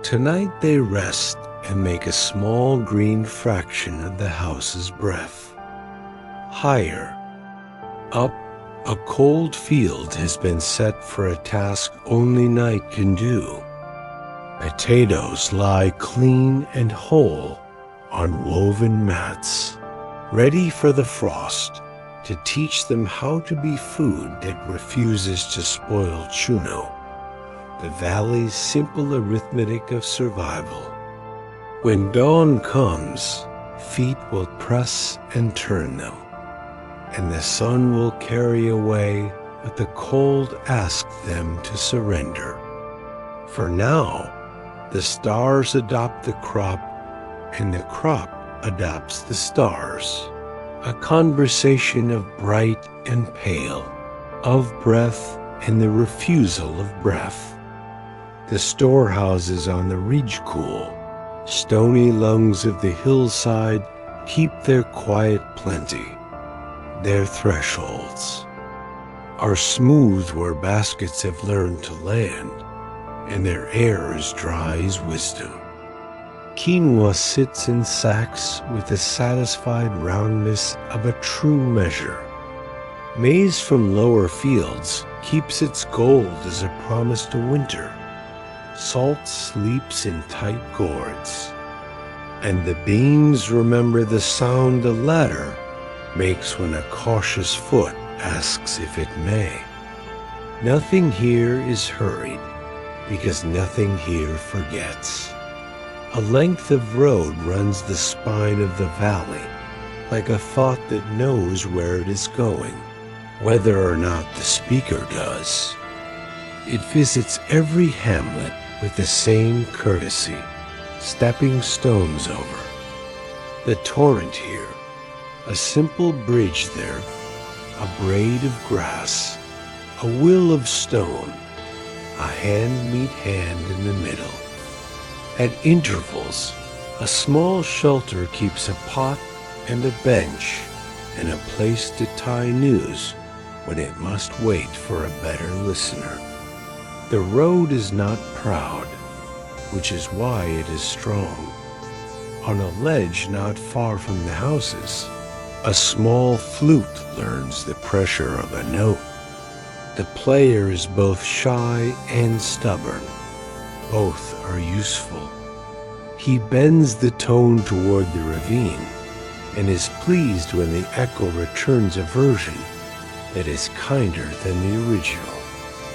Tonight they rest and make a small green fraction of the house's breath. Higher, up, a cold field has been set for a task only night can do. Potatoes lie clean and whole on woven mats, ready for the frost to teach them how to be food that refuses to spoil Chuno, the valley's simple arithmetic of survival. When dawn comes, feet will press and turn them, and the sun will carry away what the cold ask them to surrender. For now, the stars adopt the crop, and the crop adopts the stars. A conversation of bright and pale, of breath and the refusal of breath. The storehouses on the ridge cool, stony lungs of the hillside keep their quiet plenty. Their thresholds are smooth where baskets have learned to land, and their air is dry as wisdom. Quinoa sits in sacks with the satisfied roundness of a true measure. Maize from lower fields keeps its gold as a promise to winter. Salt sleeps in tight gourds, and the beans remember the sound a ladder makes when a cautious foot asks if it may. Nothing here is hurried, because nothing here forgets. A length of road runs the spine of the valley, like a thought that knows where it is going, whether or not the speaker does. It visits every hamlet with the same courtesy, stepping stones over. The torrent here, a simple bridge there, a braid of grass, a will of stone, a hand meet hand in the middle. At intervals, a small shelter keeps a pot and a bench and a place to tie news when it must wait for a better listener. The road is not proud, which is why it is strong. On a ledge not far from the houses, a small flute learns the pressure of a note. The player is both shy and stubborn. Both are useful. He bends the tone toward the ravine and is pleased when the echo returns a version that is kinder than the original,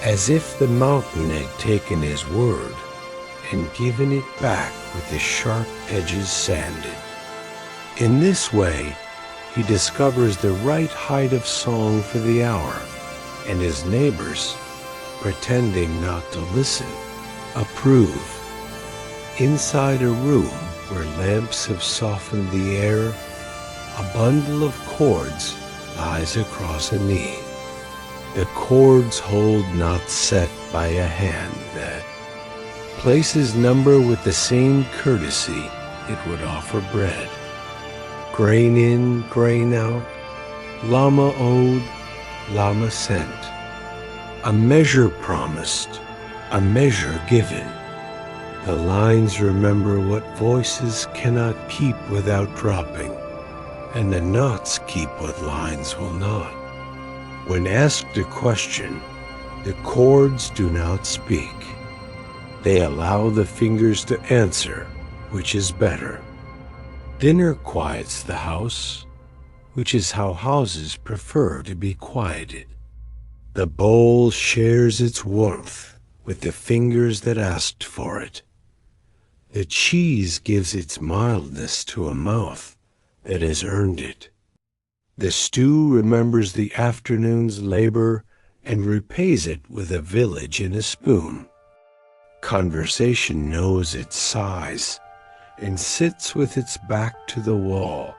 as if the mountain had taken his word and given it back with the sharp edges sanded. In this way, he discovers the right height of song for the hour, and his neighbors, pretending not to listen, approve. Inside a room where lamps have softened the air, a bundle of cords lies across a knee. The cords hold knots set by a hand that places number with the same courtesy it would offer bread. Grain in, grain out, llama owed, llama sent. A measure promised, a measure given. The lines remember what voices cannot keep without dropping, and the knots keep what lines will not. When asked a question, the cords do not speak. They allow the fingers to answer, which is better. Dinner quiets the house, which is how houses prefer to be quieted. The bowl shares its warmth with the fingers that asked for it. The cheese gives its mildness to a mouth that has earned it. The stew remembers the afternoon's labor and repays it with a village in a spoon. Conversation knows its size and sits with its back to the wall,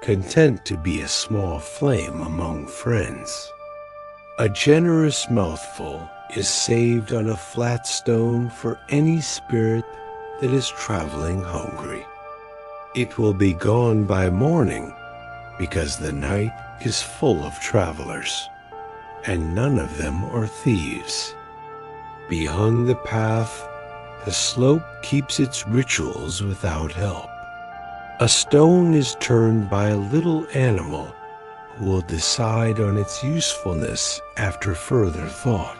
content to be a small flame among friends. A generous mouthful is saved on a flat stone for any spirit that is traveling hungry. It will be gone by morning, because the night is full of travelers, and none of them are thieves. Beyond the path, the slope keeps its rituals without help. A stone is turned by a little animal who will decide on its usefulness after further thought.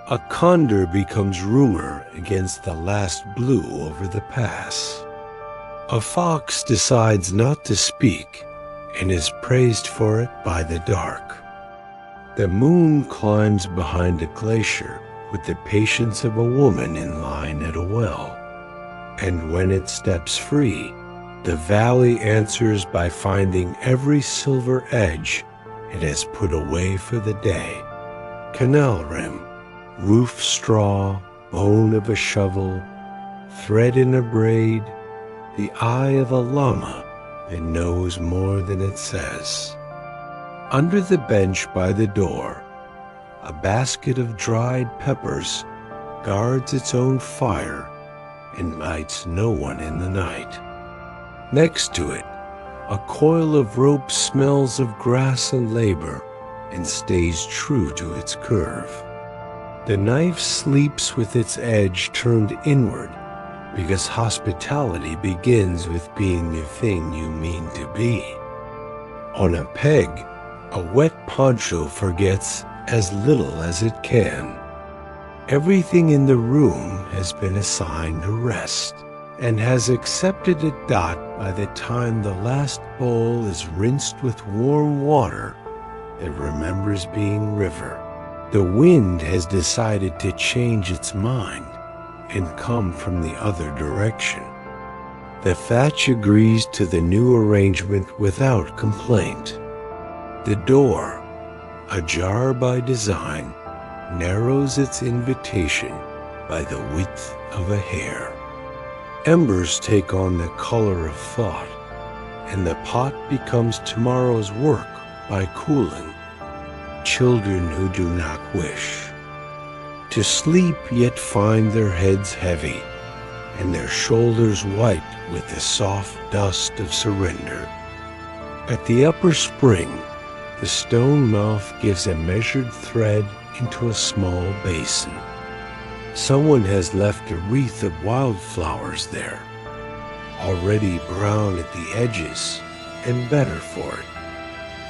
A condor becomes rumor against the last blue over the pass. A fox decides not to speak and is praised for it by the dark. The moon climbs behind a glacier with the patience of a woman in line at a well, and when it steps free, the valley answers by finding every silver edge it has put away for the day. Canal rim, roof straw, bone of a shovel, thread in a braid, the eye of a llama that knows more than it says. Under the bench by the door, a basket of dried peppers guards its own fire and lights no one in the night. Next to it, a coil of rope smells of grass and labor and stays true to its curve. The knife sleeps with its edge turned inward, because hospitality begins with being the thing you mean to be. On a peg, a wet poncho forgets as little as it can. Everything in the room has been assigned a rest and has accepted a dot by the time the last bowl is rinsed with warm water that remembers being river. The wind has decided to change its mind and come from the other direction. The thatch agrees to the new arrangement without complaint. The door, ajar by design, narrows its invitation by the width of a hair. Embers take on the color of thought, and the pot becomes tomorrow's work by cooling. Children who do not wish to sleep yet find their heads heavy and their shoulders white with the soft dust of surrender. At the upper spring, the stone mouth gives a measured thread into a small basin. Someone has left a wreath of wildflowers there, already brown at the edges and better for it.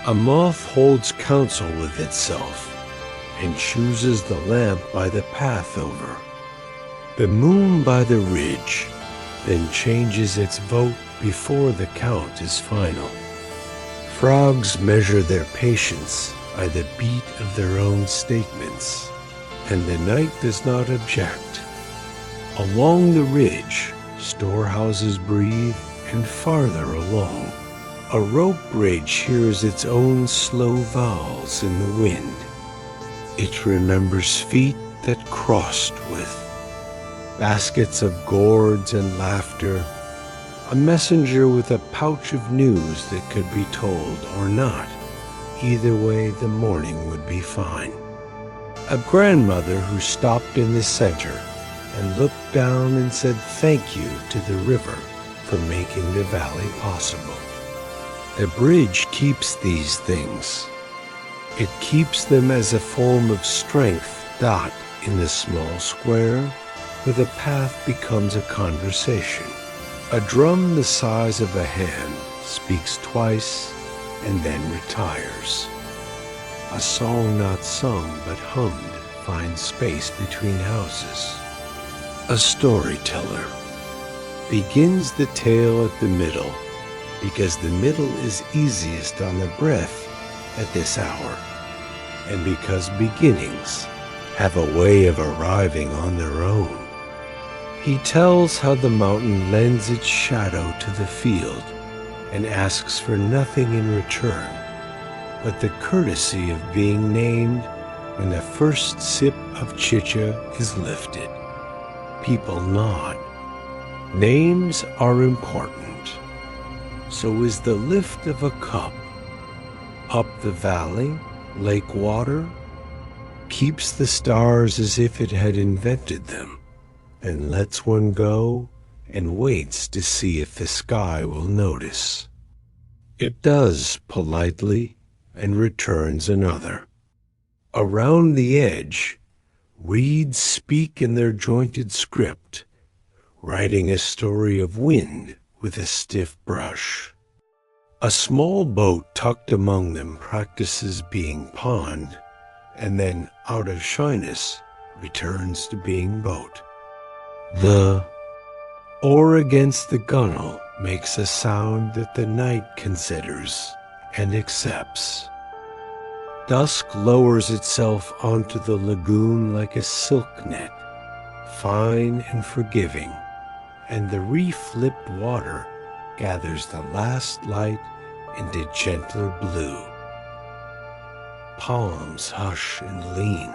A moth holds counsel with itself and chooses the lamp by the path over, the moon by the ridge, then changes its vote before the count is final. Frogs measure their patience by the beat of their own statements, and the night does not object. Along the ridge, storehouses breathe, and farther along, a rope bridge hears its own slow vowels in the wind. It remembers feet that crossed with. baskets of gourds and laughter, a messenger with a pouch of news that could be told or not. Either way, the morning would be fine. A grandmother who stopped in the center and looked down and said thank you to the river for making the valley possible. The bridge keeps these things. It keeps them as a form of strength dot in the small square where the path becomes a conversation. A drum the size of a hand speaks twice and then retires. A song not sung but hummed finds space between houses. A storyteller begins the tale at the middle because the middle is easiest on the breath at this hour, and because beginnings have a way of arriving on their own. He tells how the mountain lends its shadow to the field and asks for nothing in return but the courtesy of being named when the first sip of chicha is lifted. People nod. Names are important. So is the lift of a cup. Up the valley, lake water, keeps the stars as if it had invented them, and lets one go and waits to see if the sky will notice. It does politely and returns another. Around the edge, reeds speak in their jointed script, writing a story of wind with a stiff brush. A small boat tucked among them practices being pond, and then, out of shyness, returns to being boat. The oar against the gunwale makes a sound that the night considers and accepts. Dusk lowers itself onto the lagoon like a silk net, fine and forgiving, and the reef-lipped water gathers the last light into gentler blue. Palms hush and lean.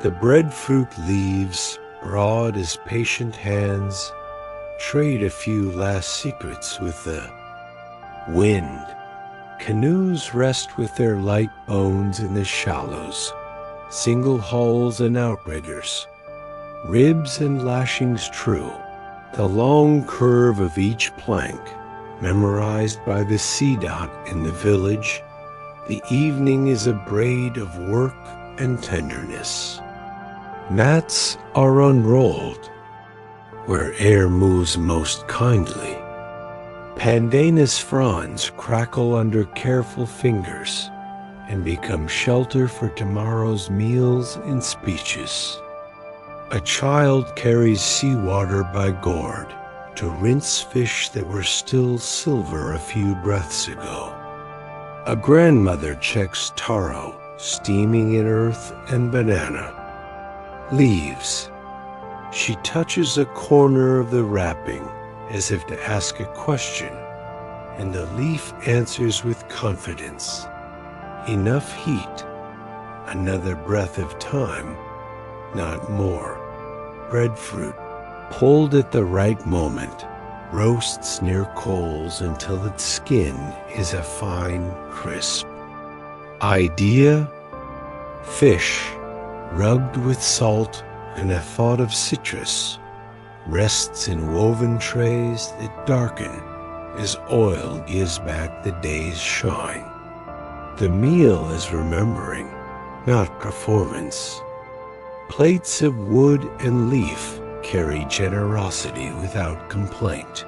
The breadfruit leaves, broad as patient hands, trade a few last secrets with the wind. Canoes rest with their light bones in the shallows, single hulls and outriggers, ribs and lashings true. The long curve of each plank, memorized by the sea dot in the village, the evening is a braid of work and tenderness. Gnats are unrolled, where air moves most kindly. Pandanus fronds crackle under careful fingers and become shelter for tomorrow's meals and speeches. A child carries seawater by gourd to rinse fish that were still silver a few breaths ago. A grandmother checks taro steaming in earth and banana. Leaves. She touches a corner of the wrapping as if to ask a question, and the leaf answers with confidence. Enough heat, another breath of time, not more. Breadfruit, pulled at the right moment, roasts near coals until its skin is a fine crisp. Idea, fish, rubbed with salt and a thought of citrus, rests in woven trays that darken as oil gives back the day's shine. The meal is remembering, not performance. Plates of wood and leaf carry generosity without complaint.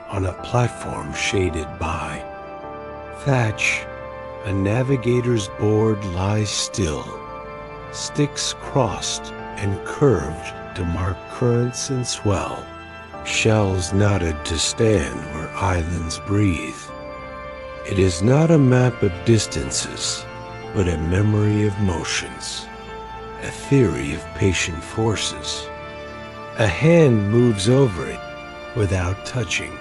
On a platform shaded by thatch, a navigator's board lies still, sticks crossed and curved to mark currents and swell, shells knotted to stand where islands breathe. It is not a map of distances, but a memory of motions, a theory of patient forces. A hand moves over it without touching,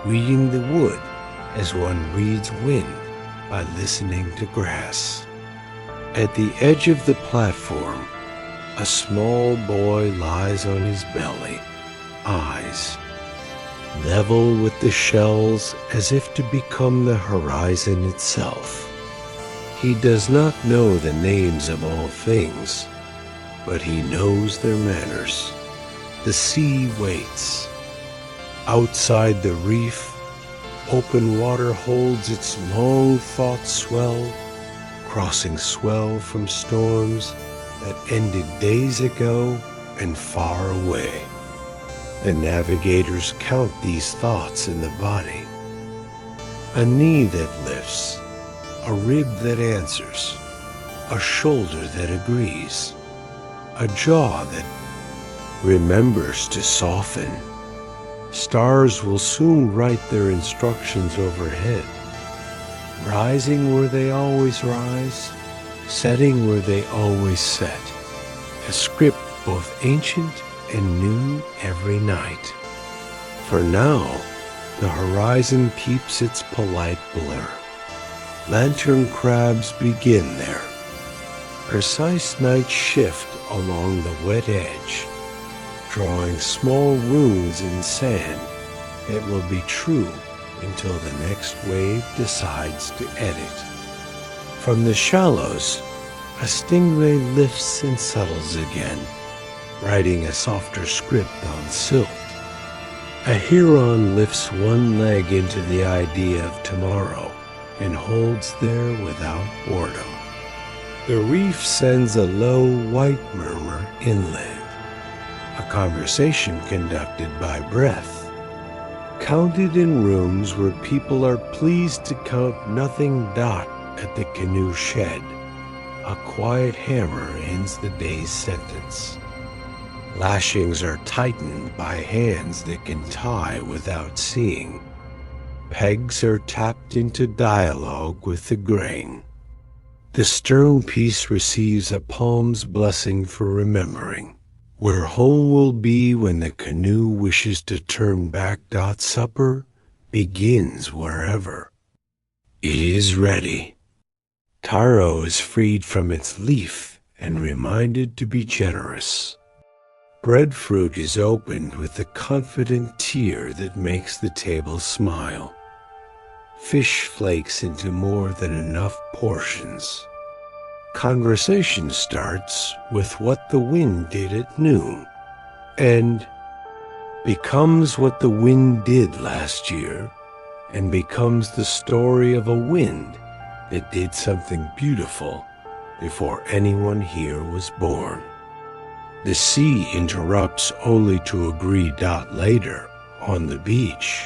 reading the wood as one reads wind by listening to grass. At the edge of the platform, A small boy lies on his belly, eyes level with the shells as if to become the horizon itself. He does not know the names of all things, but he knows their manners. The sea waits. Outside the reef, open water holds its long-thought swell, crossing swell from storms that ended days ago and far away. The navigators count these thoughts in the body. A knee that lifts, a rib that answers, a shoulder that agrees, a jaw that remembers to soften. Stars will soon write their instructions overhead, rising where they always rise, setting where they always set, a script both ancient and new every night. For now, the horizon keeps its polite blur. Lantern crabs begin their precise night shift along the wet edge, drawing small runes in sand that will be true until the next wave decides to edit. From the shallows, a stingray lifts and settles again, writing a softer script on silt. A heron lifts one leg into the idea of tomorrow and holds there without boredom. The reef sends a low white murmur inland, a conversation conducted by breath, counted in rooms where people are pleased to count nothing dot at the canoe shed. A quiet hammer ends the day's sentence. Lashings are tightened by hands that can tie without seeing. Pegs are tapped into dialogue with the grain. The stern piece receives a palm's blessing for remembering. Where home will be when the canoe wishes to turn back. Supper begins wherever. It is ready. Taro is freed from its leaf and reminded to be generous. Breadfruit is opened with the confident tear that makes the table smile. Fish flakes into more than enough portions. Conversation starts with what the wind did at noon, and becomes what the wind did last year, and becomes the story of a wind that did something beautiful before anyone here was born. The sea interrupts only to agree. Later, on the beach,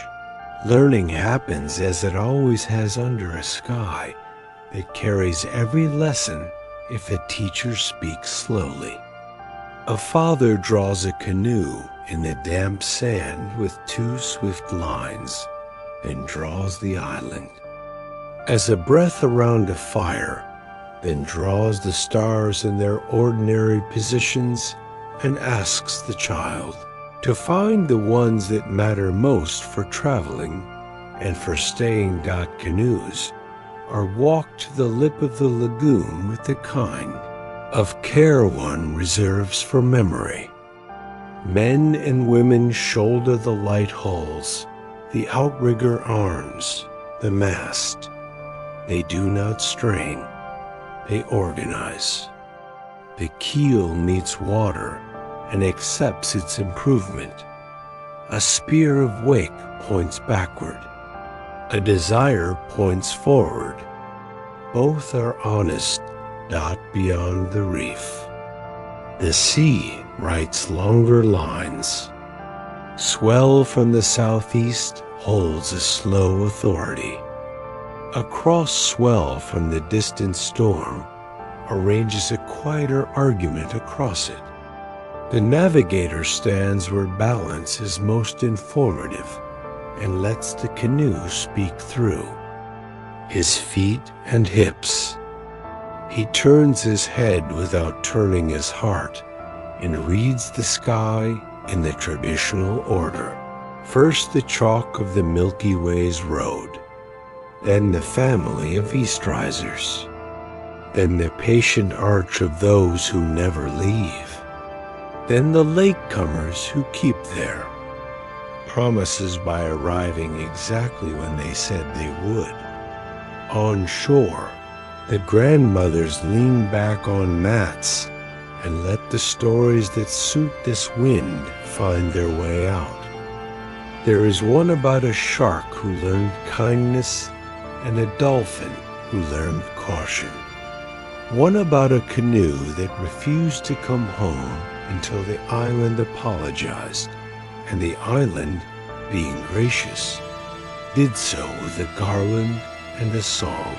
learning happens as it always has under a sky that carries every lesson if a teacher speaks slowly. A father draws a canoe in the damp sand with two swift lines and draws the island. As a breath around a fire, then draws the stars in their ordinary positions and asks the child to find the ones that matter most for traveling and for staying. Canoes are walked to the lip of the lagoon with the kind of care one reserves for memory. Men and women shoulder the light hulls, the outrigger arms, the mast. They do not strain, they organize. The keel meets water and accepts its improvement. A spear of wake points backward. A desire points forward. Both are honest. Beyond the reef. The sea writes longer lines. Swell from the southeast holds a slow authority. A cross swell from the distant storm arranges a quieter argument across it. The navigator stands where balance is most informative and lets the canoe speak through. His feet and hips. He turns his head without turning his heart and reads the sky in the traditional order. First the chalk of the Milky Way's road, then the family of Eastrisers, then the patient arch of those who never leave. Then the latecomers who keep there. Promises by arriving exactly when they said they would. On shore, the grandmothers lean back on mats and let the stories that suit this wind find their way out. There is one about a shark who learned kindness and a dolphin who learned caution. One about a canoe that refused to come home until the island apologized, and the island, being gracious, did so with a garland and a song.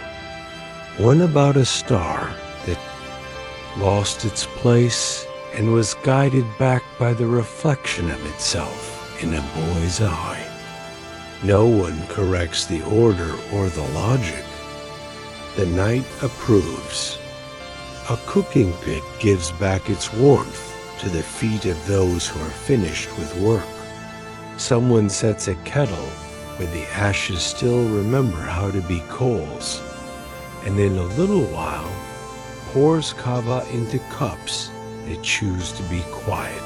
One about a star that lost its place and was guided back by the reflection of itself in a boy's eye. No one corrects the order or the logic. The night approves. A cooking pit gives back its warmth to the feet of those who are finished with work. Someone sets a kettle where the ashes still remember how to be coals, and in a little while pours kava into cups that choose to be quiet.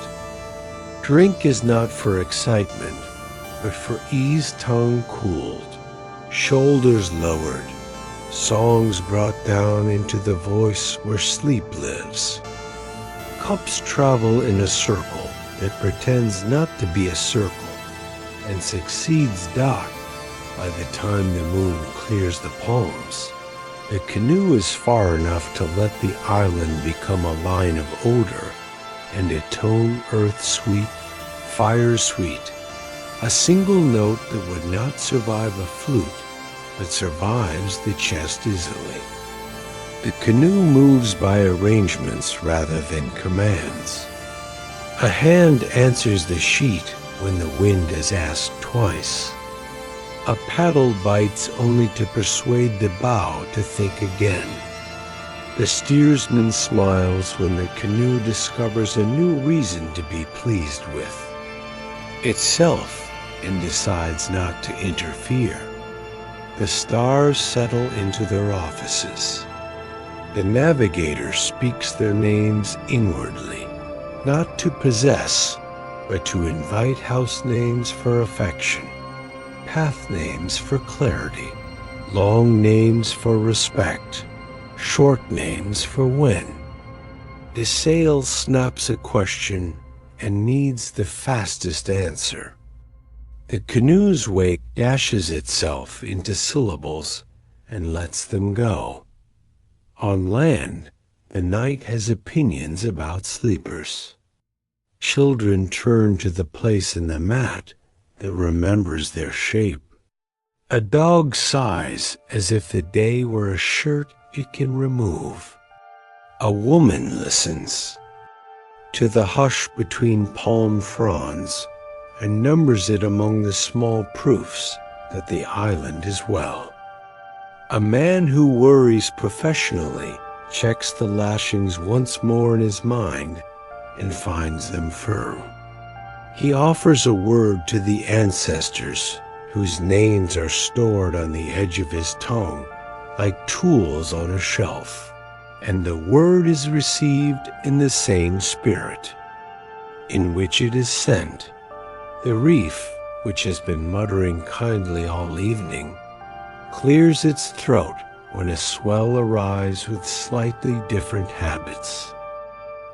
Drink is not for excitement, but for ease, tongue cooled, shoulders lowered, songs brought down into the voice where sleep lives. Cups travel in a circle that pretends not to be a circle and succeeds dark by the time the moon clears the palms. The canoe is far enough to let the island become a line of odor and a tone earth sweet, fire sweet, a single note that would not survive a flute, but survives the chest easily. The canoe moves by arrangements rather than commands. A hand answers the sheet when the wind is asked twice. A paddle bites only to persuade the bow to think again. The steersman smiles when the canoe discovers a new reason to be pleased with itself and decides not to interfere. The stars settle into their offices. The navigator speaks their names inwardly, not to possess, but to invite house names for affection, path names for clarity, long names for respect, short names for when. The sail snaps a question and needs the fastest answer. The canoe's wake dashes itself into syllables and lets them go. On land, the night has opinions about sleepers. Children turn to the place in the mat that remembers their shape. A dog sighs as if the day were a shirt it can remove. A woman listens to the hush between palm fronds and numbers it among the small proofs that the island is well. A man who worries professionally checks the lashings once more in his mind and finds them firm. He offers a word to the ancestors whose names are stored on the edge of his tongue like tools on a shelf, and the word is received in the same spirit in which it is sent. The reef, which has been muttering kindly all evening, clears its throat when a swell arrives with slightly different habits.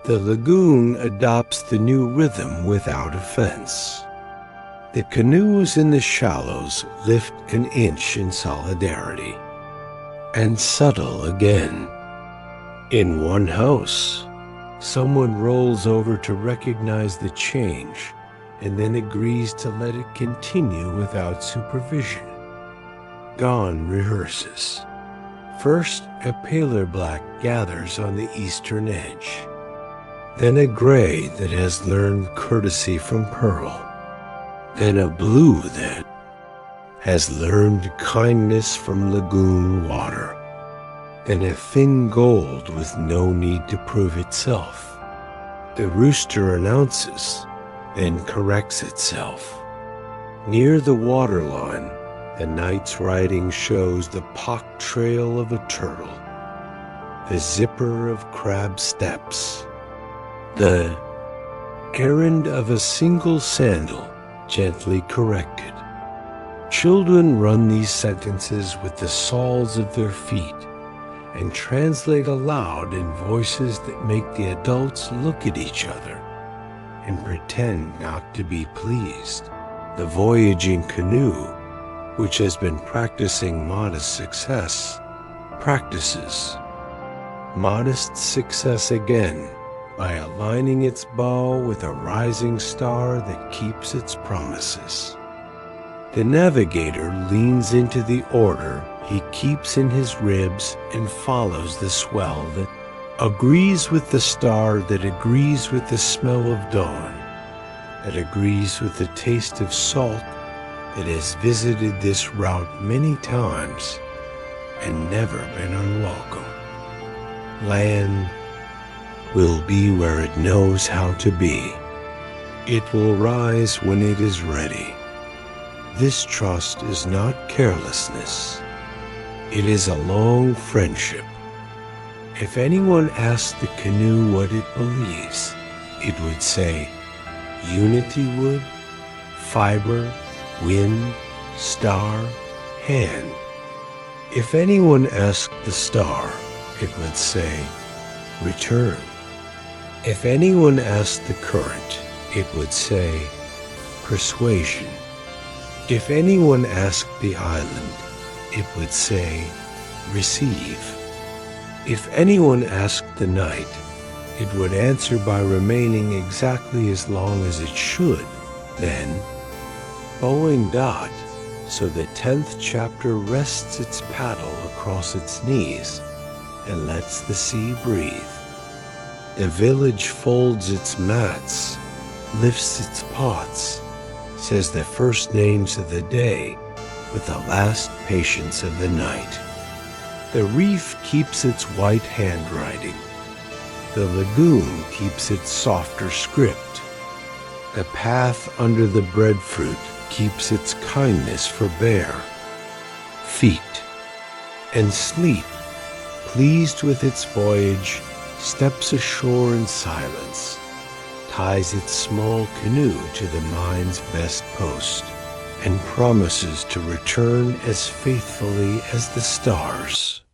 The lagoon adopts the new rhythm without offense. The canoes in the shallows lift an inch in solidarity and settle again. In one house, someone rolls over to recognize the change and then agrees to let it continue without supervision. Dawn rehearses. First, a paler black gathers on the eastern edge, then a gray that has learned courtesy from pearl, then a blue that has learned kindness from lagoon water, then a thin gold with no need to prove itself. The rooster announces, then corrects itself. Near the waterline, the night's writing shows the pock trail of a turtle, the zipper of crab steps, the errand of a single sandal, gently corrected. Children run these sentences with the soles of their feet and translate aloud in voices that make the adults look at each other and pretend not to be pleased. The voyaging canoe, which has been practicing modest success, practices modest success again by aligning its bow with a rising star that keeps its promises. The navigator leans into the order he keeps in his ribs and follows the swell that agrees with the star, that agrees with the smell of dawn, that agrees with the taste of salt, that has visited this route many times and never been unwelcome. Land will be where it knows how to be. It will rise when it is ready. This trust is not carelessness. It is a long friendship. If anyone asked the canoe what it believes, it would say, unity wood, fiber, wind, star, hand. If anyone asked the star, it would say, return. If anyone asked the current, it would say, persuasion. If anyone asked the island, it would say, receive. If anyone asked the night, it would answer by remaining exactly as long as it should. Then, bowing dot, so the 10th chapter rests its paddle across its knees and lets the sea breathe. The village folds its mats, lifts its pots, says the first names of the day with the last patience of the night. The reef keeps its white handwriting. The lagoon keeps its softer script. The path under the breadfruit keeps its kindness for bare feet. And sleep, pleased with its voyage, steps ashore in silence, ties its small canoe to the mind's best post, and promises to return as faithfully as the stars.